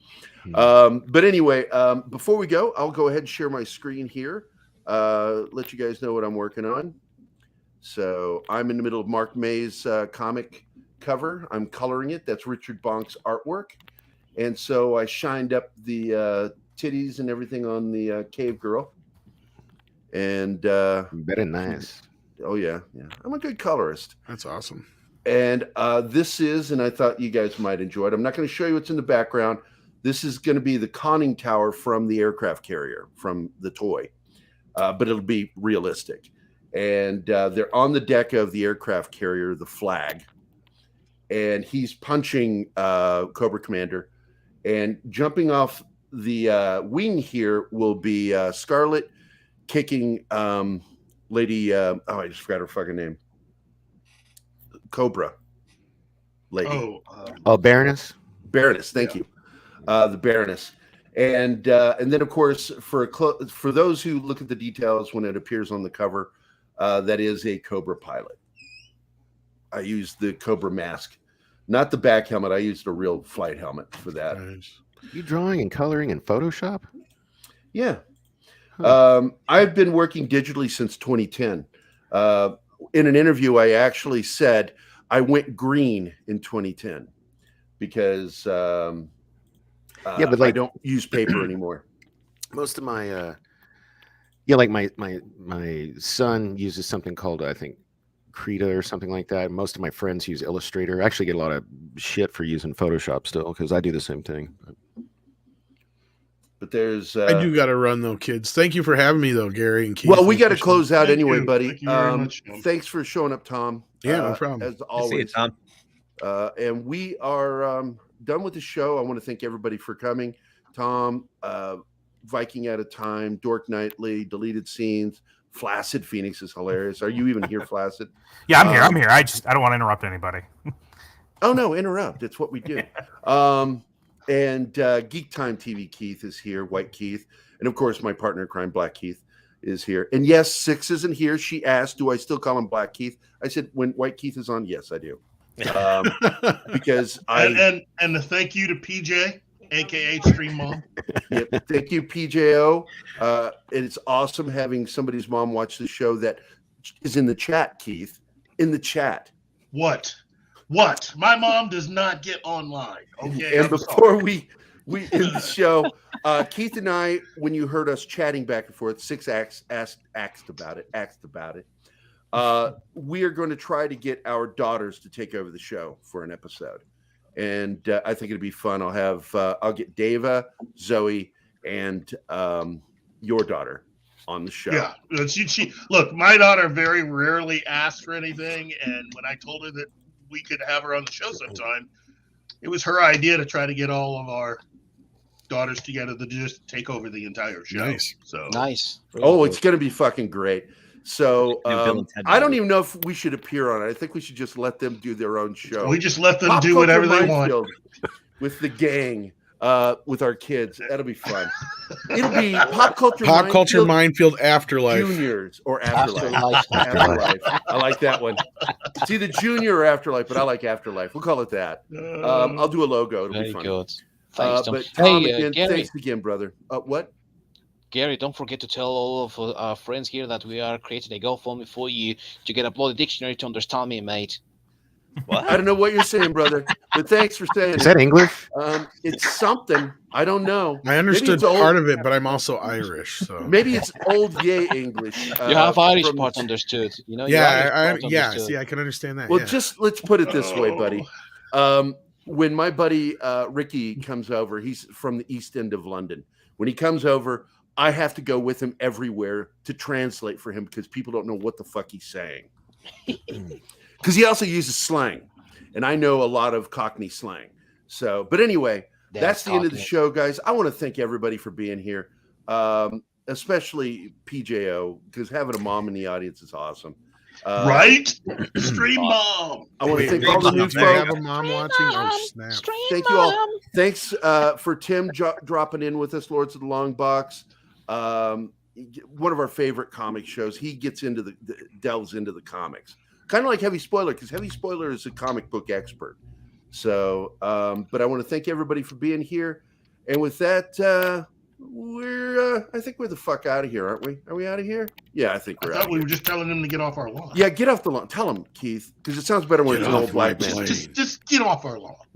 But anyway, before we go, I'll go ahead and share my screen here. Let you guys know what I'm working on. So I'm in the middle of Mark May's comic cover. I'm coloring it. That's Richard Bonk's artwork. And so I shined up the titties and everything on the cave girl. And very nice. Oh yeah. I'm a good colorist. That's awesome. And this is, and I thought you guys might enjoy it. I'm not going to show you what's in the background. This is going to be the conning tower from the aircraft carrier, from the toy, but it'll be realistic. And they're on the deck of the aircraft carrier, the Flag, and he's punching Cobra Commander, and jumping off the wing here will be Scarlet kicking Lady. I just forgot her fucking name. Cobra lady. Baroness. Thank you. The Baroness, and then of course for those who look at the details when it appears on the cover, that is a Cobra pilot. I used the Cobra mask, not the back helmet. I used a real flight helmet for that. You drawing and coloring in Photoshop? Yeah. I've been working digitally since 2010. In an interview, I actually said I went green in 2010 because but I don't use paper anymore. Most of my like my son uses something called, I think, Krita or something like that. Most of my friends use Illustrator. I actually get a lot of shit for using Photoshop still because I do the same thing. But there's I do got to run though, kids. Thank you for having me though, Gary and Keith. Well, we got to close out anyway, you. buddy. Thank you very much, Tom. Thanks for showing up, Tom. Yeah, no problem. As always, see you, Tom. And we are done with the show. I want to thank everybody for coming. Tom, Viking Out of Time, Dork Nightly, Deleted Scenes, Flaccid Phoenix is hilarious. Are you even here, Flaccid? Yeah, I'm here. I'm here. I don't want to interrupt anybody. Oh no, interrupt. It's what we do. And Geek Time TV Keith is here, White Keith. And of course, my partner in crime, Black Keith, is here. And yes, Six isn't here. She asked, do I still call him Black Keith? I said, when White Keith is on, yes, I do. Because and a thank you to PJ, aka Stream Mom. Yep. Thank you, PJO. It's awesome having somebody's mom watch the show that is in the chat, Keith. In the chat. What? My mom does not get online. Okay. And before we end the show, Keith and I, when you heard us chatting back and forth, Six asked about it. We are going to try to get our daughters to take over the show for an episode, and I think it'll be fun. I'll get Dava, Zoe, and your daughter on the show. Yeah, she look. My daughter very rarely asks for anything, and when I told her that we could have her on the show sometime, it was her idea to try to get all of our daughters together to just take over the entire show. Nice. So Nice. Oh, it's going to be fucking great. So I don't even know if we should appear on it. I think we should just let them do their own show. We just let them do whatever they want with the gang, with our kids. That'll be fun. It'll be Pop Culture Minefield Afterlife. Juniors or Afterlife. Afterlife. I like that one. It's either Junior or Afterlife, but I like Afterlife. We'll call it that. I'll do a logo. It'll be fun. Good. Thanks, Tom. But Tom, Hey, again, Gary. thanks again, brother. What? Gary, don't forget to tell all of our friends here that we are creating a GoFundMe for you to get a bloody dictionary to understand me, mate. What? I don't know what you're saying, brother, but thanks for saying Is that English? It's something. I don't know. I understood part of it, but I'm also Irish, so maybe it's old gay English. You have Irish part understood, you know. Yeah. See, I can understand that. Well, yeah. just let's put it this way, buddy. When my buddy Ricky comes over, he's from the East End of London. When he comes over, I have to go with him everywhere to translate for him because people don't know what the fuck he's saying. Because he also uses slang, and I know a lot of Cockney slang. So, but anyway, that's the end of the show, guys. I want to thank everybody for being here, especially PJO, because having a mom in the audience is awesome. Right? Stream Mom. I want to thank all the new folks. I have a mom watching. Oh, snap. Thank you all. Thanks for Tim dropping in with us, Lords of the Long Box. One of our favorite comic shows. He gets into delves into the comics, kind of like Heavy Spoiler, because Heavy Spoiler is a comic book expert. So, but I want to thank everybody for being here. And with that, I think we're the fuck out of here, aren't we? Are we out of here? Yeah, I think we're out. We were just telling him to get off our lawn. Yeah, get off the lawn. Tell him, Keith, because it sounds better when it's an old black man. Just get off our lawn.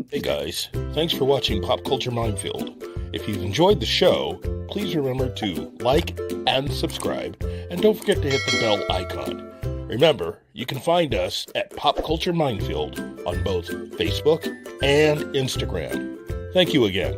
Hey guys, thanks for watching Pop Culture Minefield. If you've enjoyed the show, please remember to like and subscribe, and don't forget to hit the bell icon. Remember, you can find us at Pop Culture Minefield on both Facebook and Instagram. Thank you again.